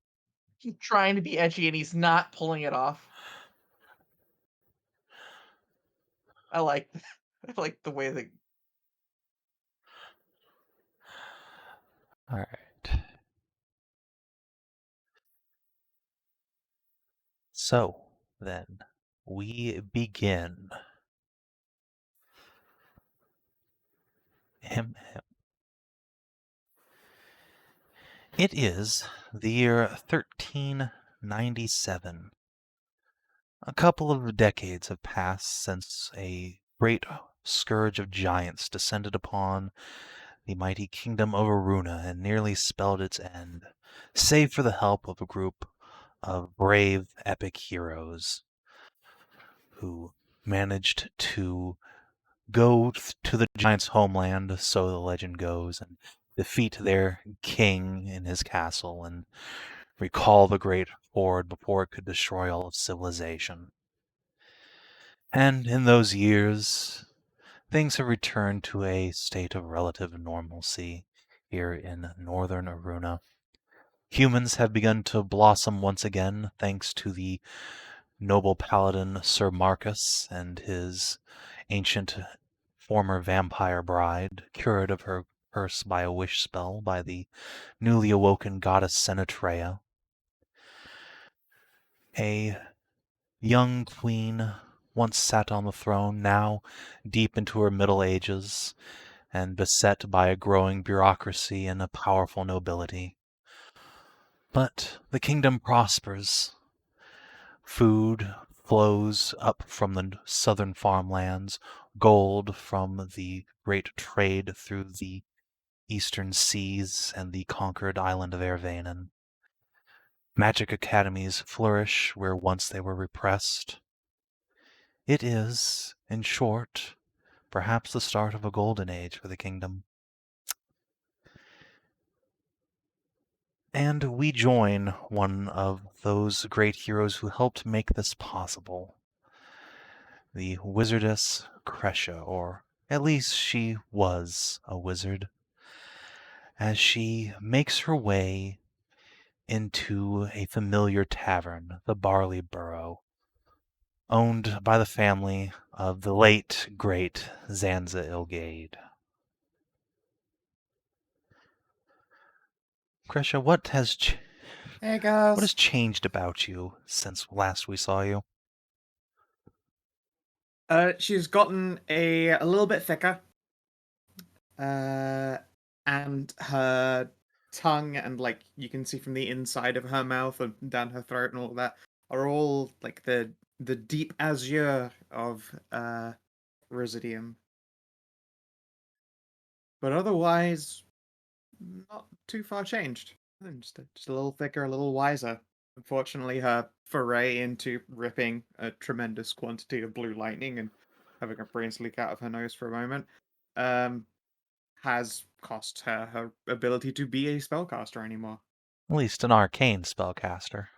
He's trying to be edgy and he's not pulling it off. I like the way that. All right. So then we begin. It is the year 1397. A couple of decades have passed since a great scourge of giants descended upon the mighty kingdom of Aruna and nearly spelled its end, save for the help of a group of brave, epic heroes who managed to go to the giants' homeland, so the legend goes, and defeat their king in his castle and recall the great horde before it could destroy all of civilization. And in those years, things have returned to a state of relative normalcy here in northern Aruna. Humans have begun to blossom once again thanks to the noble paladin Sir Marcus and his ancient former vampire bride, cured of her curse by a wish spell by the newly awoken goddess Senatrea. A young queen once sat on the throne, now deep into her middle ages and beset by a growing bureaucracy and a powerful nobility. But the kingdom prospers. Food flows up from the southern farmlands, gold from the great trade through the eastern seas and the conquered island of Ervanen. Magic academies flourish where once they were repressed. It is, in short, perhaps the start of a golden age for the kingdom. And we join one of those great heroes who helped make this possible. The wizardess Kreshia, or at least she was a wizard, as she makes her way into a familiar tavern, the Barley Burrow, owned by the family of the late, great Zanza Ilgade. Kreshia, Hey guys. what has changed about you since last we saw you? She's gotten a little bit thicker. And her tongue and like you can see from the inside of her mouth and down her throat and all that are all like the deep azure of Residium. But otherwise, not too far changed. Just a little thicker, a little wiser. Unfortunately, her foray into ripping a tremendous quantity of blue lightning and having a brains leak out of her nose for a moment has cost her her ability to be a spellcaster anymore. At least an arcane spellcaster.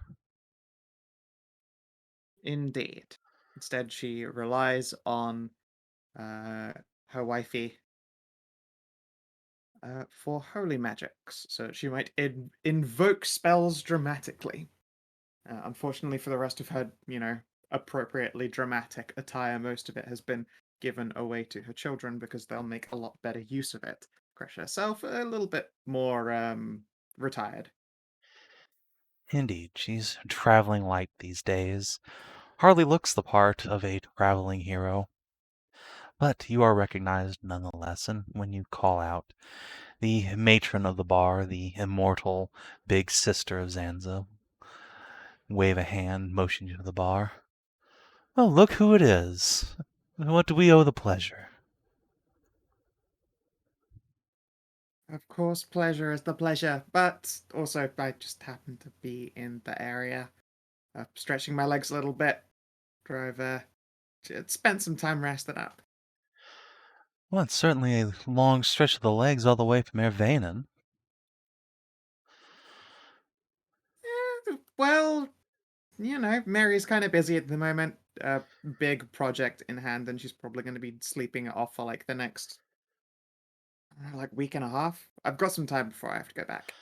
Indeed. Instead, she relies on her wifey for holy magics, so she might invoke spells dramatically. Unfortunately, for the rest of her, appropriately dramatic attire, most of it has been given away to her children because they'll make a lot better use of it. Kreshia herself, a little bit more retired. Indeed, she's traveling light these days. Hardly looks the part of a traveling hero. But you are recognized nonetheless, and when you call out, the matron of the bar, the immortal big sister of Zanza, wave a hand, motion you to the bar. Oh, look who it is. What do we owe the pleasure? Of course, pleasure is the pleasure, but also I just happen to be in the area. Stretching my legs a little bit. Spent some time resting up. Well, it's certainly a long stretch of the legs all the way from Ervanen. Well, Mary's kind of busy at the moment. Big project in hand, and she's probably going to be sleeping it off for like the next week and a half. I've got some time before I have to go back.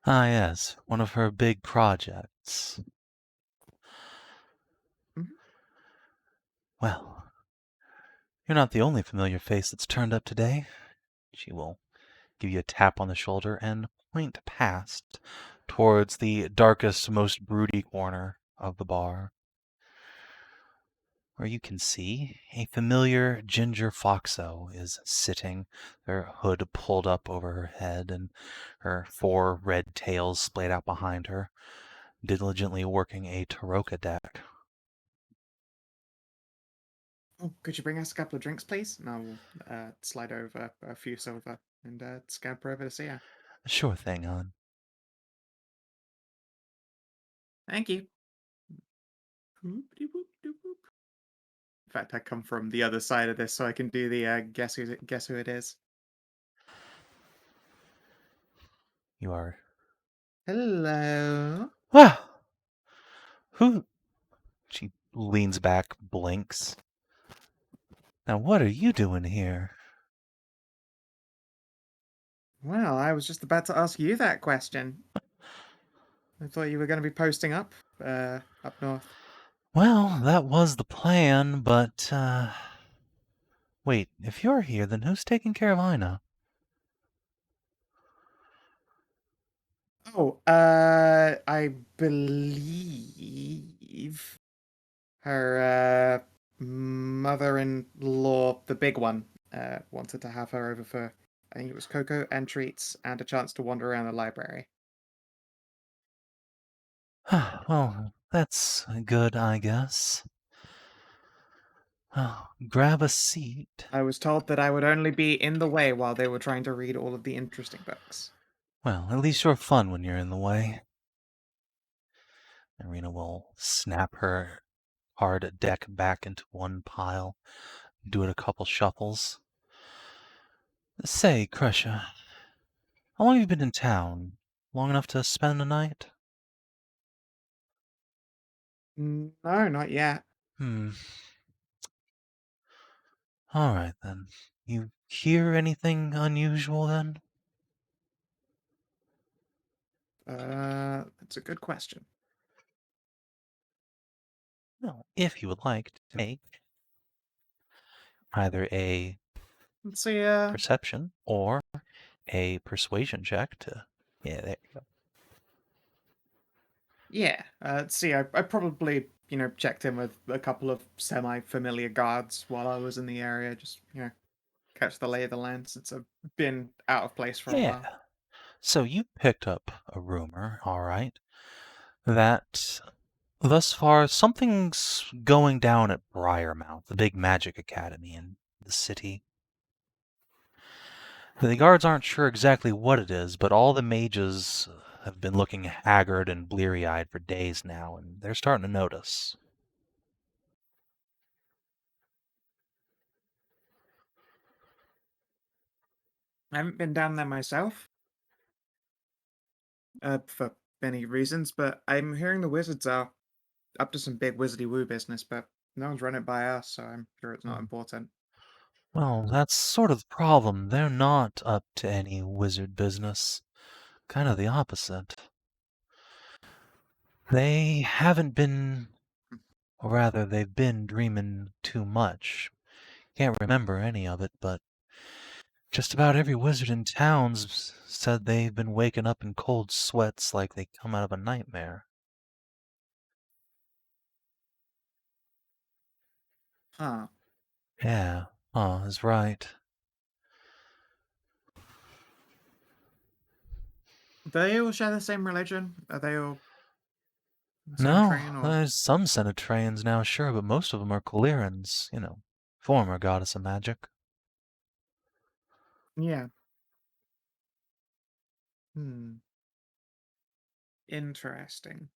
Ah, yes, one of her big projects. Mhm. Well, you're not the only familiar face that's turned up today. She will give you a tap on the shoulder and point past towards the darkest, most broody corner of the bar, where you can see a familiar ginger foxo is sitting, her hood pulled up over her head and her 4 red tails splayed out behind her, diligently working a Taroka deck. Oh, could you bring us a couple of drinks, please? And I'll slide over a few silver and scamper over to see her. Sure thing, hon. Thank you. In fact, I come from the other side of this, so I can do the guess who it is. You are... Hello. Ah! Who... She leans back, blinks. Now what are you doing here? Well, I was just about to ask you that question. I thought you were going to be posting up north. Well, that was the plan, but, wait, if you're here, then who's taking care of Ina? Oh, I believe her mother-in-law, the big one, wanted to have her over for, I think it was cocoa and treats and a chance to wander around the library. Well, that's good, I guess. Oh, grab a seat. I was told that I would only be in the way while they were trying to read all of the interesting books. Well, at least you're fun when you're in the way. Irina will snap her hard deck back into one pile, do it a couple shuffles. Say, Kreshia, how long have you been in town? Long enough to spend the night? No, not yet. All right, then. You hear anything unusual, then? That's a good question. Well, if you would like to make either a Let's see, perception or a persuasion check to... Yeah, there you go. yeah, let's see, I probably, checked in with a couple of semi-familiar guards while I was in the area, just, catch the lay of the land since I've been out of place for a Yeah. while. So you picked up a rumor, all right, that thus far something's going down at Briarmouth, the big magic academy in the city. The guards aren't sure exactly what it is, but all the mages have been looking haggard and bleary-eyed for days now, and they're starting to notice. I haven't been down there myself, for many reasons, but I'm hearing the wizards are up to some big wizardy woo business, but no one's run it by us, so I'm sure it's not important. Well, that's sort of the problem. They're not up to any wizard business. Kind of the opposite. They haven't been, or rather, they've been dreaming too much. Can't remember any of it, but just about every wizard in town's said they've been waking up in cold sweats like they come out of a nightmare. Huh. Yeah, is right. Do they all share the same religion? Are they all the same No, train, or there's some Senatrians now, sure, but most of them are Clearans, former goddess of magic. yeah? Interesting.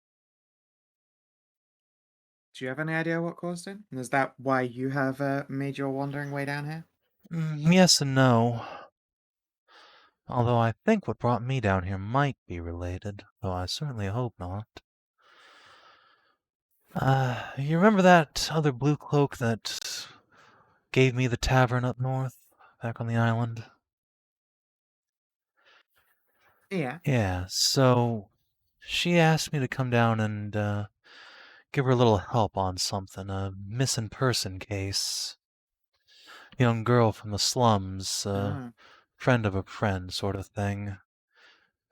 Do you have any idea what caused it? And is that why you have made your wandering way down here? Yes and no. Although I think what brought me down here might be related, though I certainly hope not. You remember that other blue cloak that gave me the tavern up north, back on the island? Yeah. Yeah, so she asked me to come down and give her a little help on something, a missing person case. Young girl from the slums, friend of a friend sort of thing.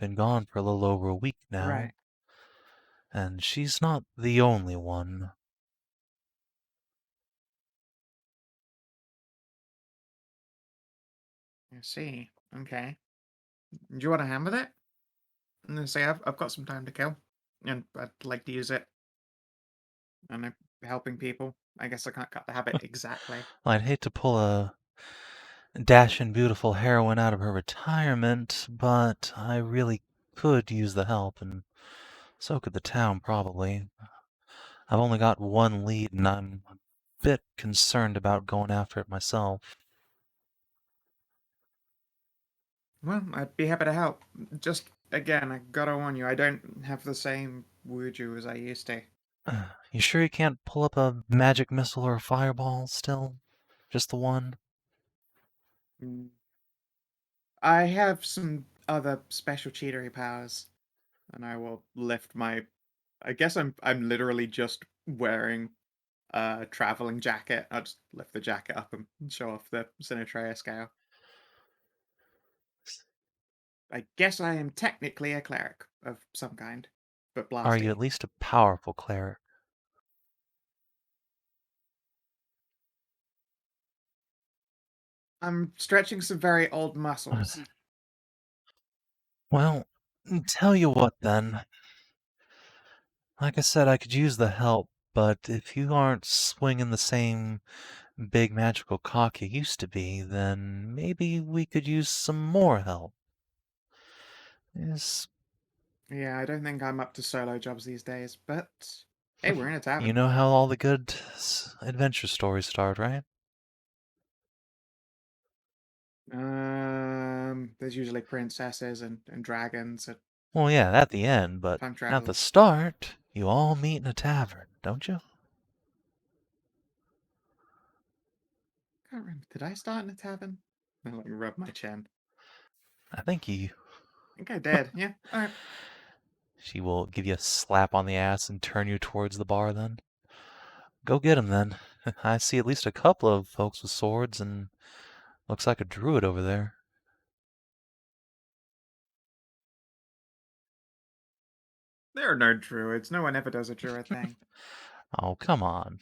Been gone for a little over a week now. Right. And she's not the only one. I see. Okay. Do you want a hand with it? I'm gonna say I've got some time to kill, and I'd like to use it. And I'm helping people. I guess I can't cut the habit exactly. I'd hate to pull a dashing beautiful heroine out of her retirement, but I really could use the help, and so could the town, probably. I've only got one lead, and I'm a bit concerned about going after it myself. Well, I'd be happy to help. Just again, I gotta warn you, I don't have the same wuju as I used to. You sure you can't pull up a magic missile or a fireball still? Just the one? Mm. I have some other special cheatery powers, and I will lift my. I guess I'm literally just wearing a traveling jacket. I'll just lift the jacket up and show off the Sinatrea scale. I guess I am technically a cleric of some kind, but blasty. Are you at least a powerful cleric? I'm stretching some very old muscles. Well, tell you what then. Like I said, I could use the help, but if you aren't swinging the same big magical cock you used to be, then maybe we could use some more help. Yes, Yeah, I don't think I'm up to solo jobs these days, but hey, we're in a tavern. you know how all the good adventure stories start, right? There's usually princesses and dragons and Well, yeah, at the end, but time at the travelers. start, you all meet in a tavern, don't you? Can't remember. Did I start in a tavern? I like rub my chin. I think you. I think I did. Yeah. All right. She will give you a slap on the ass and turn you towards the bar then. Go get him then. I see at least a couple of folks with swords and looks like a druid over there. There are no druids. No one ever does a druid thing. Oh, come on.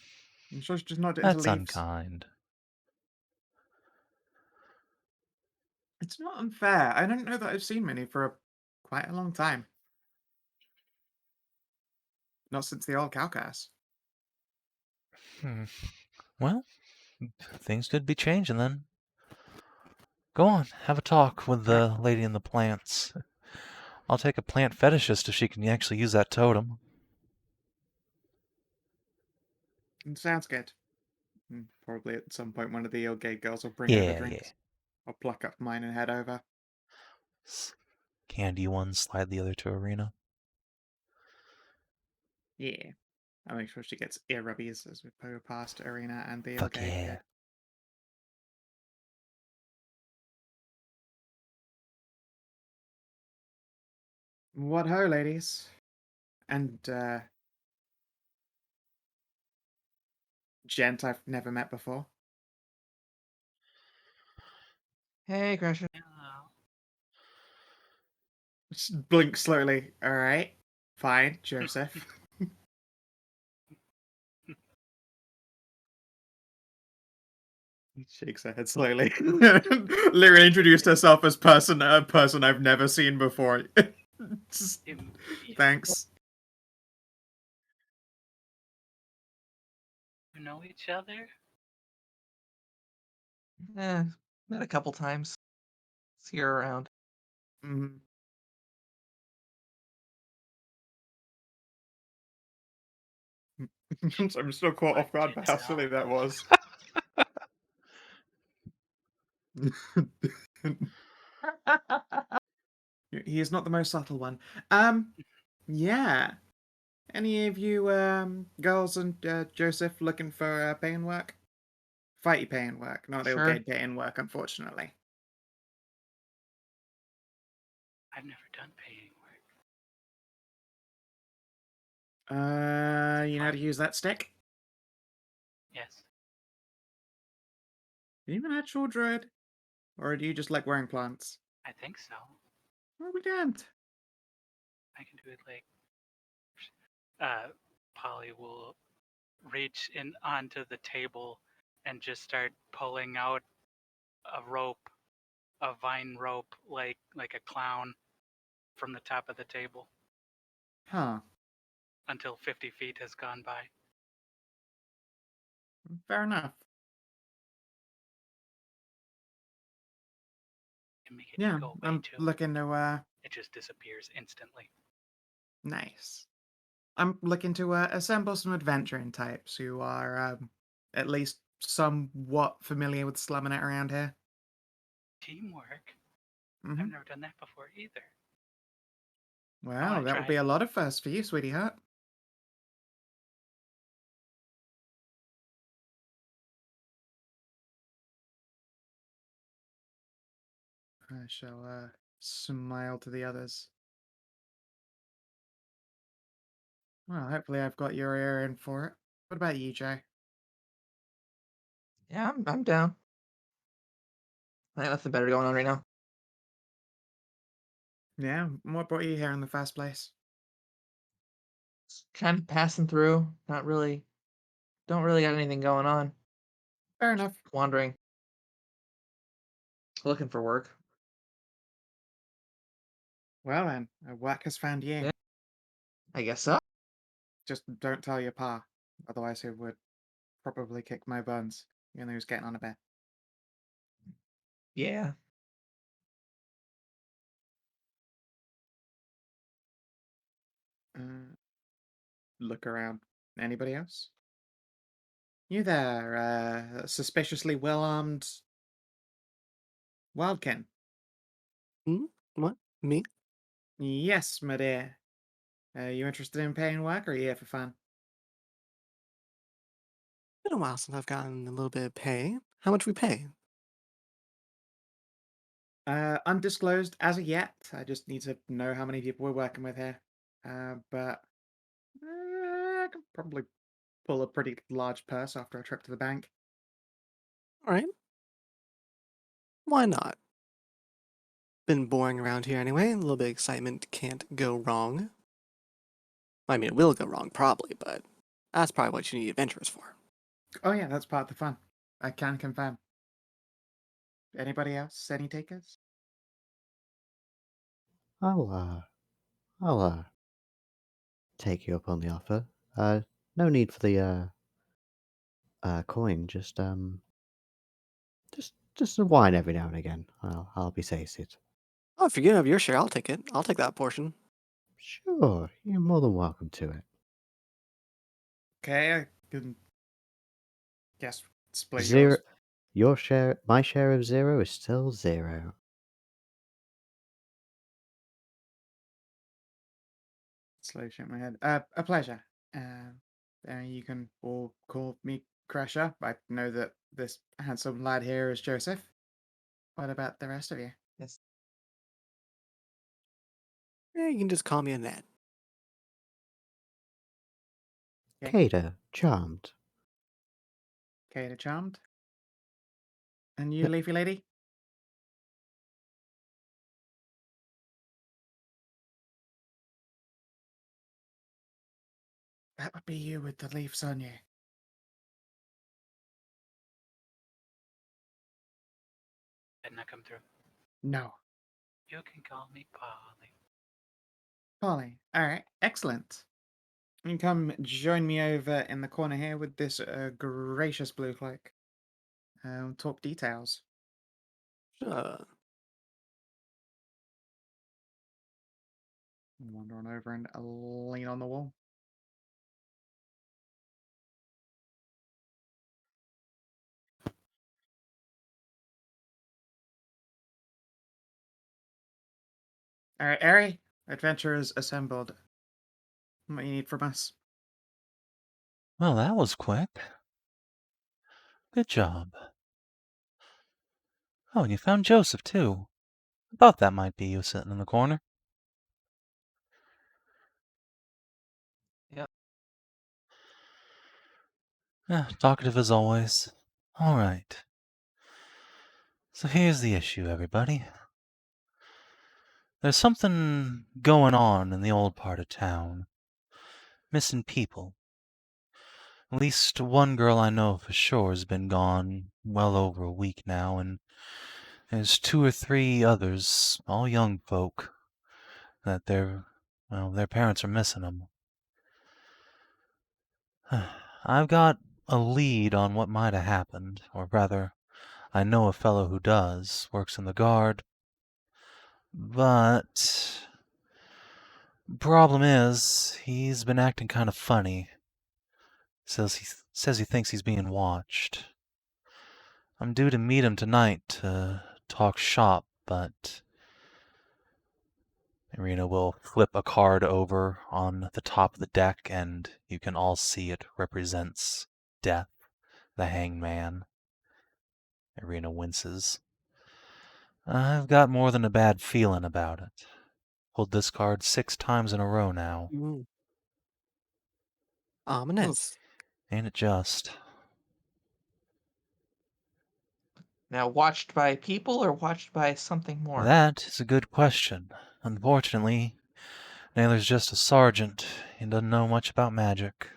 I'm sure she's just not into That's leaves. unkind. It's not unfair. I don't know that I've seen many for quite a long time. Not since the old Cowcast. Well, things could be changing then. Go on, have a talk with the lady in the plants. I'll take a plant fetishist if she can actually use that totem. It sounds good. Probably at some point one of the Ilgate girls will bring over drinks. Yeah. I'll pluck up mine and head over. Candy one, slide the other to Arena. Yeah. I'll make sure she gets ear rubbies as we go past Arena and the Fuck gate. yeah. What ho, ladies. And, gent I've never met before. Hey, Kreshia. Hello. Just blink slowly. Alright. Fine, Joseph. He shakes her head slowly. Lyra introduced herself as a person I've never seen before. Just- Yeah. Thanks. You know each other? Met a couple times. See her around. Mhm. I'm still caught off guard by how silly that was. He is not the most subtle one. Yeah. Any of you girls and Joseph looking for paying work? Fighty paying work, not Sure. okay paying work, unfortunately. I've never done paying work. You know how to use that stick? Yes. Are you an actual druid? Or do you just like wearing plants? I think so. Well, we damned. I can do it like Polly will reach in onto the table and just start pulling out a rope, a vine rope, like a clown from the top of the table Huh. until 50 feet has gone by. Fair enough. And make it Yeah, go away I'm too. looking to, It just disappears instantly. nice. I'm looking to assemble some adventuring types who are at least somewhat familiar with slumming it around here. Teamwork? Mm-hmm. I've never done that before either. Well, that would try be it. a lot of firsts for you, sweetie heart. I shall smile to the others. Well, hopefully I've got your ear in for it. What about you, Jay? Yeah, I'm down. I got nothing better going on right now. Yeah, what brought you here in the first place? Just kind of passing through. Not really. Don't really got anything going on. Fair enough. Wandering. Looking for work. Well then, work has found you. Yeah. I guess so. Just don't tell your pa, otherwise he would probably kick my buns, even though he was getting on a bit. Yeah. Look around. Anybody else? You there, suspiciously well-armed wildkin? What? Me? Yes, my dear. You interested in paying work, or are you here for fun? Been a while since I've gotten a little bit of pay. How much we pay? Undisclosed as of yet. I just need to know how many people we're working with here. But I can probably pull a pretty large purse after a trip to the bank. All right. Why not? Been boring around here anyway. A little bit of excitement can't go wrong. I mean, it will go wrong probably, but that's probably what you need adventurers for. Oh yeah, that's part of the fun. I can confirm. Anybody else? Any takers? I'll take you up on the offer. No need for the coin. Just a wine every now and again. I'll be sated. Oh, if you're gonna have your share, I'll take it. I'll take that portion. Sure, you're more than welcome to it. Okay, I can guess split Zero. yours. Your share, my share of 0 is still 0. Slowly shake my head. A pleasure. You can all call me Kreshia. I know that this handsome lad here is Joseph. What about the rest of you? Yes. Yeah, you can just call me Annette. Caeda, charmed. Caeda charmed. And you, Yep. Leafy Lady? That would be you with the leaves on you. Didn't I come through? No. You can call me Polly. Polly. Alright, excellent. You can come join me over in the corner here with this gracious blue cloak. Talk details. Wander on over and lean on the wall. Alright, Ari, adventurers assembled. What you need from us? Well, that was quick. Good job. Oh, and you found Joseph, too. I thought that might be you sitting in the corner. Yep. Talkative as always. All right. So here's the issue, everybody. There's something going on in the old part of town. Missing people. At least one girl I know for sure has been gone well over a week now, and there's 2 or 3 others, all young folk, that their parents are missing them. I've got a lead on what might have happened, or rather, I know a fellow who does, works in the guard, but problem is, he's been acting kind of funny. Says he thinks he's being watched. I'm due to meet him tonight to talk shop, but Irina will flip a card over on the top of the deck, and you can all see it represents Death, the hangman. Irina winces. I've got more than a bad feeling about it. Pulled this card 6 times in a row now. Ominous. Ain't it just? Now, watched by people or watched by something more? That is a good question. Unfortunately, Naylor's just a sergeant. He doesn't know much about magic.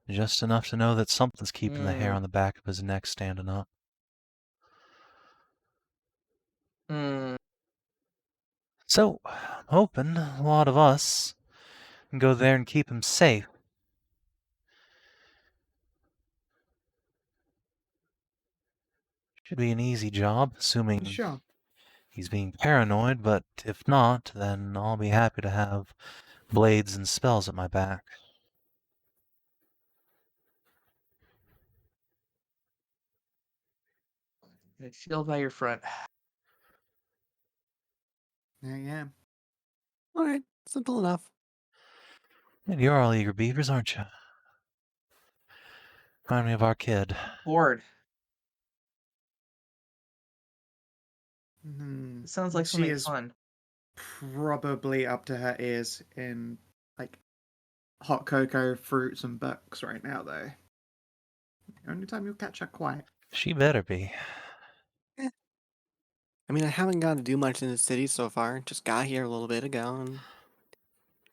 Just enough to know that something's keeping the hair on the back of his neck standing up. So, I'm hoping a lot of us can go there and keep him safe. Should be an easy job, assuming Sure. he's being paranoid, but if not, then I'll be happy to have blades and spells at my back. Shield by your front. Yeah. Alright, simple enough. And you're all eager beavers, aren't you? Remind me of our kid. Bored. Mm-hmm. It sounds like She something is fun. probably up to her ears in, like, hot cocoa, fruits, and books right now, though. The only time you'll catch her quiet. She better be. I mean, I haven't gotten to do much in the city so far. Just got here a little bit ago, and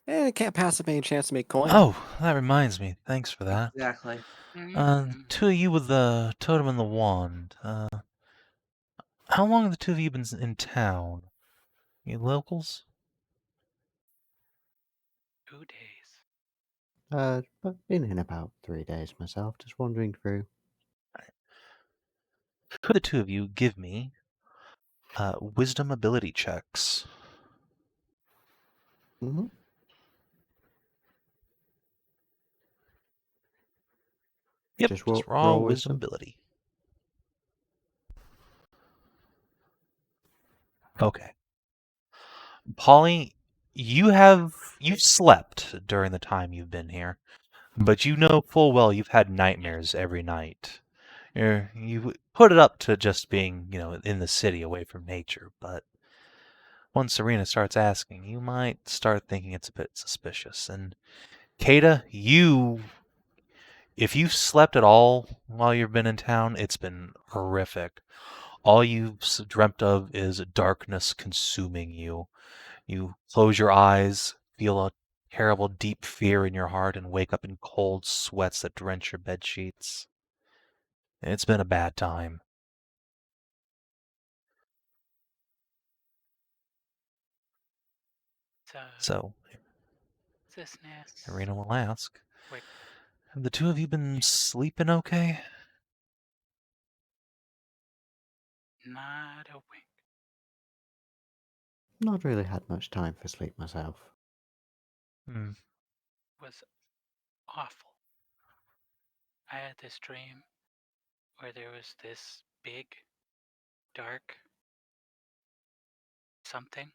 I can't pass up any chance to make coin. Oh, that reminds me. Thanks for that. Exactly. 2 of you with the totem and the wand. How long have the 2 of you been in town? You locals? 2 days. I've been in about 3 days myself, just wandering through. Could the 2 of you give me wisdom ability checks? Mm-hmm. Yep, Just just raw raw wisdom? wisdom ability. Okay. Polly, you've slept during the time you've been here, But you know full well you've had nightmares every night. You put it up to just being, in the city away from nature, but once Serena starts asking, you might start thinking it's a bit suspicious. And Caeda, if you've slept at all while you've been in town, it's been horrific. All you've dreamt of is darkness consuming you. You close your eyes, feel a terrible deep fear in your heart, and wake up in cold sweats that drench your bed sheets. It's been a bad time. So, Cisness. Irina will ask, Wait. have the two of you been sleeping okay? Not a wink. Not really had much time for sleep myself. Hmm. It was awful. I had this dream where there was this big, dark something.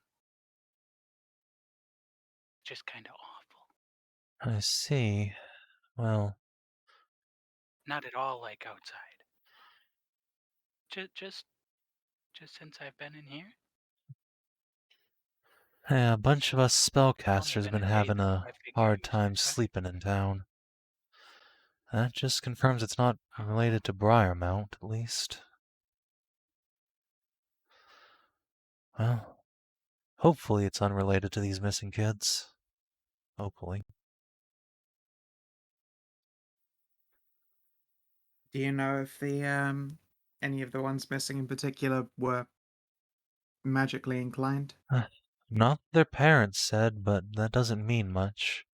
Just kind of awful. I see. Well, Not at all like outside. Just since I've been in here. yeah, a bunch of us spellcasters have been been a day, having though. a I figure hard you time should try. sleeping in town. That just confirms it's not related to Briarmount, at least. Well, hopefully it's unrelated to these missing kids. Hopefully. Do you know if the any of the ones missing in particular were magically inclined? Not their parents said, but that doesn't mean much.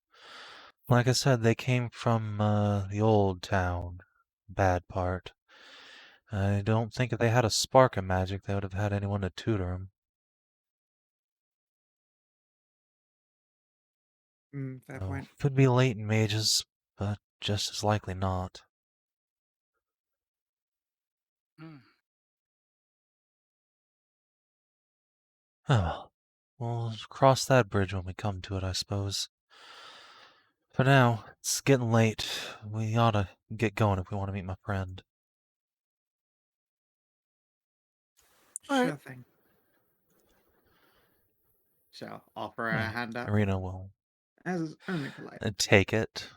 Like I said, they came from the old town. Bad part. I don't think if they had a spark of magic, they would have had anyone to tutor them. Fair Oh, point. could be latent mages, but just as likely not. Oh, we'll cross that bridge when we come to it, I suppose. For now, it's getting late. We ought to get going if we want to meet my friend. Sure thing. Shall offer her a hand up, Irina will as is only polite. take it,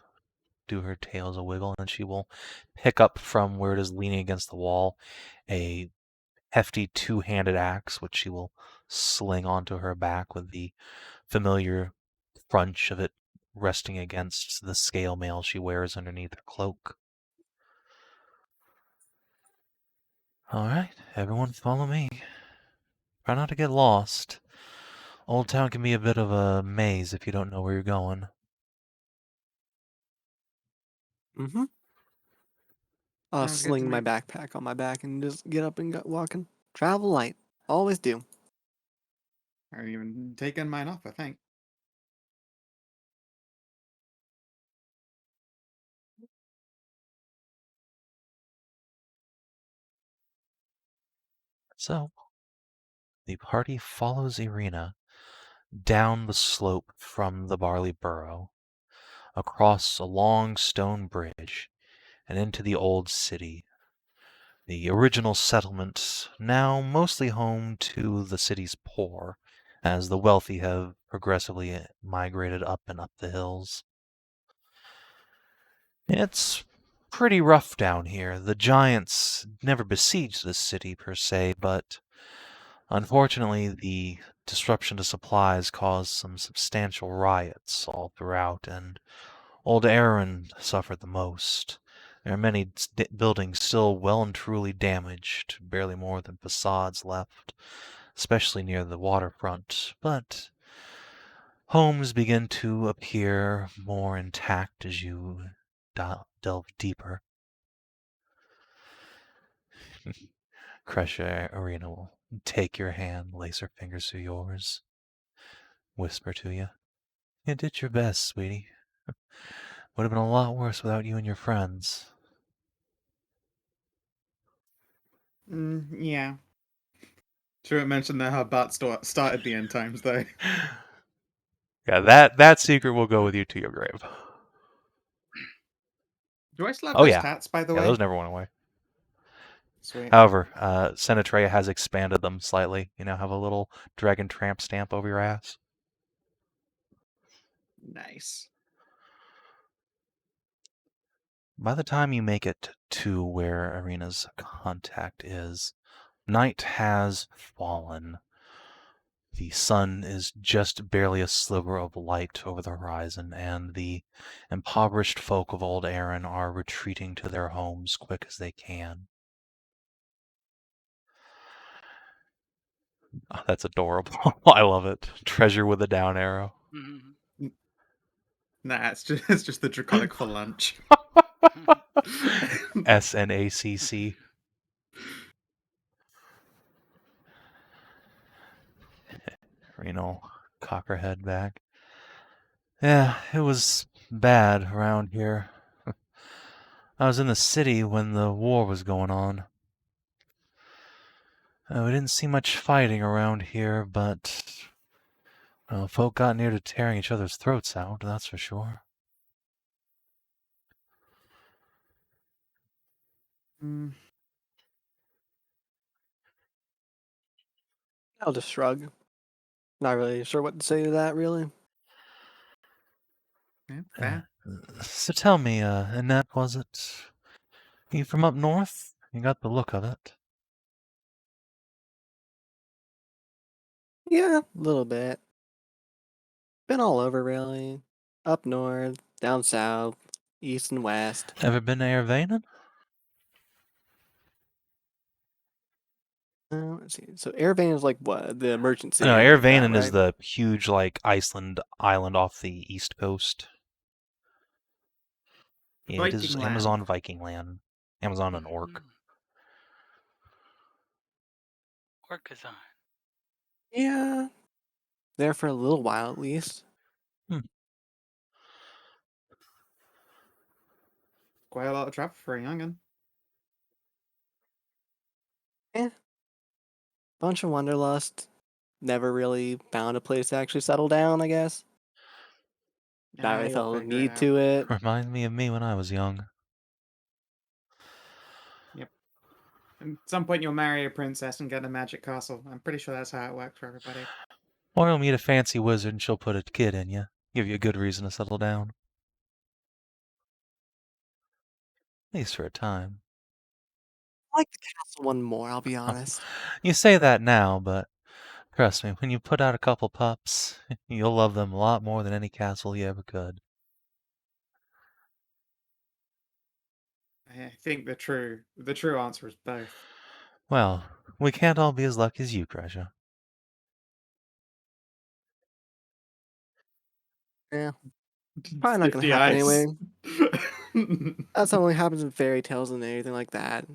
do her tails a wiggle, and she will pick up from where it is leaning against the wall a hefty two-handed axe, which she will sling onto her back with the familiar crunch of it resting against the scale mail she wears underneath her cloak. All right, everyone follow me. Try not to get lost. Old Town can be a bit of a maze if you don't know where you're going. Mm-hmm. I'll Sounds good to sling my me. backpack on my back and just get up and go walking. Travel light. Always do. I haven't even taken mine off, I think. So, the party follows Irina down the slope from the Barley Burrow, across a long stone bridge, and into the old city. The original settlement, now mostly home to the city's poor, as the wealthy have progressively migrated up and up the hills. It's pretty rough down here. The giants never besieged this city per se, but unfortunately the disruption to supplies caused some substantial riots all throughout, and Old Erin suffered the most. There are many buildings still well and truly damaged, barely more than facades left, especially near the waterfront, but homes begin to appear more intact as you delve deeper. Kreshia Arena will take your hand, lace her fingers through yours, whisper to you, "You did your best, sweetie. Would have been a lot worse without you and your friends." Yeah. Shouldn't mention that her butt started the end times, though. Yeah, that secret will go with you to your grave. Do I still have Oh, those yeah. tats, by the Yeah, way? those never went away. Sweet. However, Senatrea has expanded them slightly. You now have a little dragon tramp stamp over your ass. Nice. By the time you make it to where Arena's contact is, night has fallen. The sun is just barely a sliver of light over the horizon, and the impoverished folk of Old Erin are retreating to their homes quick as they can. Oh, that's adorable. I love it. Treasure with a down arrow. Mhm. Nah, it's just the draconic for lunch. SNACC. Renal cockerhead back. Yeah, it was bad around here. I was in the city when the war was going on. We didn't see much fighting around here, but folk got near to tearing each other's throats out, that's for sure. Mm, I'll just shrug. Not really sure what to say to that, really. yeah, fair. So tell me, Annette, was it? You from up north? You got the look of it. Yeah, a little bit. Been all over, really. Up north, down south, east and west. Ever been to Airvanen? Let's see. So Airvane is like what? The merchant city. No, Like that, Airvanen is right? the huge, like, Iceland island off the east coast. Yeah, it is Viking land. Amazon Viking land. Amazon and Orc. Mhm. Orcazon. Yeah. There for a little while at least. Quite a lot of travel for a young'un. Bunch of wanderlust. Never really found a place to actually settle down, I guess. Not Ah, really you'll felt a figure it need out. to it. Remind me of me when I was young. At some point, you'll marry a princess and get a magic castle. I'm pretty sure that's how it works for everybody. Or you'll meet a fancy wizard and she'll put a kid in you. Give you a good reason to settle down. At least for a time. I like the castle one more, I'll be honest. You say that now, but trust me, when you put out a couple pups, you'll love them a lot more than any castle you ever could. I think the true answer is both. Well, we can't all be as lucky as you, Kreshia. Yeah. Probably not gonna 50 happen eyes. anyway. That's only happens in fairy tales and anything like that.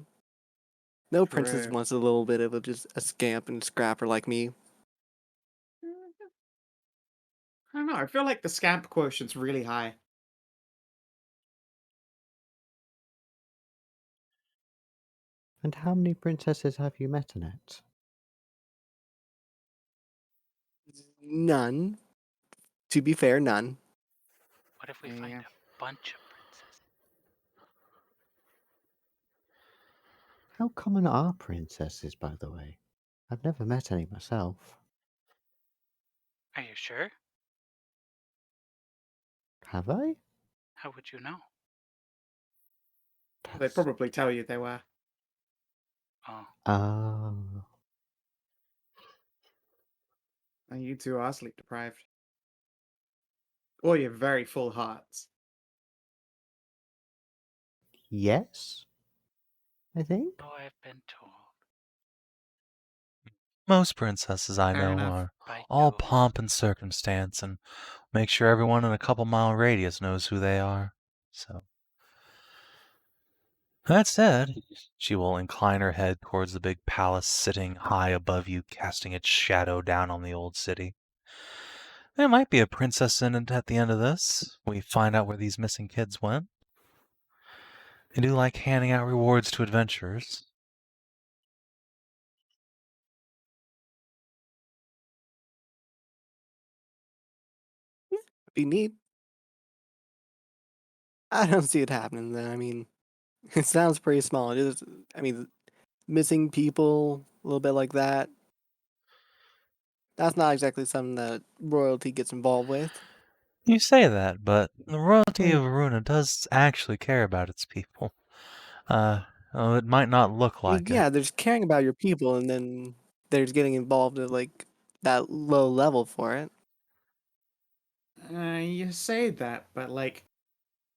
No princess True. wants a little bit of just a scamp and scrapper like me. I don't know. I feel like the scamp quotient's really high. And how many princesses have you met, Annette? None. To be fair, none. What if we find Yeah. a bunch of princesses? How common are princesses, by the way? I've never met any myself. Are you sure? Have I? How would you know? They probably tell you they were. Oh, Oh. And you two are sleep deprived. Or you're very full hearts. Yes? I think? so I've been told Most princesses I Fair know enough. are by all ghosts. pomp and circumstance and make sure everyone in a couple-mile radius knows who they are. So, that said, she will incline her head towards the big palace sitting high above you, casting its shadow down on the old city. There might be a princess in it at the end of this. We find out where these missing kids went. I do like handing out rewards to adventurers. Be neat. I don't see it happening then. I mean, it sounds pretty small. It is, I mean, missing people, a little bit like that. That's not exactly something that royalty gets involved with. You say that, but the royalty of Mm. Aruna does actually care about its people. It might not look I mean, like it. yeah, they're just caring about your people, and then they're just getting involved at like that low level for it. You say that, but like,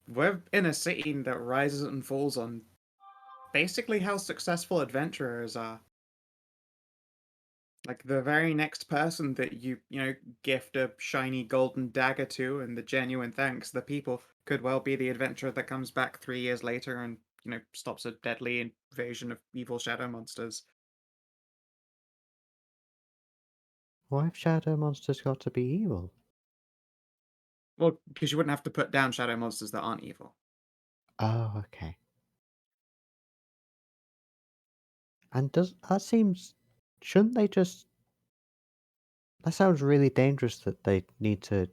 we're in a city that rises and falls on basically how successful adventurers are. Like the very next person that you gift a shiny golden dagger to, and the genuine thanks, the people could well be the adventurer that comes back 3 years later and stops a deadly invasion of evil shadow monsters. Why have shadow monsters got to be evil? Well, because you wouldn't have to put down shadow monsters that aren't evil. Oh, okay. And shouldn't they just... That sounds really dangerous that they need to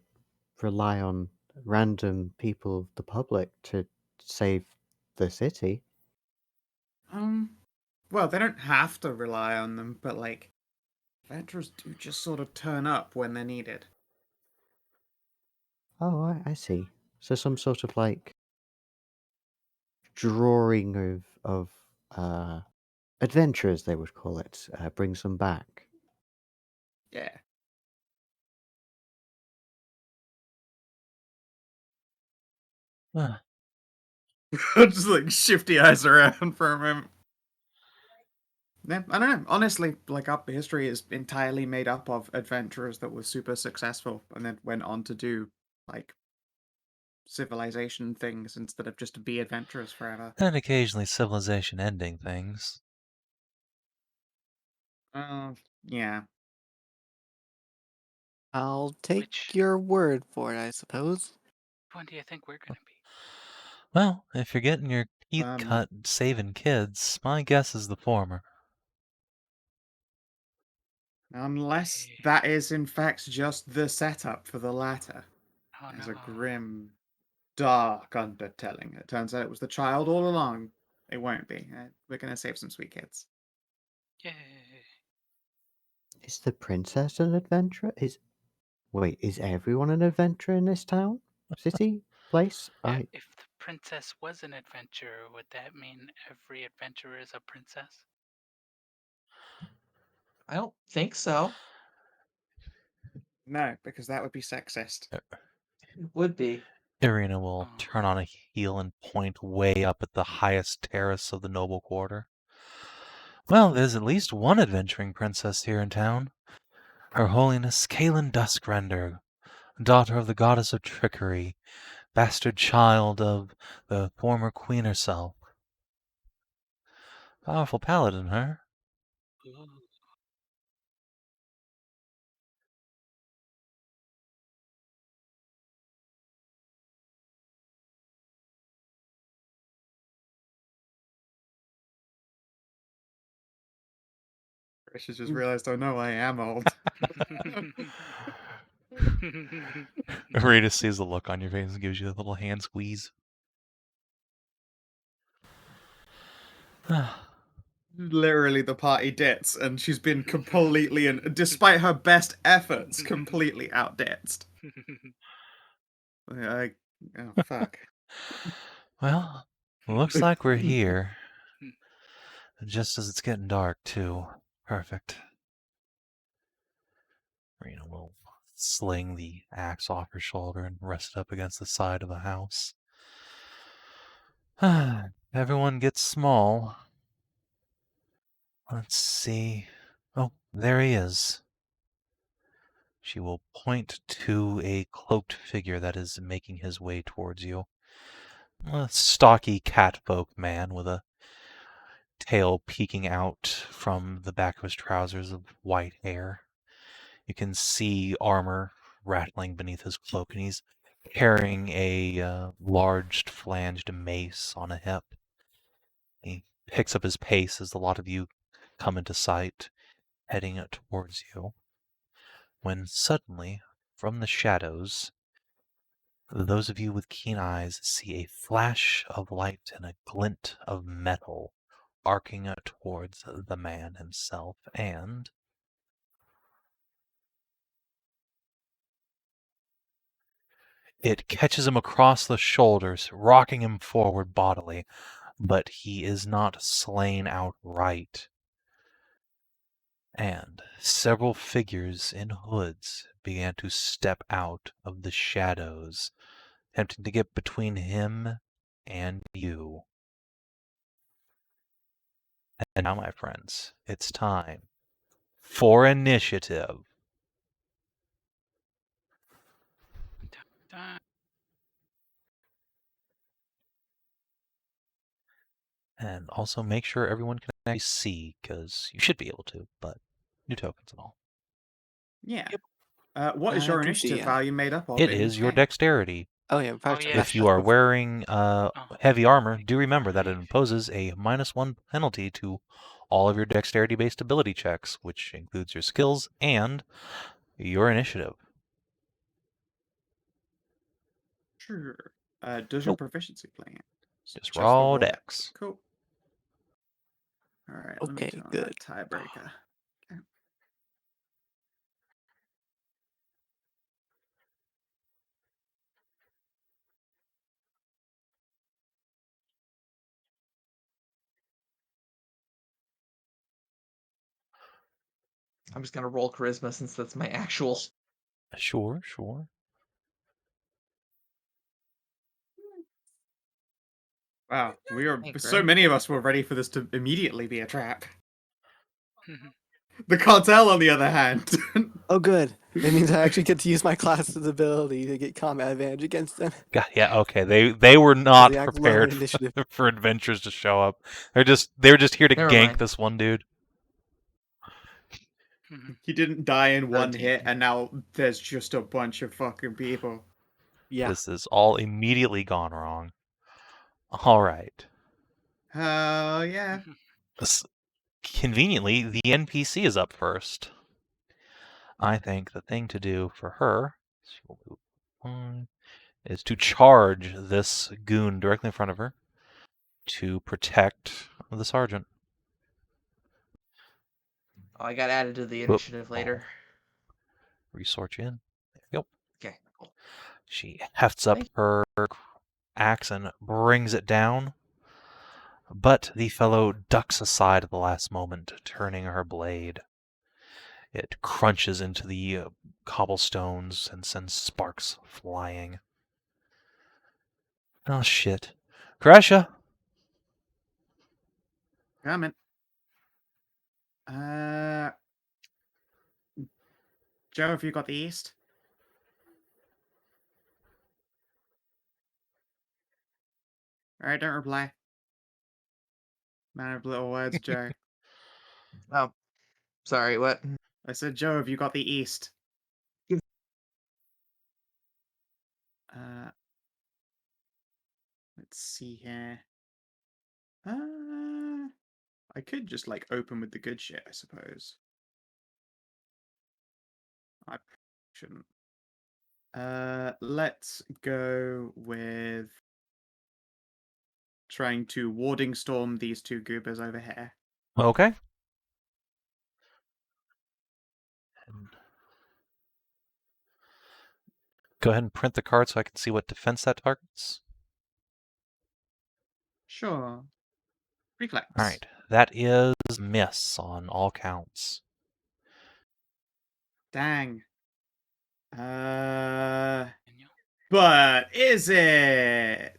rely on random people of the public to save the city. Well, they don't have to rely on them, but like, adventurers do just sort of turn up when they're needed. Oh, I see. So some sort of like drawing of adventurers, they would call it, brings them back. Yeah. Huh. Just like shifty eyes around for a moment. Yeah, I don't know. Honestly, like our history is entirely made up of adventurers that were super successful and then went on to do like civilization things instead of just to be adventurers forever. And occasionally civilization ending things. Yeah. I'll take Which your word for it, I suppose. one do you think we're gonna be? Well, if you're getting your teeth Um, cut saving kids, my guess is the former. Unless Eh, that is in fact just the setup for the latter. Oh There's no. a grim, dark undertelling. It turns out it was the child all along. It won't be. We're gonna save some sweet kids. Yay. Is the princess an adventurer? Is everyone an adventurer in this town? City? Place? If the princess was an adventurer, would that mean every adventurer is a princess? I don't think so. No, because that would be sexist. It would be. Irina will Oh. turn on a heel and point way up at the highest terrace of the noble quarter. Well, there's at least one adventuring princess here in town. Her Holiness Kaelin Duskrender, daughter of the goddess of trickery, bastard child of the former queen herself. Powerful paladin, her. Ooh. Kreshia just realized, oh no, I am old. Rita sees the look on your face and gives you a little hand squeeze. Literally the party dits, and she's been completely, and despite her best efforts, completely outditzed. Like, oh fuck. Well, looks like we're here. Just as it's getting dark, too. Perfect. Rena will sling the axe off her shoulder and rest it up against the side of the house. Everyone gets small. Let's see. Oh, there he is. She will point to a cloaked figure that is making his way towards you. A stocky catfolk man with a tail peeking out from the back of his trousers of white hair. You can see armor rattling beneath his cloak, and he's carrying a large flanged mace on a hip. He picks up his pace as a lot of you come into sight, heading towards you, when suddenly, from the shadows, Those of you with keen eyes see a flash of light and a glint of metal arcing towards the man himself, and it catches him across the shoulders, rocking him forward bodily, but he is not slain outright. And several figures in hoods began to step out of the shadows, attempting to get between him and you. And now, my friends, it's time for initiative. And also make sure everyone can actually see, because you should be able to, but new tokens and all. Yeah. Yep. What is I your can see, initiative yeah. value made up of? It in is this your game? dexterity. Oh yeah, yeah. If you are wearing heavy armor, do remember that it imposes a -1 penalty to all of your dexterity-based ability checks, which includes your skills and your initiative. Sure. Does your Nope. proficiency play in? Just the raw dex. Cool. All right. Let me Okay, turn on good. that tiebreaker. Okay. I'm just gonna roll charisma since that's my actual. Sure. Wow, we are Hey, so Greg. many of us were ready for this to immediately be a trap. The cartel, on the other hand, Oh, good. It means I actually get to use my class's ability to get combat advantage against them. God, yeah, okay. They were not they act low in prepared initiative. for adventurers to show up. They were just here to Never gank mind. this one dude. he didn't die in one 13. hit, and now there's just a bunch of fucking people. Yeah. This is all immediately gone wrong. All right. Hell yeah. Conveniently, the NPC is up first. I think the thing to do for her is to charge this goon directly in front of her to protect the sergeant. Oh, I got added to the Whoop. initiative later. Resort you in. There you go. Okay, cool. She hefts up her axe and brings it down, but the fellow ducks aside at the last moment, turning her blade. It crunches into the cobblestones and sends sparks flying. Oh, shit. Kreshia! Coming. Joe, have you got the east? Alright, don't reply. Man of little words, Joe. Oh, sorry. What? I said, Joe, have you got the east? Let's see here. I could just like open with the good shit, I suppose. I shouldn't. Let's go with trying to warding storm these two goobers over here. Okay. Go ahead and print the card so I can see what defense that targets. Sure. Reflex. All right. That is miss on all counts. Dang. But is it?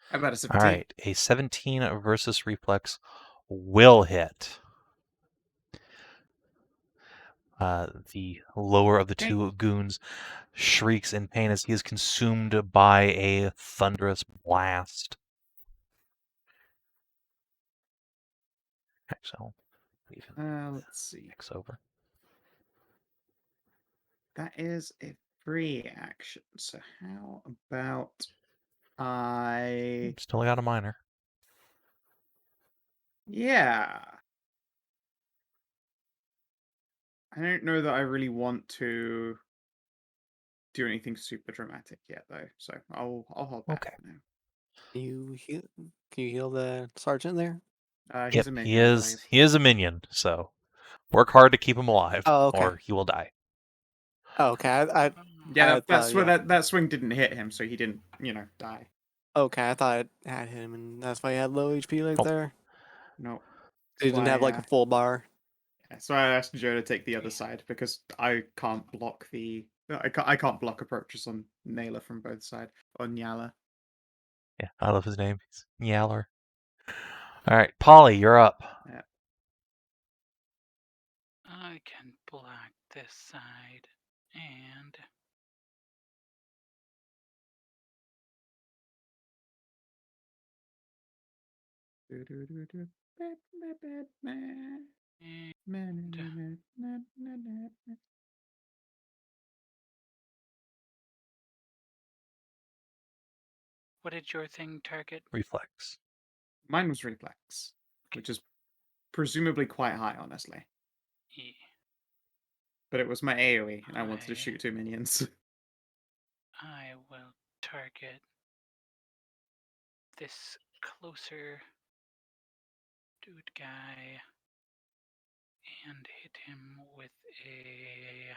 How about a 17? All right. A 17 versus reflex will hit. The lower of the two goons shrieks in pain as he is consumed by a thunderous blast. Actually, I'll leave him Let's see. X over. That is a free action. So how about I Still got a minor. yeah. I don't know that I really want to do anything super dramatic yet, though. So I'll hold back Okay. for now. Can you heal the sergeant there? He's Yep, a minion, he I is. believe. He is a minion, so work hard to keep him alive, Oh, okay. or he will die. Oh, okay. I Yeah, I thought, yeah. that swing didn't hit him, so he didn't, die. Okay, I thought it had him, and that's why he had low HP like Oh. there. No. He didn't have like a full bar. So I asked Joe to take the other side because I can't block I can't block approaches on Naylor from both sides or Nyala. Yeah, I love his name. He's Yaller. All right, Polly, you're up. Yeah. I can block this side and what did your thing target? Reflex. Mine was reflex, which is presumably quite high, honestly. E. But it was my AoE, and I wanted to shoot 2 minions. I will target this closer dude guy and hit him with a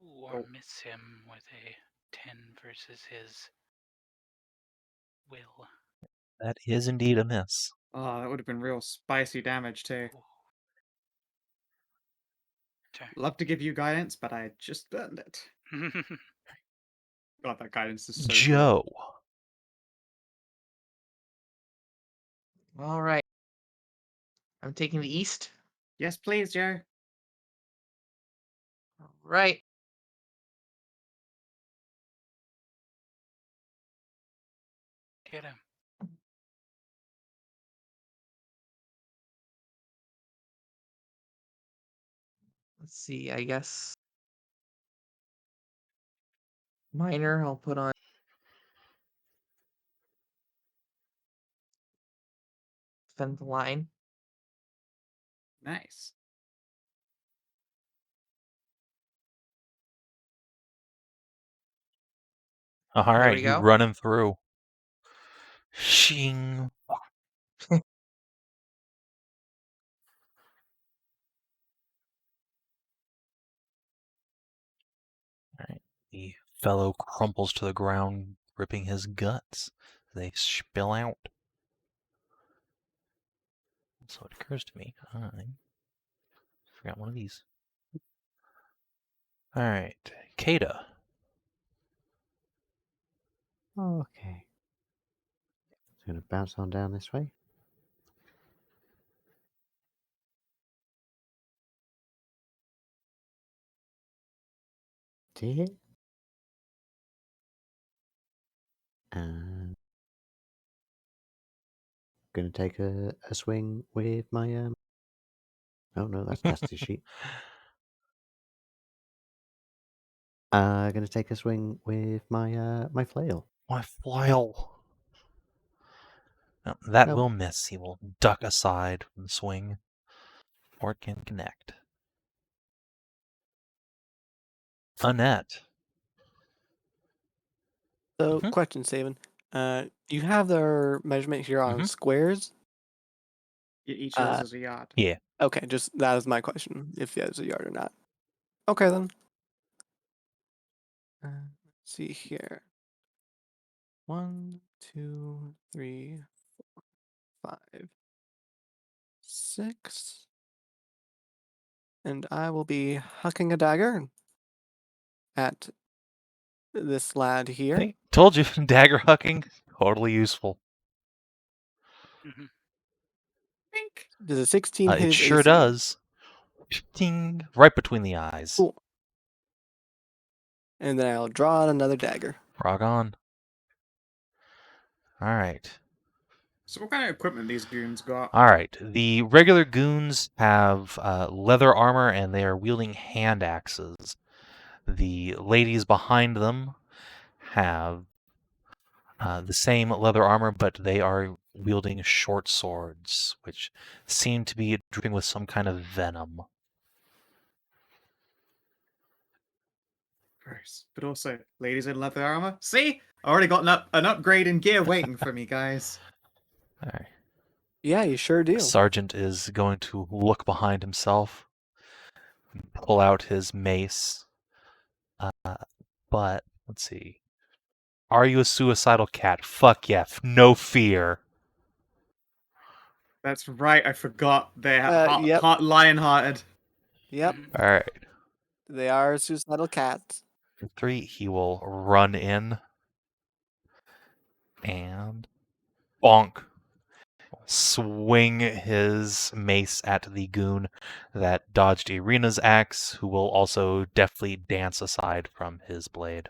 or miss him with a 10 versus his will. That is indeed a miss. Oh, that would have been real spicy damage too. Ooh. Turn. Love to give you guidance, but I just burned it. God, that guidance is so cool. Joe. All right. I'm taking the east. Yes, please, Joe. All right. Get him. Let's see. I guess minor. I'll put on defend the line. Nice. All There right, we you go. run him through. Shing. All right, the fellow crumples to the ground, ripping his guts. They spill out. So it occurs to me, I forgot one of these. All right, Caeda. Okay. It's going to bounce on down this way. To here. And going to take a swing with my oh no, that's Cassidy's sheet. Going to take a swing with my my flail. My flail. No, that Nope. will miss. He will duck aside from the swing, or it can connect. Anette. So, Mhm. question, Savin. You have their measurement here on Mhm. squares. Each of those is a yard. Yeah. Okay, just that is my question. If it's a yard or not. Okay then. Let's see here. 1, 2, 3, 4, 5, 6. And I will be hucking a dagger at this lad here. Hey, told you, dagger hucking, totally useful. Mhm. Does a 16 hit It his sure AC? does. Ding, right between the eyes. Cool. And then I'll draw out another dagger. Frog on. All right. So what kind of equipment these goons got? All right. The regular goons have leather armor and they are wielding hand axes. The ladies behind them have the same leather armor, but they are wielding short swords, which seem to be dripping with some kind of venom. Gross. But also, ladies in leather armor. See? I already got an upgrade in gear waiting for me, guys. All right. Yeah, you sure do. Sergeant is going to look behind himself, pull out his mace. But let's see. Are you a suicidal cat? Fuck yeah. No fear. That's right, I forgot. They're Yep. lion-hearted. Yep, All right. they are suicidal cats. For 3, he will run in and bonk. Swing his mace at the goon that dodged Irina's axe, who will also deftly dance aside from his blade.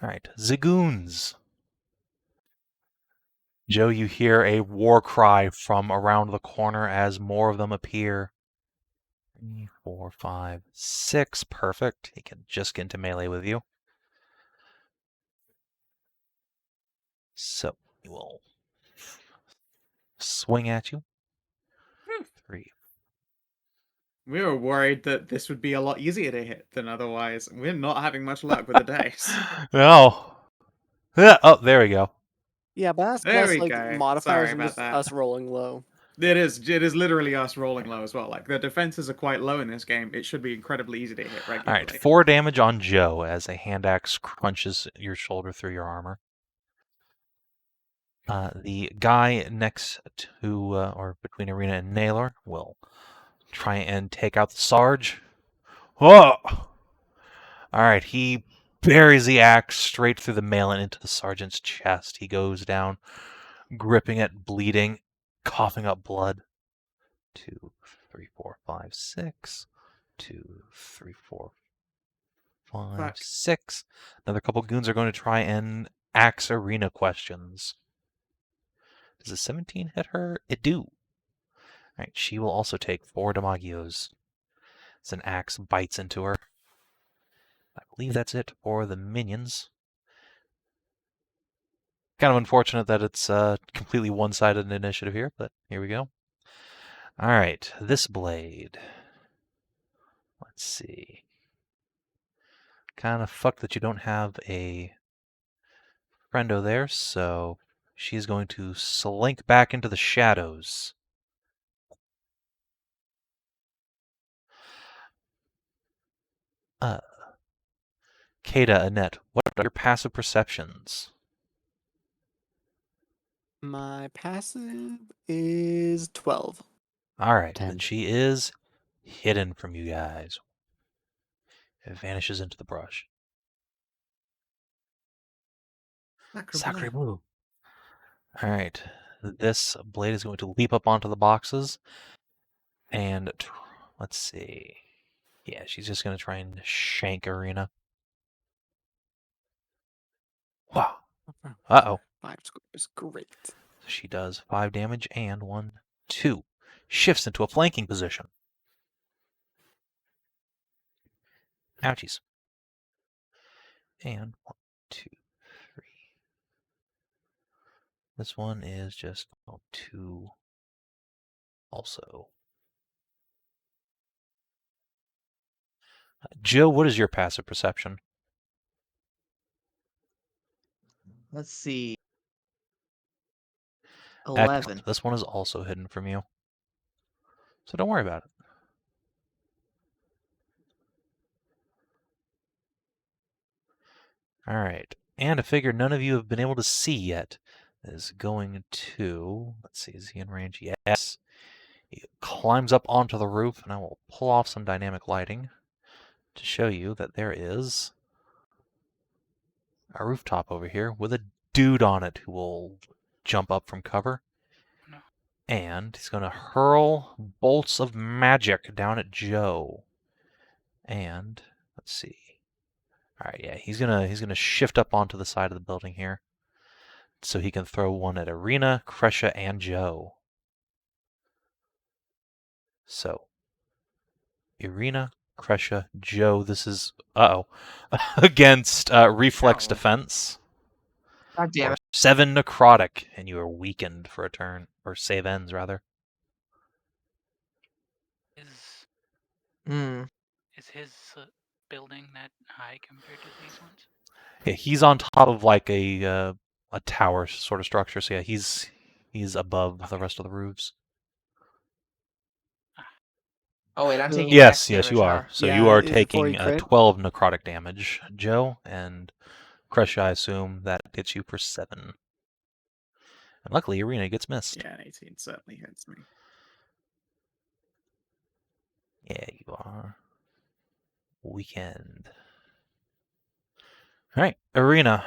Alright, Zagoons. Joe, you hear a war cry from around the corner as more of them appear. 3, 4, 5, 6. Perfect. He can just get into melee with you. So, he will swing at you. 3. We were worried that this would be a lot easier to hit than otherwise. We're not having much luck with the dice. No. Yeah, oh, there we go. Yeah, but that's There less we like go. modifiers Sorry and about just that. us rolling low. It is literally us rolling low as well. Like, the defenses are quite low in this game. It should be incredibly easy to hit regularly. Alright, 4 damage on Joe as a hand axe crunches your shoulder through your armor. The guy next to, or between Irina and Naylor, will try and take out the Sarge. Whoa! Alright, he buries the axe straight through the mail and into the sergeant's chest. He goes down, gripping it, bleeding, coughing up blood. 2, 3, 4, 5, 6. 2, 3, 4, 5, Fuck. 6. Another couple goons are going to try and axe Irina questions. Does a 17 hit her? It do. Alright, she will also take 4 damagios as an axe bites into her. I believe that's it for the minions. Kind of unfortunate that it's completely one-sided initiative here, but here we go. Alright, this blade. Let's see. Kind of fucked that you don't have a friendo there, so she's going to slink back into the shadows. Caeda, Anette, what are your passive perceptions? My passive is 12. Alright, 10. then she is hidden from you guys. It vanishes into the brush. Sacre bleu. Alright, this blade is going to leap up onto the boxes, and let's see. Yeah, she's just going to try and shank Irina. Wow. Uh-oh. 5 scores, great. She does 5 damage and 1, 2. Shifts into a flanking position. Ouchies. And 1, 2, 3. This one is just 2 also. Jill, what is your passive perception? Let's see. Excellent. 11. This one is also hidden from you. So don't worry about it. Alright. And a figure none of you have been able to see yet is going to... Let's see, is he in range? Yes. He climbs up onto the roof, and I will pull off some dynamic lighting to show you that there is a rooftop over here with a dude on it who will jump up from cover. No. And he's going to hurl bolts of magic down at Joe. And let's see. All right, yeah, he's gonna shift up onto the side of the building here. so he can throw one at Irina, Kreshia, and Joe. So, Irina, Kreshia, Joe. This is against reflex Ow. defense. God damn Or it. 7 necrotic, and you are weakened for a turn, or save ends rather. Is Hmm. is his building that high compared to these ones? Yeah, he's on top of like a tower sort of structure. So yeah, he's above the rest of the roofs. Oh wait, I'm taking Yes, max yes, damage. you are. So you Yeah, are is it before taking you crit? 12 necrotic damage, Joe, and Kreshia, I assume that hits you for 7. And luckily, Irina gets missed. Yeah, an 18 certainly hits me. Yeah, you are. Weekend. All right, Irina.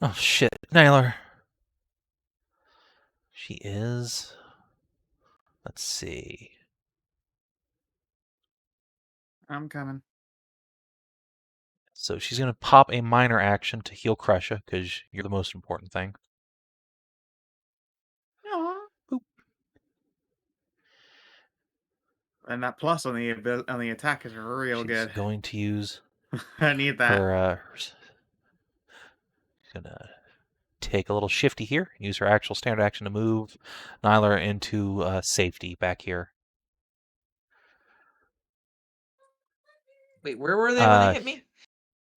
Oh shit, Naylor. She is. Let's see. I'm coming. So she's going to pop a minor action to heal Kreshia, because you're the most important thing. Boop. And that plus on the attack is real She's good. going to use I need that. her. She's going to take a little shifty here, use her actual standard action to move Nyla into safety back here. Wait, where were they when they hit me?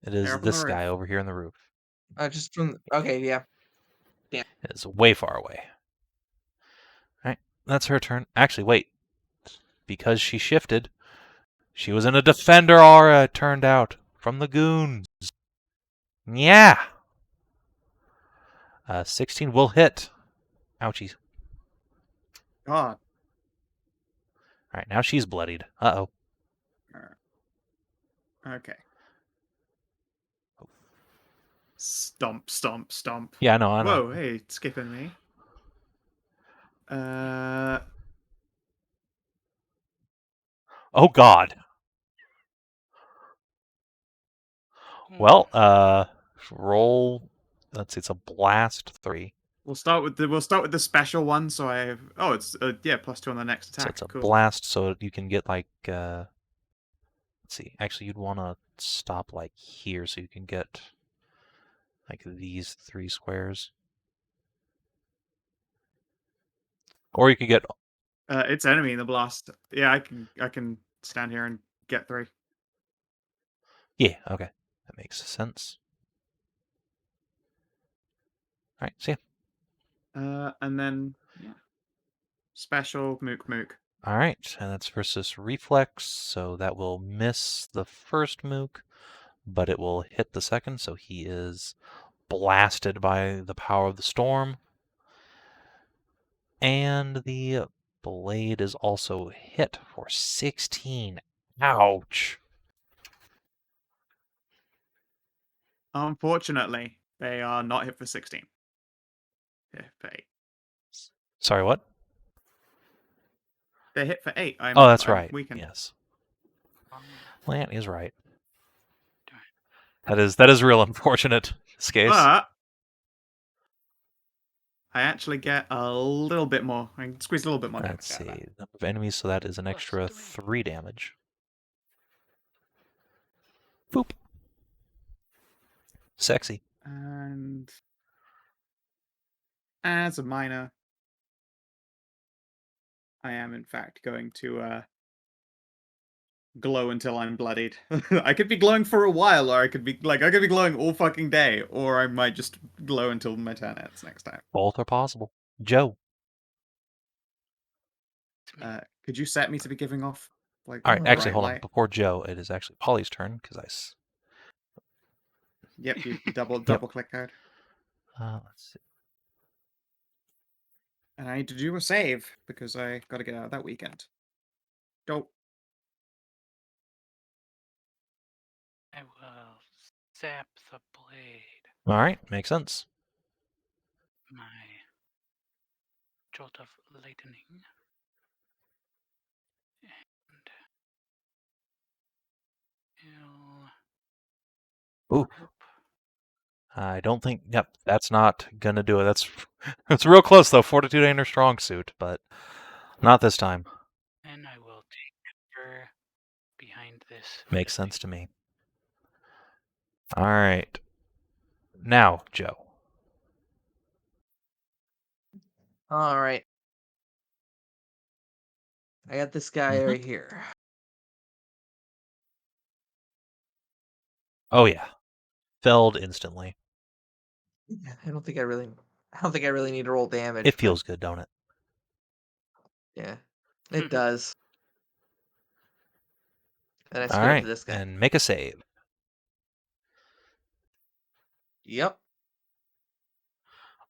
It They're is up on the this guy roof. over here on the roof. Just from. Okay, yeah. It is way far away. All right, that's her turn. Actually, wait. Because she shifted, she was in a defender aura, it turned out, from the goons. Yeah. 16 will hit. Ouchies. God. All right, now she's bloodied. Uh-oh. Okay. Stomp, stomp, stomp. Yeah, I know. Whoa, hey, it's skipping me. Oh, God. Well, roll. Let's see, it's a blast 3. We'll start with the special one. So I have. Oh, it's yeah, +2 on the next So attack. it's a Cool. blast, so you can get like. Let's see. Actually, you'd want to stop like here, so you can get like these 3 squares. Or you could get. It's enemy in the blast. Yeah, I can stand here and get 3. Yeah, okay. That makes sense. All right, see ya. And then yeah, special mook mook. All right, and that's versus reflex, so that will miss the first mook, but it will hit the second, so he is blasted by the power of the storm. And the blade is also hit for 16. Ouch. Unfortunately, they are not hit for 16. Hit for 8. Sorry, what? They're hit for 8. Oh, that's I'm right. weakened. Yes. Um, Lant is right. Darn. That is real unfortunate in this case. But I actually get a little bit more. I can squeeze a little bit more Let's damage out of see. that. Number of enemies, so that is an Plus extra 3. 3 damage. Boop. Sexy. And as a minor, I am in fact going to glow until I'm bloodied. I could be glowing for a while, or I could be glowing all fucking day, or I might just glow until my turn ends next time. Both are possible. Joe. It's me. Could you set me to be giving off like All right, actually, bright hold on. light? Before Joe, it is actually Polly's turn, because Yep, you double click code. let's see. And I need to do a save because I got to get out of that weekend. Dope. I will zap the blade. All right, makes sense. My jolt of lightning. And he'll Ooh. group I don't think. Yep, that's not gonna do it. It's real close though. Fortitude ain't her strong suit, but not this time. And I will take cover behind this. Makes sense to me. All right. Now, Joe. All right. I got this guy Mhm. right here. Oh yeah, felled instantly. I don't think I really need to roll damage. It but feels good, don't it? yeah, it does. And I All spit it right, to this guy. and make a save. Yep.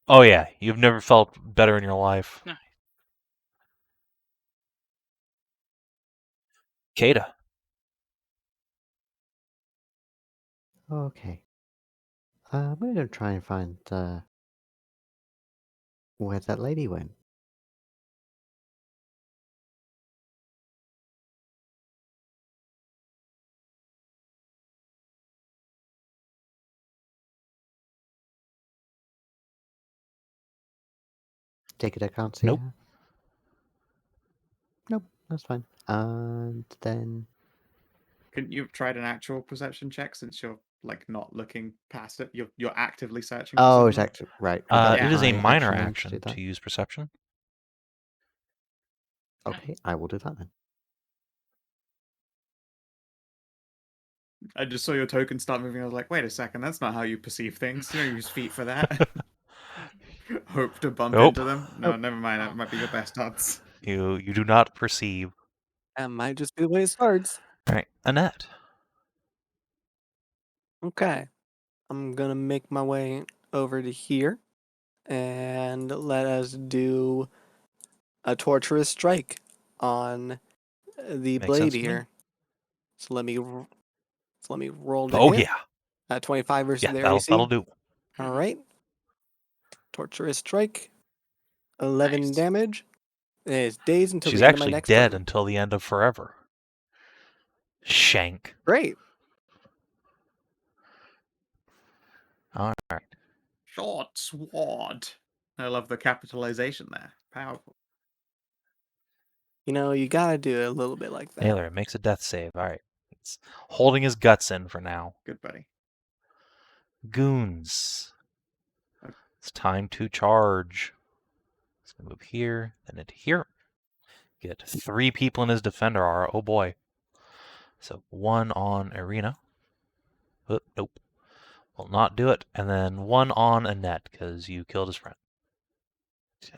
Oh yeah, you've never felt better in your life. Nice. Caeda. Okay. I'm gonna try and find where that lady went. Take it, I can't see Nope. her. Nope, that's fine. And then Couldn't you have tried an actual perception check since you're like not looking past it? You're actively searching for oh, it's someone? active. Right. Would that be It is a my minor then action do that? to use perception. Okay, I will do that then. I just saw your token start moving. I was like, wait a second, that's not how you perceive things. You don't use feet for that. Hope to bump Nope. into them. No, never mind. That might be your best odds. You do not perceive. That might just be the way it starts. All right, Anette. Okay. I'm gonna make my way over to here and let us do a torturous strike on the Makes blade sense to me. here. So let me roll to Oh hit. yeah, 25 versus yeah. their That'll AC. do. All right. Torturous strike. 11 Nice. damage. And it's dazed until She's the end of my actually next dead turn. until the end of forever. Shank. Great. All right. Short sword. I love the capitalization there. Powerful. You know, you gotta do it a little bit like that. Naylor makes a death save. All right. It's holding his guts in for now. Good buddy. Goons. It's time to charge. Let's move here, then into here. Get 3 people in his defender aura. Oh boy. So 1 on Arena. Nope. Will not do it. And then 1 on Anette, because you killed his friend.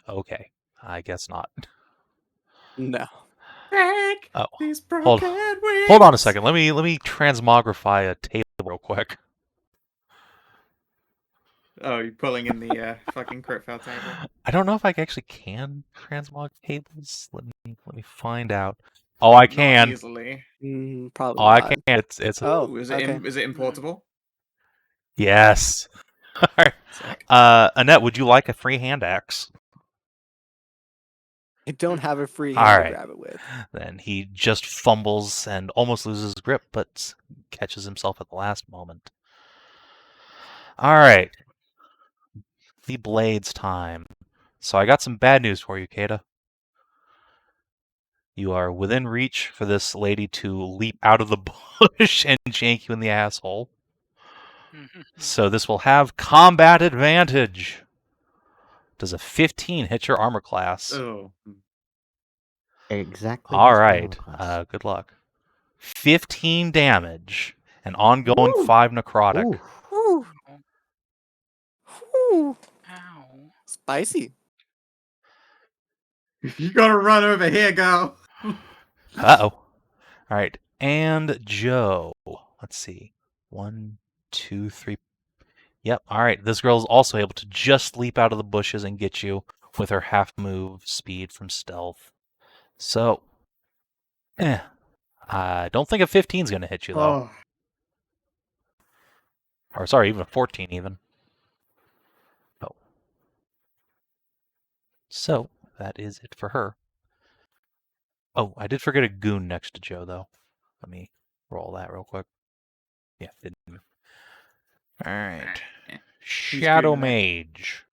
Okay. I guess not. No. Break Oh. these Hold broken on a wings. second. Let me transmogrify a table real quick. Oh, you're pulling in the fucking crit fail table. I don't know if I actually can transmog tables. Let me find out. Oh, I Not can. easily. Probably Oh, I not. can. It's Oh, Ooh, is okay. it importable? yes. All right. Sick. Anette, would you like a free hand axe? I don't have a free All hand to right. grab it with. Then he just fumbles and almost loses grip, but catches himself at the last moment. All right. The blades time. So I got some bad news for you, Caeda. You are within reach for this lady to leap out of the bush and jank you in the asshole. So this will have combat advantage. Does a 15 hit your armor class? Oh. Exactly. All his armor right. class. Good luck. 15 damage. An ongoing 5 necrotic. Ooh. Whew. Whew. Ow. Spicy. You gotta run over here, girl. Uh-oh. All right. And Joe. Let's see. 1, 2, 3. Yep. All right. This girl is also able to just leap out of the bushes and get you with her half move speed from stealth. So, I don't think a 15 is going to hit you, though. Oh. Or, sorry, even a 14 even. Oh. So, that is it for her. Oh, I did forget a goon next to Joe, though. Let me roll that real quick. Yeah, didn't move. All right. Shadow doing that. Mage.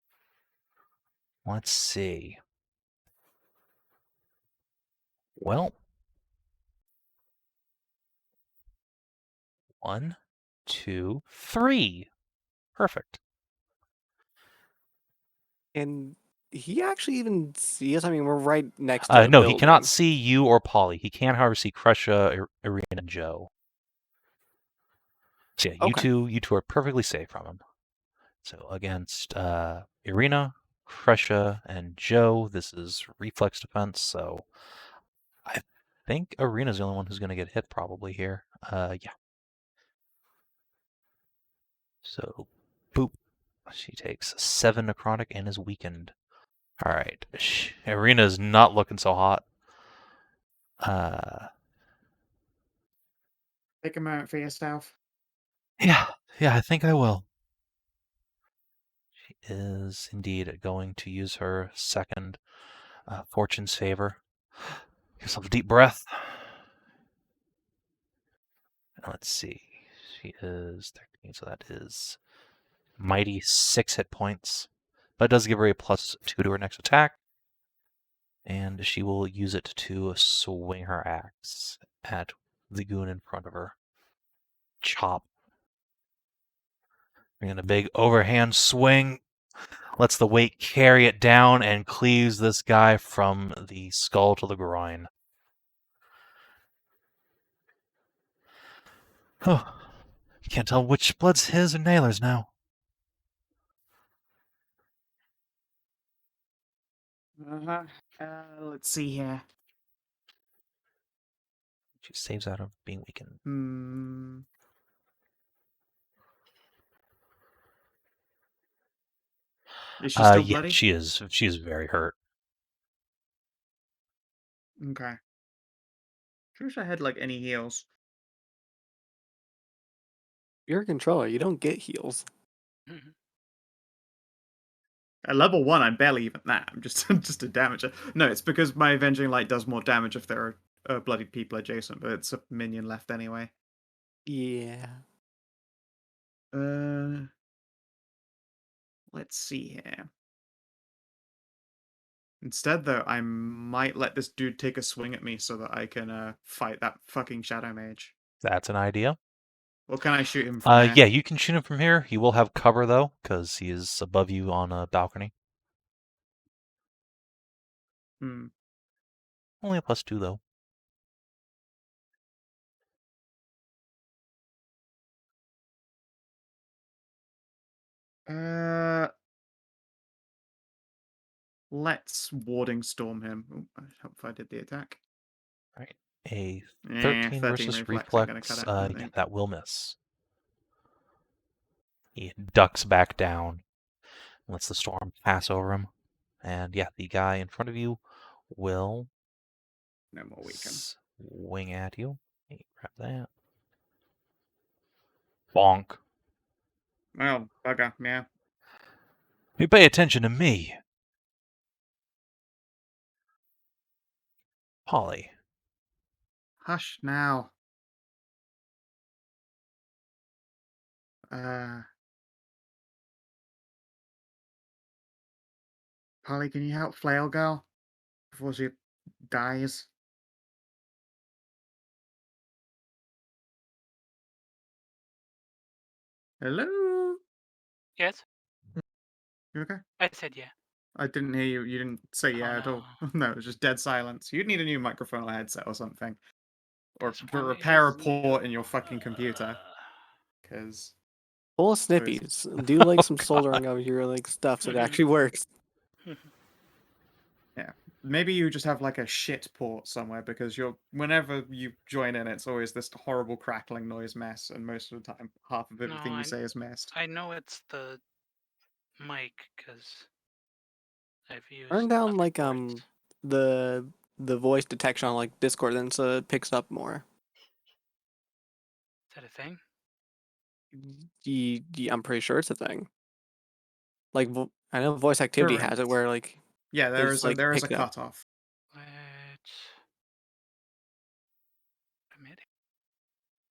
Let's see. Well, 1, 2, 3. Perfect. And he actually even see us? I mean, we're right next to a No, building. he cannot see you or Polly. He can, however, see Kreshia, Irina, and Joe. So yeah, Okay. you two are perfectly safe from him. So against Irina, Kreshia, and Joe, this is reflex defense. So I think Irina's the only one who's going to get hit probably here. Yeah. So, boop. She takes 7 necrotic and is weakened. All right. Irina's not looking so hot. Take a moment for yourself. Yeah, I think I will. She is indeed going to use her second Fortune's Favor. Give yourself a deep breath. Let's see. She is 13, so that is mighty 6 hit points. But it does give her a +2 to her next attack. And she will use it to swing her axe at the goon in front of her. Chop. Bringing a big overhand swing. Lets the weight carry it down and cleaves this guy from the skull to the groin. Oh, you can't tell which blood's his or Naylor's now. Let's see here. She saves out of being weakened. Is she still Yeah, bloody? she is. She is very hurt. Okay. I wish I had like any heals. You're a controller. You don't get heals. Mhm. At level 1, I'm barely even that. I'm just just a damager. No, it's because my Avenging Light does more damage if there are bloodied people adjacent, but it's a minion left anyway. Yeah. Let's see here. Instead, though, I might let this dude take a swing at me so that I can fight that fucking Shadow Mage. That's an idea. Or can I shoot him from there? Yeah, you can shoot him from here. He will have cover, though, because he is above you on a balcony. Only a +2, though. Let's Warding Storm him. Oh, I hope if I did the attack. Right. A 13 13 versus reflex ain't gonna reflex. cut it, I Yeah, think. that will miss. He ducks back down, lets the storm pass over him, and yeah, the guy in front of you will No more weaken. swing at you. Hey, grab that. Bonk. Well, bugger, yeah. You pay attention to me. Polly. Hush now. Polly, can you help Flail Girl before she dies? Hello? Yes, You okay? I said yeah. I didn't hear you. You didn't say Oh, yeah at all. no. No, it was just dead silence. You'd need a new microphone or headset or something. Or This to one repair a is port in new. your fucking computer. Because Full of snippies. Do like some soldering of your like stuff so it actually works. yeah, maybe you just have like a shit port somewhere because whenever you join in, it's always this horrible crackling noise mess, and most of the time, half of everything you say is missed. I know it's the mic because I've used Turn down other like ports. the voice detection on like Discord, then so it picks up more. Is that a thing? I'm pretty sure it's a thing. Like I know voice activity has it where like Yeah, there is like, a picked up. cutoff. Let's permitting.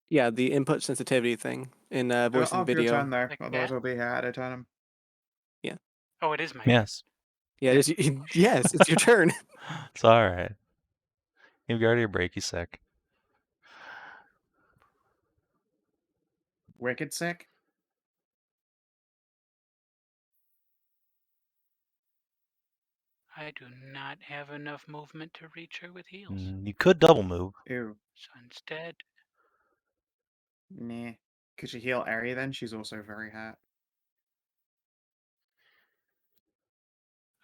Yeah, the input sensitivity thing in voice I'll and have your video. turn though, Like otherwise that? I'll be here at a time. Oh, it is my turn. Yes. Yeah, it is, yes, it's your turn. It's all right. Give Guardy a break. He's sick. Wicked sick. I do not have enough movement to reach her with heals. You could double move. Ew. So instead, Nah. Could you heal Ari then? She's also very hurt.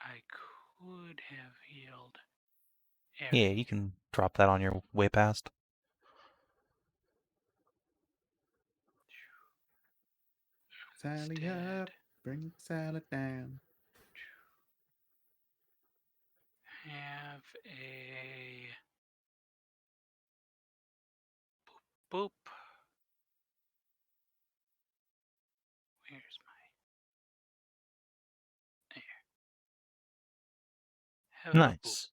I could have healed. Yeah, Ari. you can drop that on your way past. Sally Instead, up, bring the salad down. have a boop. Where's my there? Have a boop. Nice.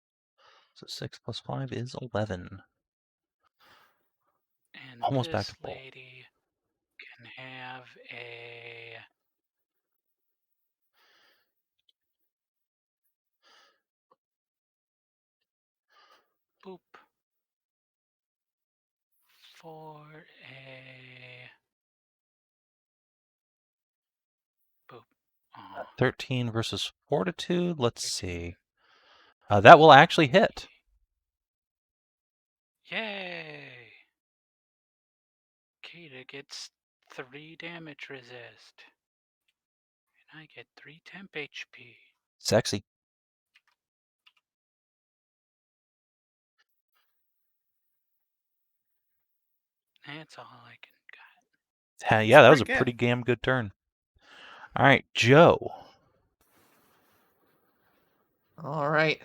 So 6 plus 5 is 11. And Almost back this to full. lady can have a boop for a boop. Oh, 13 versus Fortitude. Let's see. That will actually hit. yay! Caeda gets 3 damage resist. And I get 3 temp HP. Sexy. That's all I can got. Yeah, that was a pretty good. pretty damn good turn. All right, Joe. All right.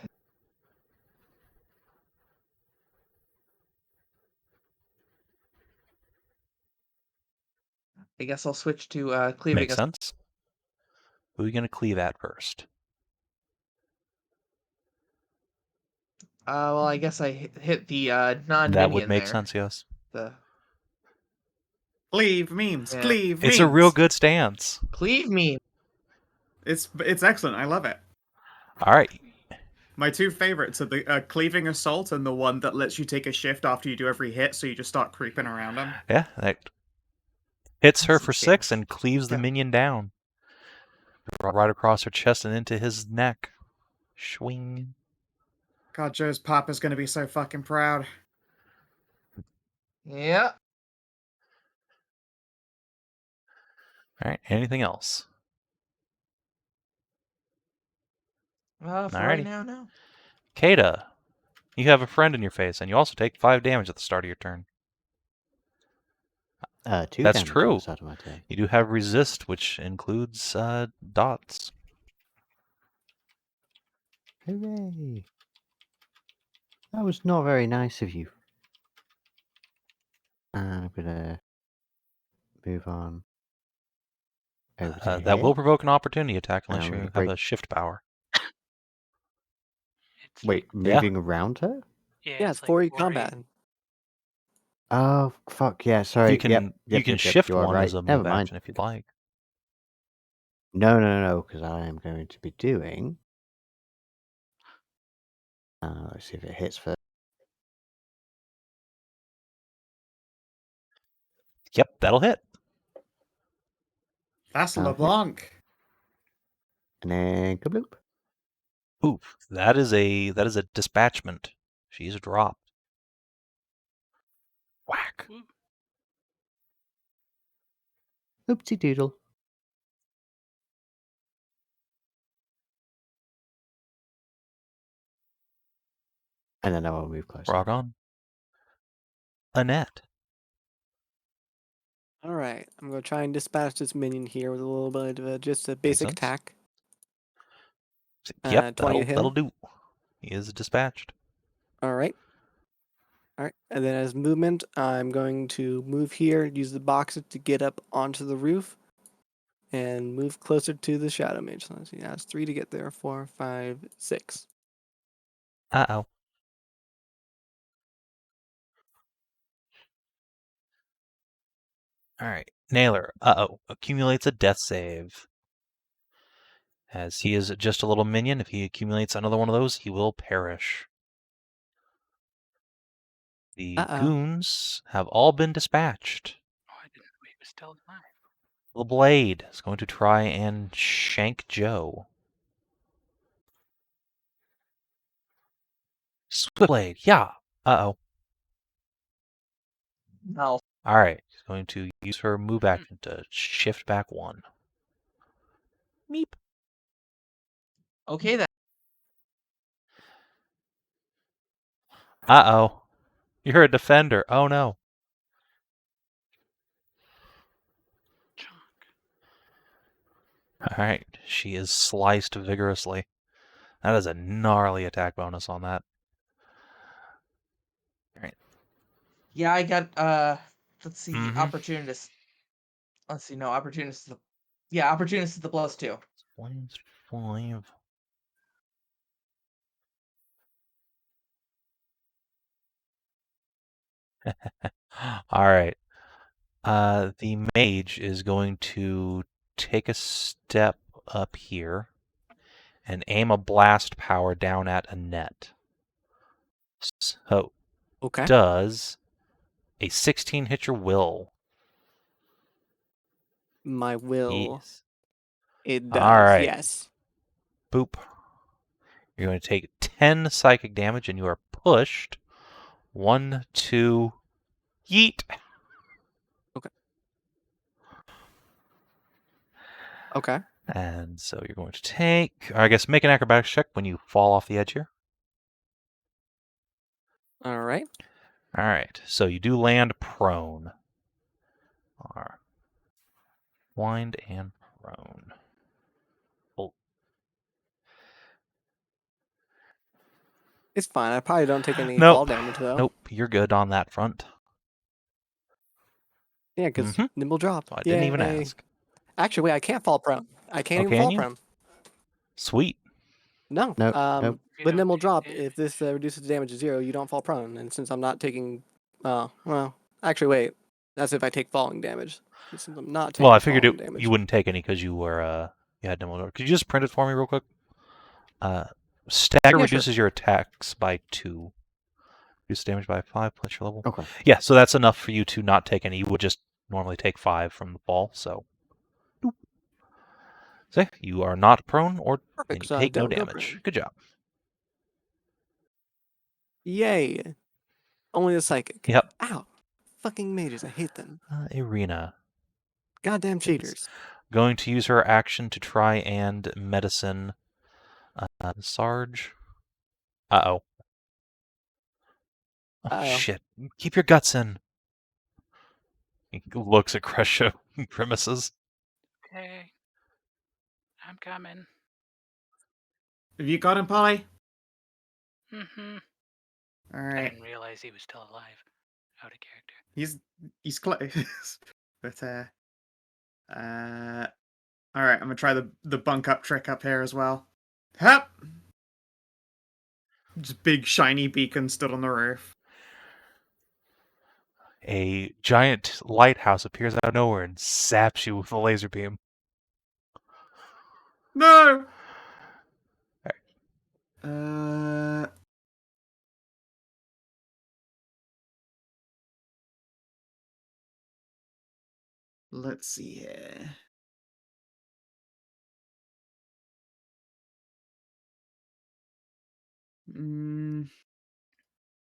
I guess I'll switch to cleaving. Makes sense. Who are you going to cleave at first? Well, I guess I hit the non-minion That would make there. sense, yes. The Cleave memes. Yeah. Cleave It's memes. a real good stance. cleave me. It's excellent. I love it. All right. My two favorites are the cleaving assault and the one that lets you take a shift after you do every hit, so you just start creeping around them. Yeah, that hits her That's for a 6 shame. and cleaves the Yeah. minion down. Right across her chest and into his neck. Swing. God, Joe's papa's gonna be so fucking proud. Yeah. All right, anything else? For Alrighty. right now, no. Caeda, you have a friend in your face, and you also take 5 damage at the start of your turn. 2 That's damage true. at the start of my turn. You do have resist, which includes dots. Hooray! That was not very nice of you. I'm gonna move on over to That here. will provoke an opportunity attack unless I'm you gonna have break- a shift power. It's Wait, like, moving around her? Yeah, it's like 4E 4E. combat. Oh, fuck, yeah, sorry. You can Yep, shift you are one right. as a Never move mind. action if you'd like. No, because I am going to be doing... let's see if it hits first. Yep, that'll hit. That's Okay. LeBlanc. And then kabloop. Ooh, that is a dispatchment. She's dropped. Whack. Woo. Oopsie doodle. And then I will move closer. Rock on. Anette. All right, I'm gonna try and dispatch this minion here with a little bit of just a Makes basic sense. attack. Yep, 20 to that'll hit. do. He is dispatched. All right. All right, and then as movement, I'm going to move here, use the boxes to get up onto the roof, and move closer to the Shadow Mage. So let's see, that's 3 to get there. 4, 5, 6. Uh-oh. All right, Nailer. Uh-oh, accumulates a death save. As he is just a little minion, if he accumulates another one of those, he will perish. The goons have all been dispatched. Oh, I didn't know he was still alive. The blade is going to try and shank Joe. Swift blade, yeah. Uh-oh. No. All right, she's going to use her move action to shift back 1. Meep. Okay then. Uh-oh. You're a defender. Oh, no. Chunk. All right, she is sliced vigorously. That is a gnarly attack bonus on that. All right. Yeah, I got let's see, Mhm. opportunist. Let's see, no, opportunist is the opportunist is the +2. 5. All right. The mage is going to take a step up here and aim a blast power down at Anette. So, Okay. does a 16 hit your will? My will. Yes. It All does. right. Yes. Boop. You're going to take 10 psychic damage and you are pushed. 1, 2, yeet. Okay. And so you're going to take, or I guess make an acrobatics check when you fall off the edge here. All right. All right, so you do land prone. Or wind and prone. Oh, It's fine. I probably don't take any nope. fall damage though. Nope, you're good on that front. Yeah, because Mhm. nimble drop. So I didn't even Yay. ask. Actually, wait. I can't fall prone. I can't Oh, even can fall you? prone. Sweet. No. Nope, nope. You With don't nimble take drop, damage. if this reduces the damage to 0, you don't fall prone. And since I'm not taking, well, actually, wait. That's if I take falling damage. Since I'm not taking Well, I figured falling you damage. wouldn't take any because you were you had no. Could you just print it for me real quick? Stagger Yeah, sure. reduces your attacks by 2. Reduce damage by 5 plus your level. Okay. Yeah, so that's enough for you to not take any. You would just normally take 5 from the fall, so. Doop. So you are not prone or and Perfect. you So I take no don't go damage. prone. Good job. Yay. Only a psychic. Yep. Ow. Fucking mages. I hate them. Irina. Goddamn cheaters. Going to use her action to try and medicine Sarge. Uh-oh. Oh, Uh-oh. shit. Keep your guts in. He looks at Kreshia and grimaces. Okay. I'm coming. Have you got him, Polly? Mm-hmm. All I right. didn't realize he was still alive. Out of character. He's close, but all right. I'm gonna try the bunk up trick up here as well. Hup! Just big shiny beacon stood on the roof. A giant lighthouse appears out of nowhere and zaps you with a laser beam. No. Right. Let's see here.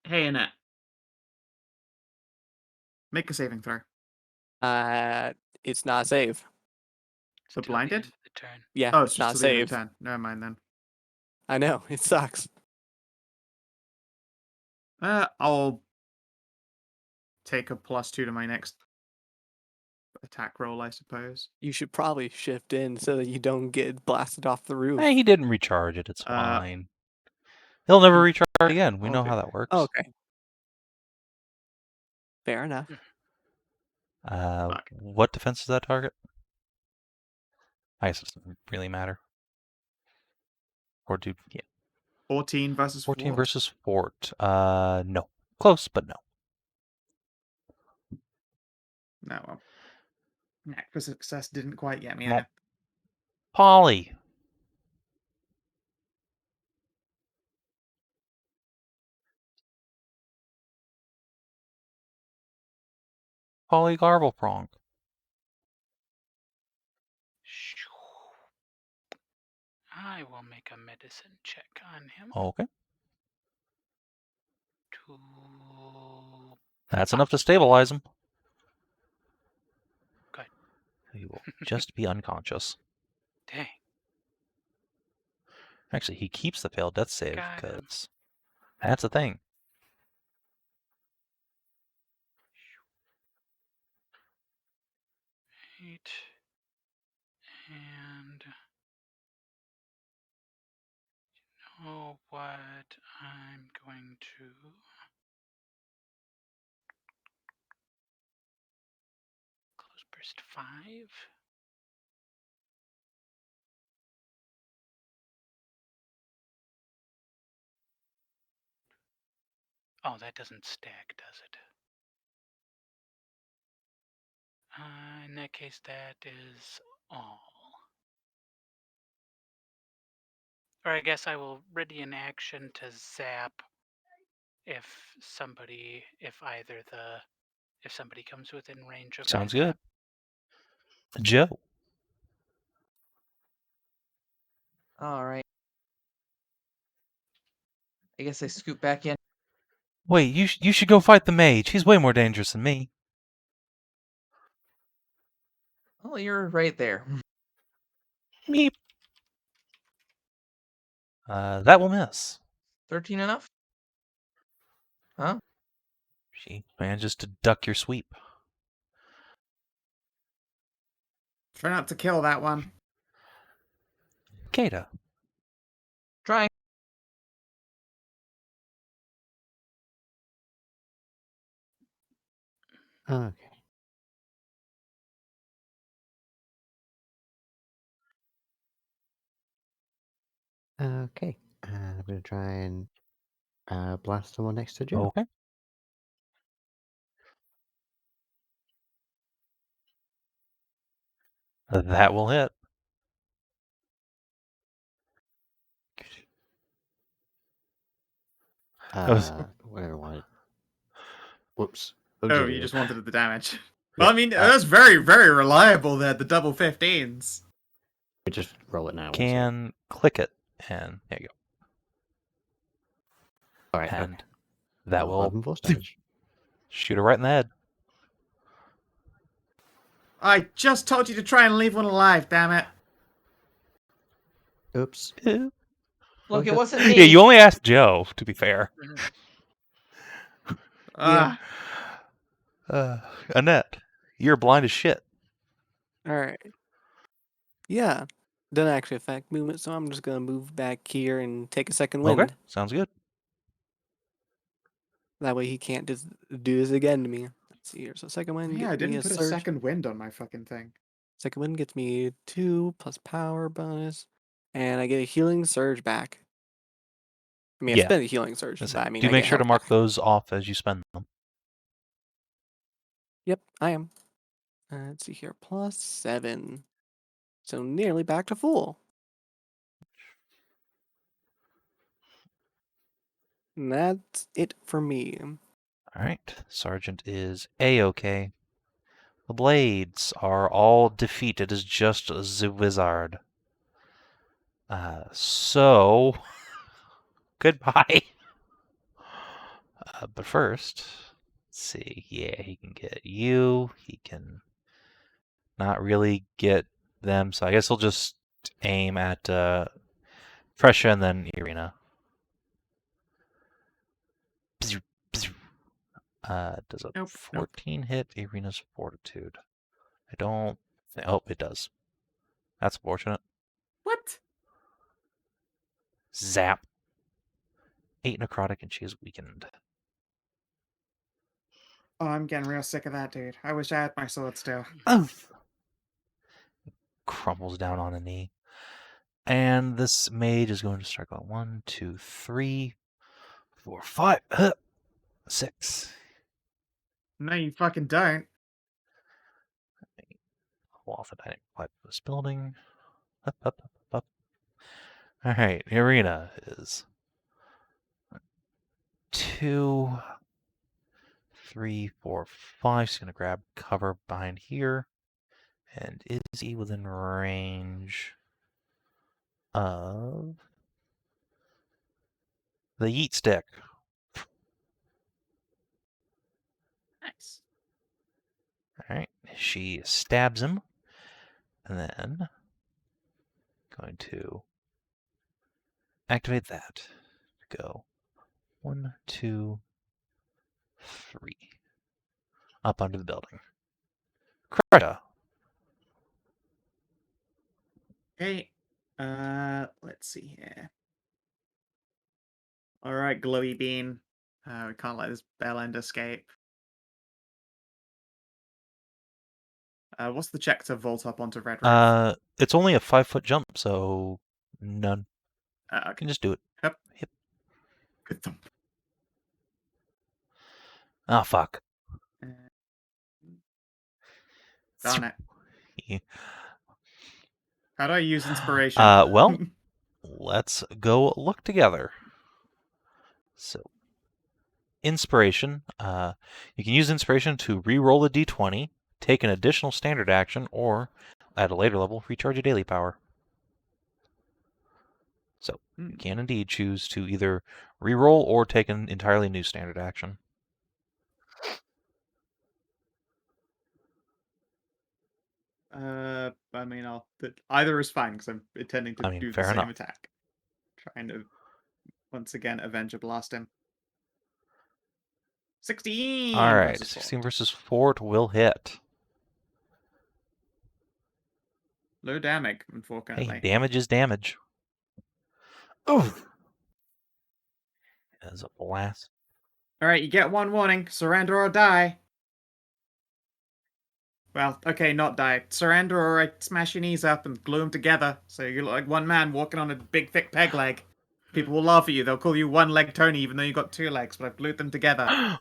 Hey, Annette. Make a saving throw. It's not a save. It's The till end blinded? of the turn. Yeah, Oh, it's it's just not to a the end of save. turn. Never mind then. I know. It sucks. I'll take a +2 to my next attack roll, I suppose. You should probably shift in so that you don't get blasted off the roof. He didn't recharge it. It's fine. He'll never recharge again. We know Okay. how that works. Okay. Fair enough. Fuck. What defense is that target? I guess it doesn't really matter. Or do yeah. 14 versus 14 Fort. versus Fort. No. Close, but no. No, well. Knack for success didn't quite get me Well, there. Polly. Polly Garbleprong. I will make a medicine check on him. Okay. To... That's enough to stabilize him. Good. He will just be unconscious. Dang. Actually, he keeps the failed death save Got him. because that's the thing. Eight. And... You know what? I'm going to... Close burst 5. Oh, that doesn't stack, does it? In that case, that is all. Or I guess I will ready an action to zap if somebody comes within range of Sounds my good. zap. Joe. All right. I guess I scoot back in. Wait, you should go fight the mage. He's way more dangerous than me. Oh, you're right there. Meep. That will miss. 13 enough? Huh? She manages to duck your sweep. Try not to kill that one. Caeda. Trying. Okay. Okay. I'm going to try and blast someone next to Joe. Okay. That will hit. Whatever I wanted. Whoops. Oh, you just wanted the damage. Yeah, Well, I mean, that's very, very reliable there, the double 15s. We just roll it now. Can click it, and there you go. All right. And Okay. that will 11 force damage. shoot her right in the head. I just told you to try and leave one alive, damn it. Oops. Look, Okay. it wasn't me. Yeah, you only asked Joe, to be fair. Yeah. Annette, you're blind as shit. Alright. Yeah. Doesn't actually affect movement, so I'm just gonna move back here and take a second wind. Okay, sounds good. That way he can't just do this again to me. Let's see here. So second wind Yeah, I gets me didn't a put a surge. second wind on my fucking thing. Second wind gets me 2 plus power bonus. And I get a healing surge back. I mean, I Yeah. spend a healing surge, That's but it. I mean, Do I make get sure to health mark back. those off as you spend them. Yep, I am. Let's see here. Plus 7. So nearly back to full. And that's it for me. All right, Sergeant is A-okay. The blades are all defeated as just the wizard. So, goodbye. But first, let's see. Yeah, he can get you. He can not really get them. So I guess he'll just aim at Kreshia and then Irina. Does a Nope, 14 hit Irina's fortitude? I don't think. Oh, it does. That's fortunate. What? Zap. 8 necrotic and she is weakened. Oh, I'm getting real sick of that, dude. I wish I had my sword still. Oof. Crumbles down on a knee. And this mage is going to start going 1, 2, 3, 4, 5, 6. No, you fucking don't. Wall of dynamic pipe of this building. Up, up, up, up. All right, the arena is 2, 3, 4, 5. She's gonna grab cover behind here, and is he within range of the yeet stick? Nice. All right, she stabs him, and then going to activate that. Go 1, 2, 3 up under the building. Kreshia. Okay. Let's see here. All right, glowy bean. We can't let this bell end escape. What's the check to vault up onto Red Roof? It's only a 5-foot jump, so none. You Okay. can just do it. Yep. Yep. Good thump. Ah, fuck. Darn it. How do I use inspiration? Well, let's go look together. So, inspiration. You can use inspiration to re-roll a d20, take an additional standard action, or at a later level, recharge a daily power. So, you can indeed choose to either re-roll or take an entirely new standard action. I mean, either is fine because I'm intending to do the fair same enough. attack. Trying to once again Avenger blast him. 16. All right, versus 16 Fort. versus Fort will hit. Low damage, Hey, unfortunately. damage is damage. Oof. As a blast. All right, you get one warning: surrender or die. Well, okay, not die. Surrender or I smash your knees up and glue them together, so you look like one man walking on a big, thick peg leg. People will laugh at you. They'll call you one-leg Tony, even though you got 2 legs, but I've glued them together.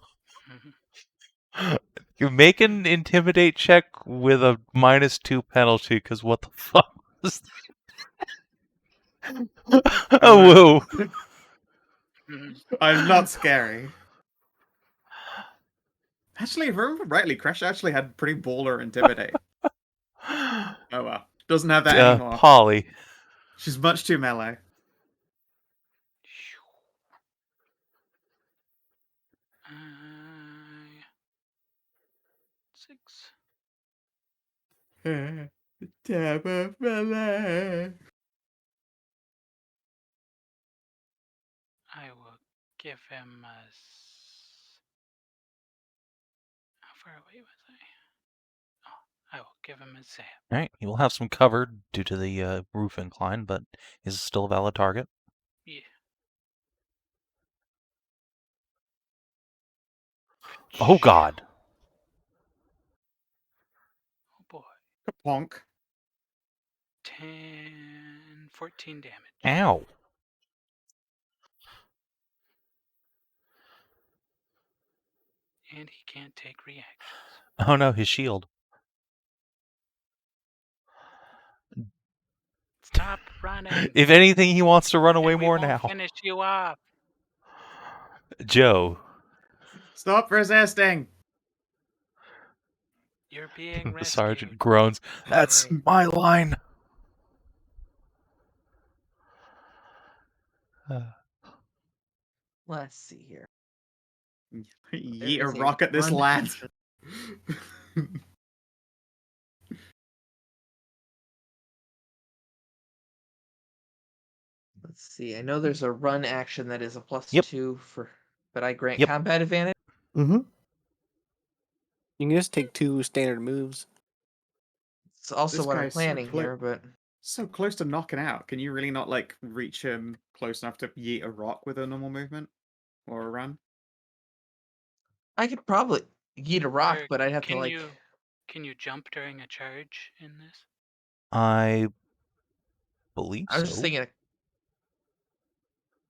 You make an intimidate check with a -2 penalty, because what the fuck was that? Oh, whoa. I'm not scary. Actually, if I remember rightly, Kreshia actually had pretty baller intimidate. Oh well. Doesn't have that anymore. Polly. She's much too melee. Six. The tab of melee. I will give him a. How far away was I? Oh, I will give him a zap. All right, he will have some cover due to the roof incline, but is still a valid target. Yeah. Oh, God. Oh boy. Ponk. 14 damage. Ow. And he can't take reactions. Oh, no, his shield. Stop running. If anything, he wants to run away and we more won't now. Finish you off. Joe. Stop resisting. You're being The rescued. sergeant groans. That's Alright. my line. Let's see here. Yeet a is a rock at this run lad. action. Let's see. I know there's a run action that is a +2 but I grant Yep. combat advantage. Mm-hmm. You can just take 2 standard moves. It's also This what I'm guy's so planning close. here, but So close to knocking out. Can you really not like reach him close enough to yeet a rock with a normal movement or a run? I could probably yeet a rock, Eric, but I'd have to can like. Can you jump during a charge in this? I believe I was just so. thinking.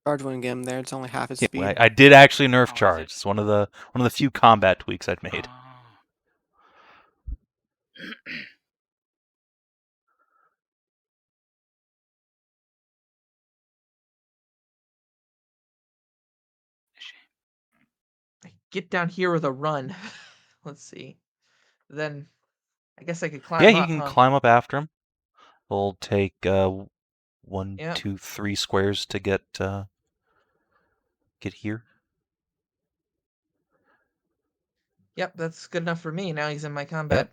Charge wouldn't get him there. It's only half his Yeah, speed. I did actually nerf Oh, is charge. it? It's one of the few combat tweaks I've made. Oh. get down here with a run. Let's see. Then I guess I could climb Yeah, up. you can huh? climb up after him. It'll take 1, Yep. 2, 3 squares to get here. Yep, that's good enough for me. Now he's in my combat.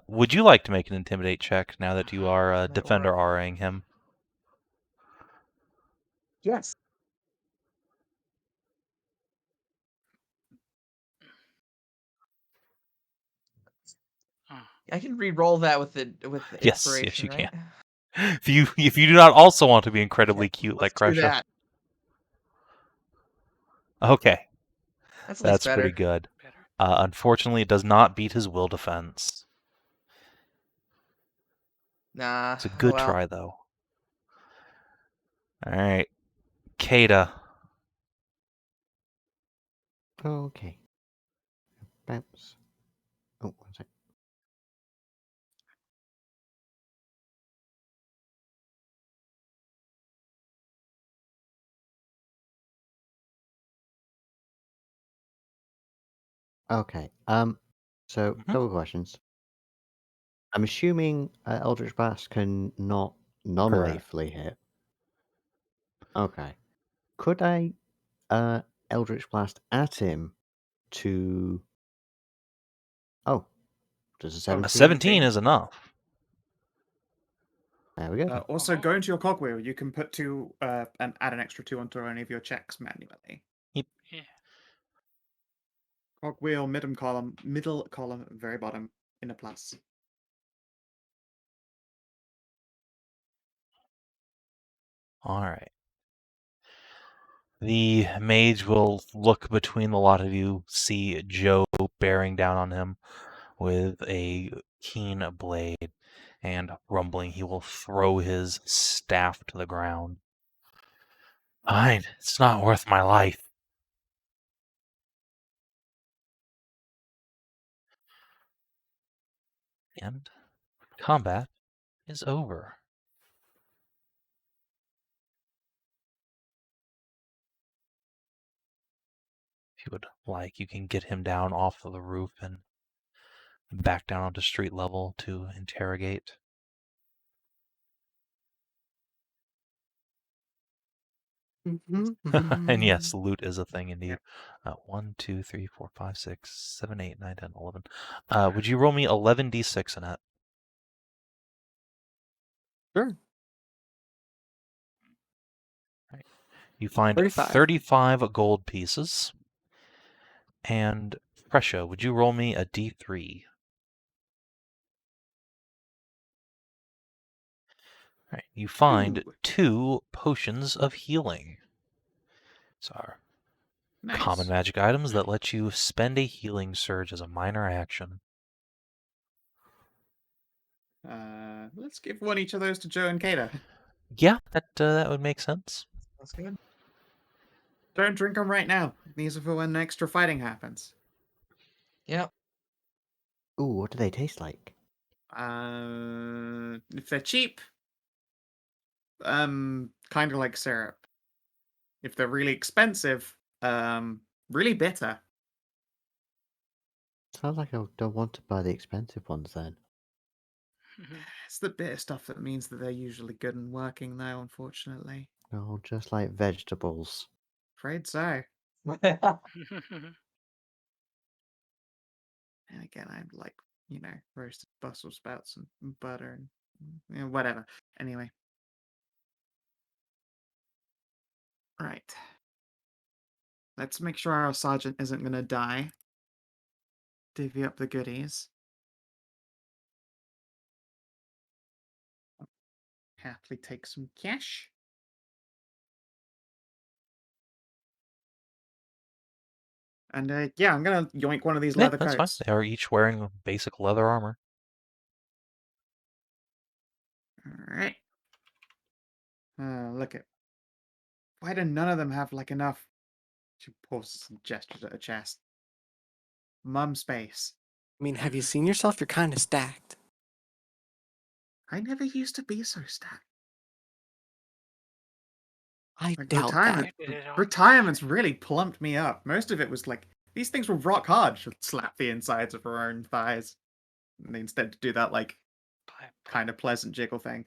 Would you like to make an intimidate check now that you are Might defender work. RAing him? Yes. I can re-roll that with the Yes, inspiration, you right? can. If you do not also want to be incredibly cute like Let's do Kreshia. that. Okay, That's at least that's pretty better. good. Better. Unfortunately, it does not beat his will defense. Nah. It's a good well. try, though. All right, Caeda. Okay. Bounce. Oh, one sec. Okay. So Mhm. couple questions. I'm assuming Eldritch Blast can not non-lethally hit. Okay. Could I Eldritch Blast at him to? Oh, does a 17? A 17 is enough. There we go. Also, Oh. go into your cogwheel. You can put 2 and add an extra 2 onto any of your checks manually. Yeah. Cogwheel, middle column, very bottom, in a plus. All right. The mage will look between the lot of you, see Joe bearing down on him with a keen blade, and rumbling, he will throw his staff to the ground. Fine, it's not worth my life. And combat is over. If you would like, you can get him down off of the roof and back down onto street level to interrogate. And yes, loot is a thing indeed. 1, 2, 3, 4, 5, 6, 7, 8, 9, 10, 11. Would you roll me 11d6, Annette? Sure. You find 35. 35 gold pieces. And Kreshia, would you roll me a d3? Right, you find Ooh. 2 potions of healing. These are Nice. common magic items that let you spend a healing surge as a minor action. Let's give one each of those to Joe and Caeda. Yeah, that would make sense. That's good. Don't drink them right now. These are for when extra fighting happens. Yep. Ooh, what do they taste like? If they're cheap, kind of like syrup. If they're really expensive, really bitter. Sounds like I don't want to buy the expensive ones then. It's the bitter stuff that means that they're usually good and working, though, unfortunately. No, just like vegetables. Afraid so. And again, I'm like, roasted Brussels sprouts and butter and whatever. Anyway. Right. Let's make sure our sergeant isn't going to die. Divvy up the goodies. Happily take some cash. And yeah, I'm going to yoink one of these Yeah, leather that's coats. fine. They are each wearing basic leather armor. Alright. Look at. Why do none of them have like enough? She pauses and gestures at her chest. Mum space. I mean, have you seen yourself? You're kind of stacked. I never used to be so stacked. I Like doubt that. retirement's really plumped me up. Most of it was like These things will rock hard. She'll slap the insides of her own thighs. And they instead do that, like, kind of pleasant jiggle thing.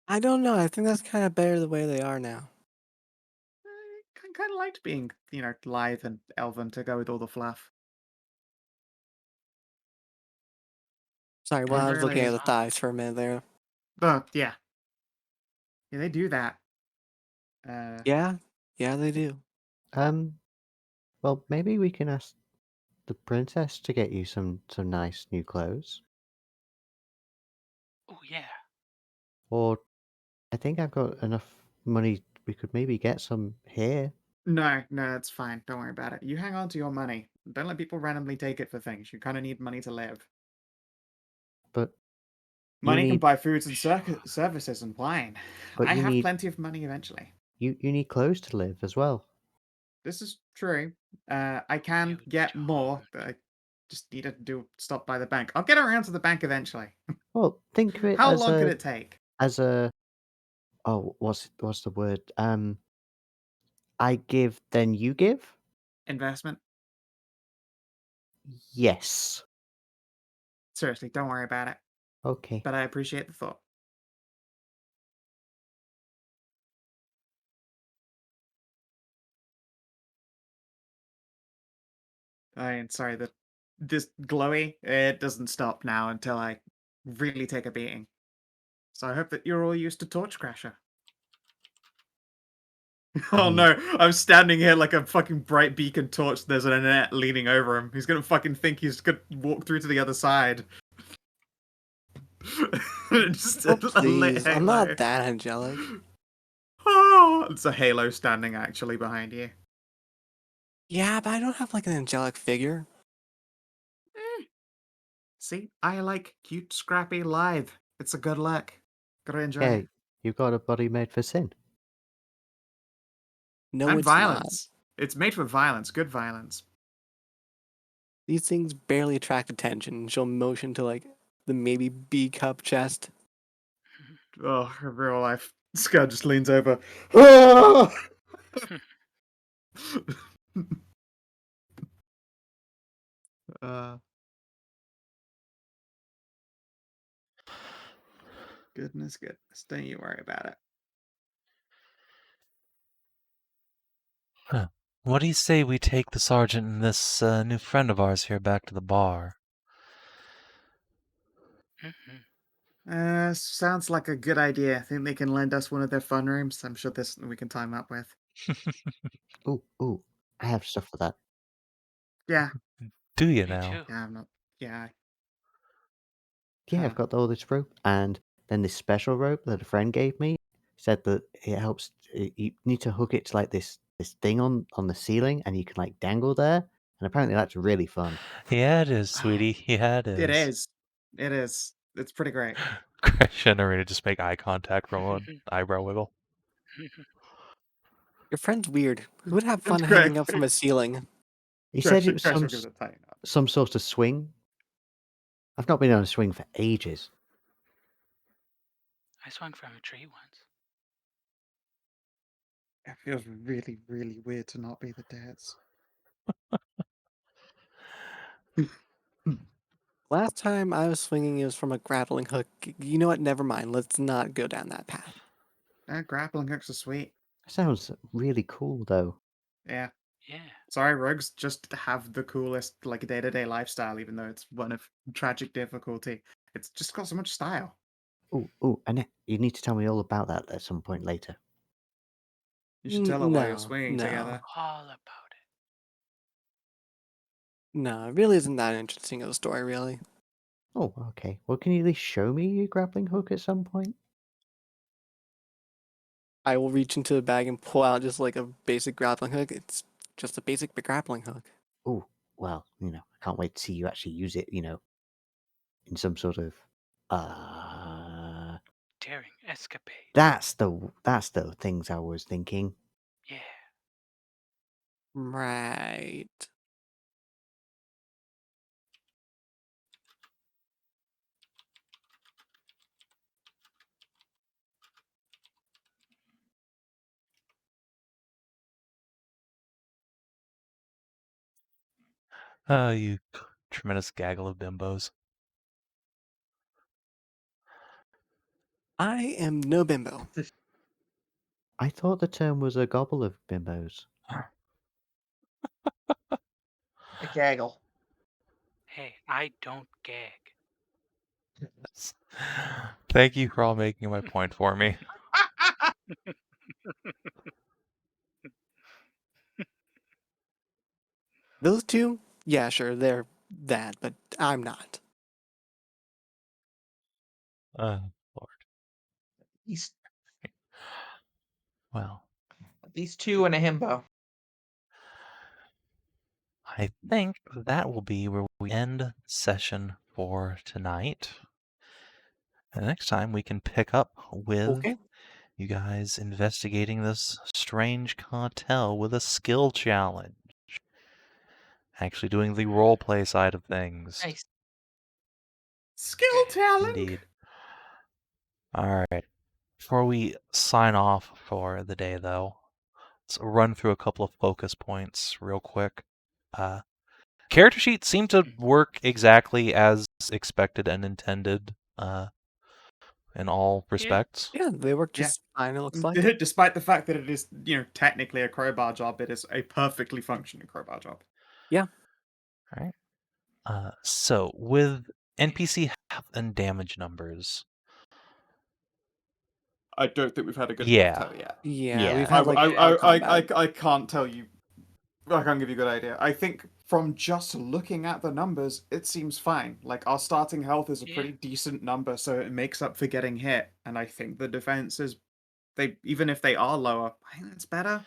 I don't know. I think that's kind of better the way they are now. I kind of liked being, lithe and elven to go with all the fluff. Sorry, well, I was looking really- at the thighs for a minute there. But, yeah. Yeah, they do that. Yeah, they do. Well, maybe we can ask the princess to get you some nice new clothes. Oh yeah. Or I think I've got enough money. We could maybe get some here. No, it's fine. Don't worry about it. You hang on to your money. Don't let people randomly take it for things. You kind of need money to live. But Money can need- buy foods and services and wine. But I you have need- plenty of money eventually. you need clothes to live as well. This is true. I can You get more, don't. but I just need to stop by the bank. I'll get around to the bank eventually. Well, think of it How as long a could it take? what's the word? I give, then you give. Investment? Yes. Seriously, don't worry about it. Okay. But I appreciate the thought. Sorry, this glowy, it doesn't stop now until I really take a beating. So I hope that you're all used to Torch Crasher. Oh no, I'm standing here like a fucking bright beacon torch. There's an Anette leaning over him. He's gonna fucking think he's gonna walk through to the other side. Just Oh, a lit please. I'm halo. not that angelic. Oh, it's a halo standing actually behind you. Yeah, but I don't have like an angelic figure. See, I like cute, scrappy, lithe. It's a good look. Gotta enjoy Yeah, it. you've got a body made for sin. No, And it's not. violence. It's made for violence, good violence. These things barely attract attention. She'll motion to like the maybe B cup chest. Oh, in real life. This guy just leans over. Ah! uh, goodness. Don't you worry about it. Huh. What do you say we take the sergeant and this new friend of ours here back to the bar? Sounds like a good idea. I think they can lend us one of their fun rooms. I'm sure there's something we can time up with. Ooh, I have stuff for that. Yeah. Do you Me now? too. Yeah, I'm not. Yeah. Yeah, I've Huh. got all this rope, and then this special rope that a friend gave me said that it helps. You need to hook it to like this thing on the ceiling, and you can like dangle there. And apparently, that's really fun. Yeah, it is, sweetie. Yeah, it is. It is. It is. It's pretty great. Kreshia and Arena just make eye contact from an eyebrow wiggle. Your friend's weird. Who would have fun It's hanging great. up from a ceiling? He said it was Crash will give it a tighten up. some sort of swing. I've not been on a swing for ages. I swung from a tree once. It feels really, really weird to not be the dads. Last time I was swinging, it was from a grappling hook. You know what? Never mind. Let's not go down that path. Grappling hooks are sweet. Sounds really cool, though. Yeah. Yeah. Sorry, rogues just have the coolest like day-to-day lifestyle, even though it's one of tragic difficulty. It's just got so much style. Ooh, Annette, you need to tell me all about that at some point later. You should tell her while you're No, swinging no. together. All about it. No, it really isn't that interesting of a story, really. Oh, okay. Well, can you at least show me your grappling hook at some point? I will reach into the bag and pull out just like a basic grappling hook. It's just a basic grappling hook. Oh, well, I can't wait to see you actually use it, in some sort of Daring escapade. that's the things I was thinking. Yeah. Right. You tremendous gaggle of bimbos. I am no bimbo. I thought the term was a gobble of bimbos. A gaggle. Hey, I don't gag. Thank you for all making my point for me. Those two, yeah, sure, they're that, but I'm not. Lord. These Well, two and a himbo. I think that will be where we end session for tonight. And next time we can pick up with Okay. you guys investigating this strange cartel with a skill challenge. Actually doing the roleplay side of things. Nice. Skill talent. Indeed. Alright. Before we sign off for the day, though, let's run through a couple of focus points real quick. Character sheets seem to work exactly as expected and intended in all respects. Yeah, they work Yeah. just fine, it looks like. It. Despite the fact that it is, technically a crowbar job, it is a perfectly functioning crowbar job. Yeah. All right. So with NPC health and damage numbers. I don't think we've had a good Yeah. tell yet. Yeah, we've I, had like I can't tell you. I can't give you a good idea. I think from just looking at the numbers, it seems fine. Like our starting health is a pretty decent number, so it makes up for getting hit. And I think the defense is, even if they are lower, I think that's better.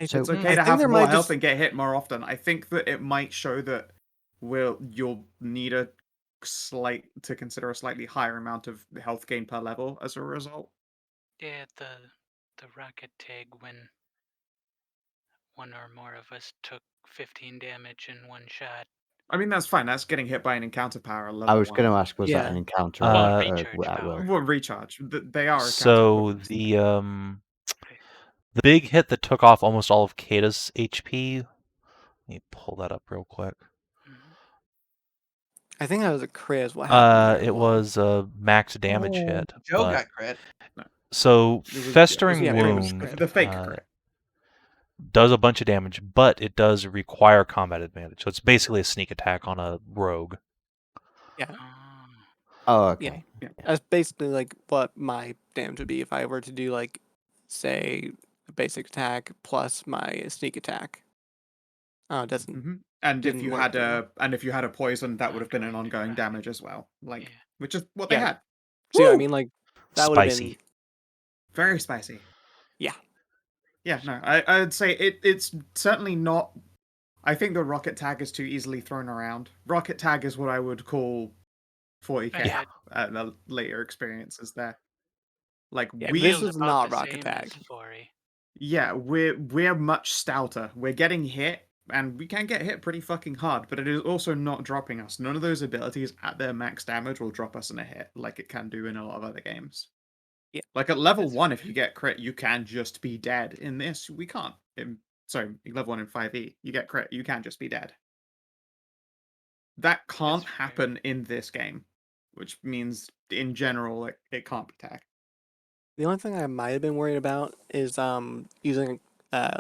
So It's okay I to think have there more might health just- and get hit more often. I think that it might show that you'll need to consider a slightly higher amount of health gain per level as a result. Yeah, the rocket tag when one or more of us took 15 damage in one shot. I mean, that's fine. That's getting hit by an encounter power at level I was 1. going to ask, was that Yeah. an encounter Well, or recharge at power. will? Well, recharge. They are So counter the big hit that took off almost all of Caeda's HP. Let me pull that up real quick. I think that was a crit is what happened. there. It was a max damage hit. Joe but- got crit. So It was- festering yeah, it was wound the fake crit. does a bunch of damage, but it does require combat advantage. So it's basically a sneak attack on a rogue. Yeah. Oh, okay. Yeah. That's basically like what my damage would be if I were to do like, say, a basic attack plus my sneak attack. Oh, it doesn't. Mm-hmm. And if Didn't you work had very a poison, that would have been an Ongoing ongoing damage. damage as well. Like, Yeah. which is what they Yeah. had. So yeah, I Woo! mean, like that would have Spicy. been. Very spicy. Yeah. Yeah, no, I'd say it's certainly not. I think the rocket tag is too easily thrown around. Rocket tag is what I would call 40k Yeah. the later experiences there. Like Yeah, we, this is about not the rocket same tag. as 40. yeah, we're much stouter. We're getting hit, and we can get hit pretty fucking hard, but it is also not dropping us. None of those abilities at their max damage will drop us in a hit, like it can do in a lot of other games. Yeah. Like at level That's 1, if you get crit, you can just be dead. In this, we can't. Sorry, level 1 in 5e, you get crit, you can just be dead. That can't That's fair. happen in this game, which means in general it can't be tag. The only thing I might have been worried about is using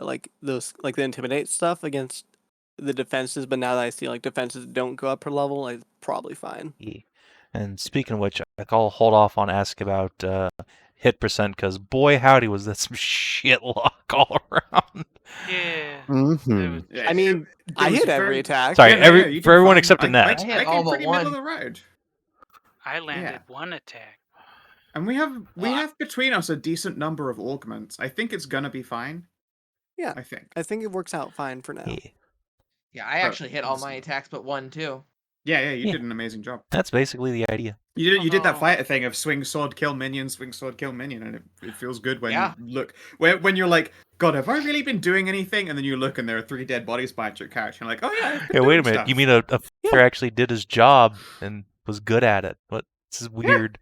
like those like the intimidate stuff against the defenses, but now that I see like defenses don't go up per level, it's probably fine. Yeah. And speaking of which, I'll hold off on asking about hit percent because boy howdy was that some shit luck all around. Yeah. Mm-hmm. Yeah, I mean, I was hit every very- attack. Sorry, Yeah, no, you for did everyone fine. except Anette. I hit I all came but pretty middle of one. the road. I landed one attack. And we have Well, between us a decent number of augments. I think it's gonna be fine. Yeah. I think. I think it works out fine for now. Yeah. Yeah, I actually hit all my attacks but one too. Yeah, you Yeah. did an amazing job. That's basically the idea. You did that Although- fighter thing of swing sword kill minion, and it feels good when Yeah. you look when you're like, God, have I really been doing anything? And then you look and there are 3 dead bodies behind your couch. And you're like, oh yeah, I've been Yeah, wait a doing minute. You stuff." mean a fighter actually did his job and was good at it? What? This is weird.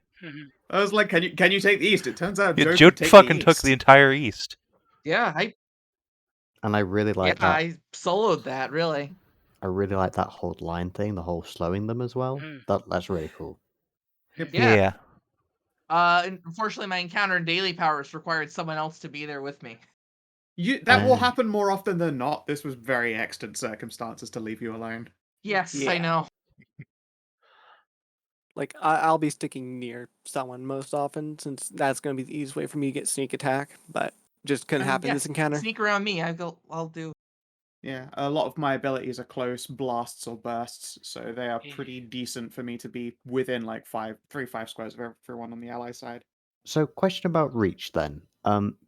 I was like, can you take the east? It turns out Yeah, Joe Joe can take fucking the took east. the entire east. Yeah, And I really like that. I soloed that really. I really like that hold line thing, the whole slowing them as well. Mm. That's really cool. Yeah. Unfortunately, my encounter in daily powers required someone else to be there with me. That will Um, happen more often than not. This was very extant circumstances to leave you alone. Yes, I Yeah. know. Like I'll be sticking near someone most often, since that's going to be the easiest way for me to get sneak attack. But just couldn't happen Yeah, this encounter. sneak around me. I'll do. Yeah, a lot of my abilities are close blasts or bursts, so they are Yeah. pretty decent for me to be within like 5 squares of everyone on the ally side. So, question about reach then.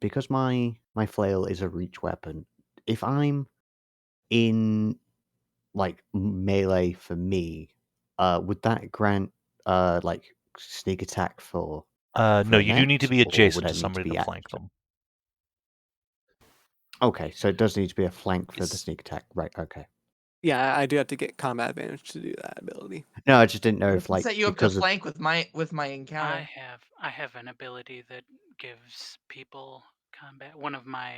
Because my flail is a reach weapon, if I'm in like melee for me, would that grant like sneak attack for No, you do need to Annette, be or would adjacent I to need to somebody be to flank active? them. Okay, so it does need to be a flank for the Yes. sneak attack, right? Okay. Yeah, I do have to get combat advantage to do that ability. No, I just didn't know I if can like set you up to because of flank with my encounter. I have an ability that gives people combat. One of my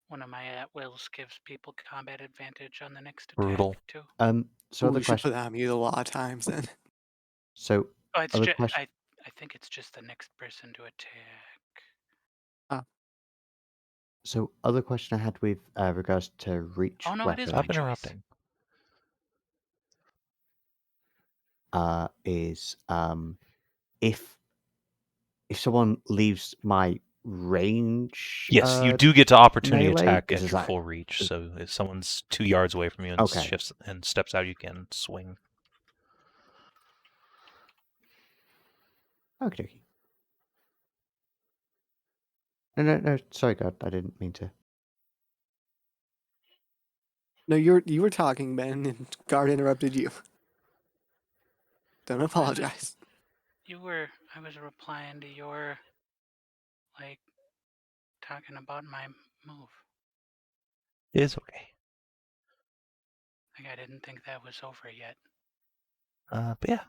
at wills gives people combat advantage on the next attack Brutal. too. so Ooh, other we should put question. that on mute a lot of times then. So Oh, it's other just question. I think it's just the next person to attack. So other question I had with regards to reach Oh no, it is weapon. my Stop choice. interrupting. Is if someone leaves my range, Yes, you do get to opportunity melee, attack is at your that full reach. So if someone's 2 yards away from you and okay? shifts and steps out, you can swing. Okay. No. Sorry, God, I didn't mean to. No, you were talking, Ben, and Guard interrupted you. Don't apologize. I was replying to your, like, talking about my move. It is okay. Like, I didn't think that was over yet. But yeah.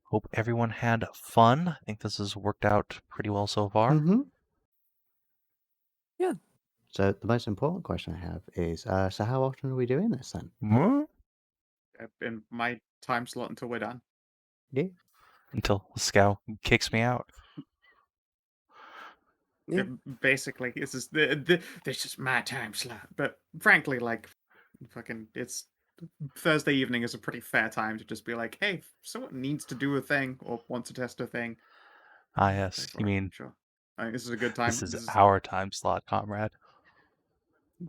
Hope everyone had fun. I think this has worked out pretty well so far. Mm-hmm. Yeah. So the most important question I have is, so how often are we doing this then? In my time slot until we're done. Yeah. Until Scow kicks me out. Yeah. Basically, this is this is my time slot. But frankly, like, fucking, it's Thursday evening is a pretty fair time to just be like, hey, if someone needs to do a thing or wants to test a thing. Ah, go yes. for You it. mean Sure. I think this is a good time. this is our time slot, comrade.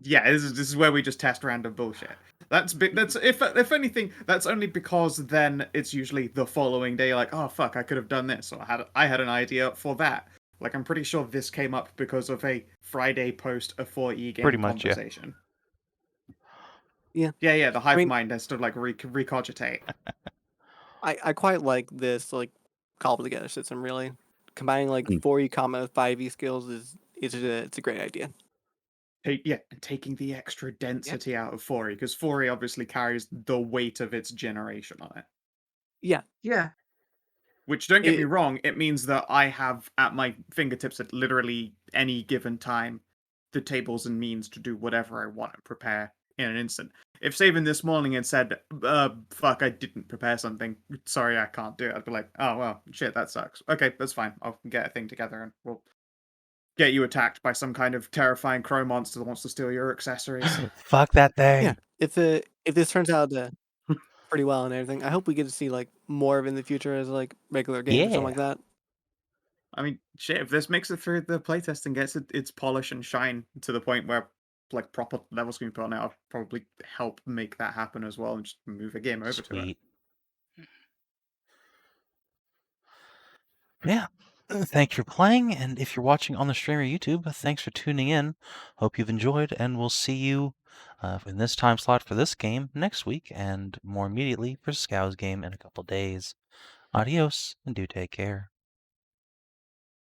Yeah, this is where we just test random bullshit. That's if anything, that's only because then it's usually the following day, like, oh fuck, I could have done this, or I had an idea for that. Like, I'm pretty sure this came up because of a Friday post a 4E game Pretty much, yeah. conversation. Yeah. Yeah. The hive mean- mind has to like recogitate. I quite like this like cobbled together system. Really, combining like Mm. 4E combat with 5E skills it's a great idea. Taking the extra density out of 4E, because 4E obviously carries the weight of its generation on it. Yeah. Which, don't get me wrong, it means that I have at my fingertips at literally any given time the tables and means to do whatever I want to prepare in an instant. If Savin this morning had said, fuck, I didn't prepare something, sorry, I can't do it, I'd be like, oh, well, shit, that sucks. Okay, that's fine, I'll get a thing together and we'll get you attacked by some kind of terrifying crow monster that wants to steal your accessories. Fuck that thing. Yeah, if this turns out pretty well and everything, I hope we get to see like more of it in the future as like regular games or something like that. I mean, shit, if this makes it through the playtest and gets its polish and shine to the point where like proper levels can be put on it, I'll probably help make that happen as well and just move a game over to it. Sweet. Yeah. Thank you for playing, and if you're watching on the stream or YouTube, thanks for tuning in. Hope you've enjoyed, and we'll see you in this time slot for this game next week, and more immediately for Scow's game in a couple days. Adios, and do take care.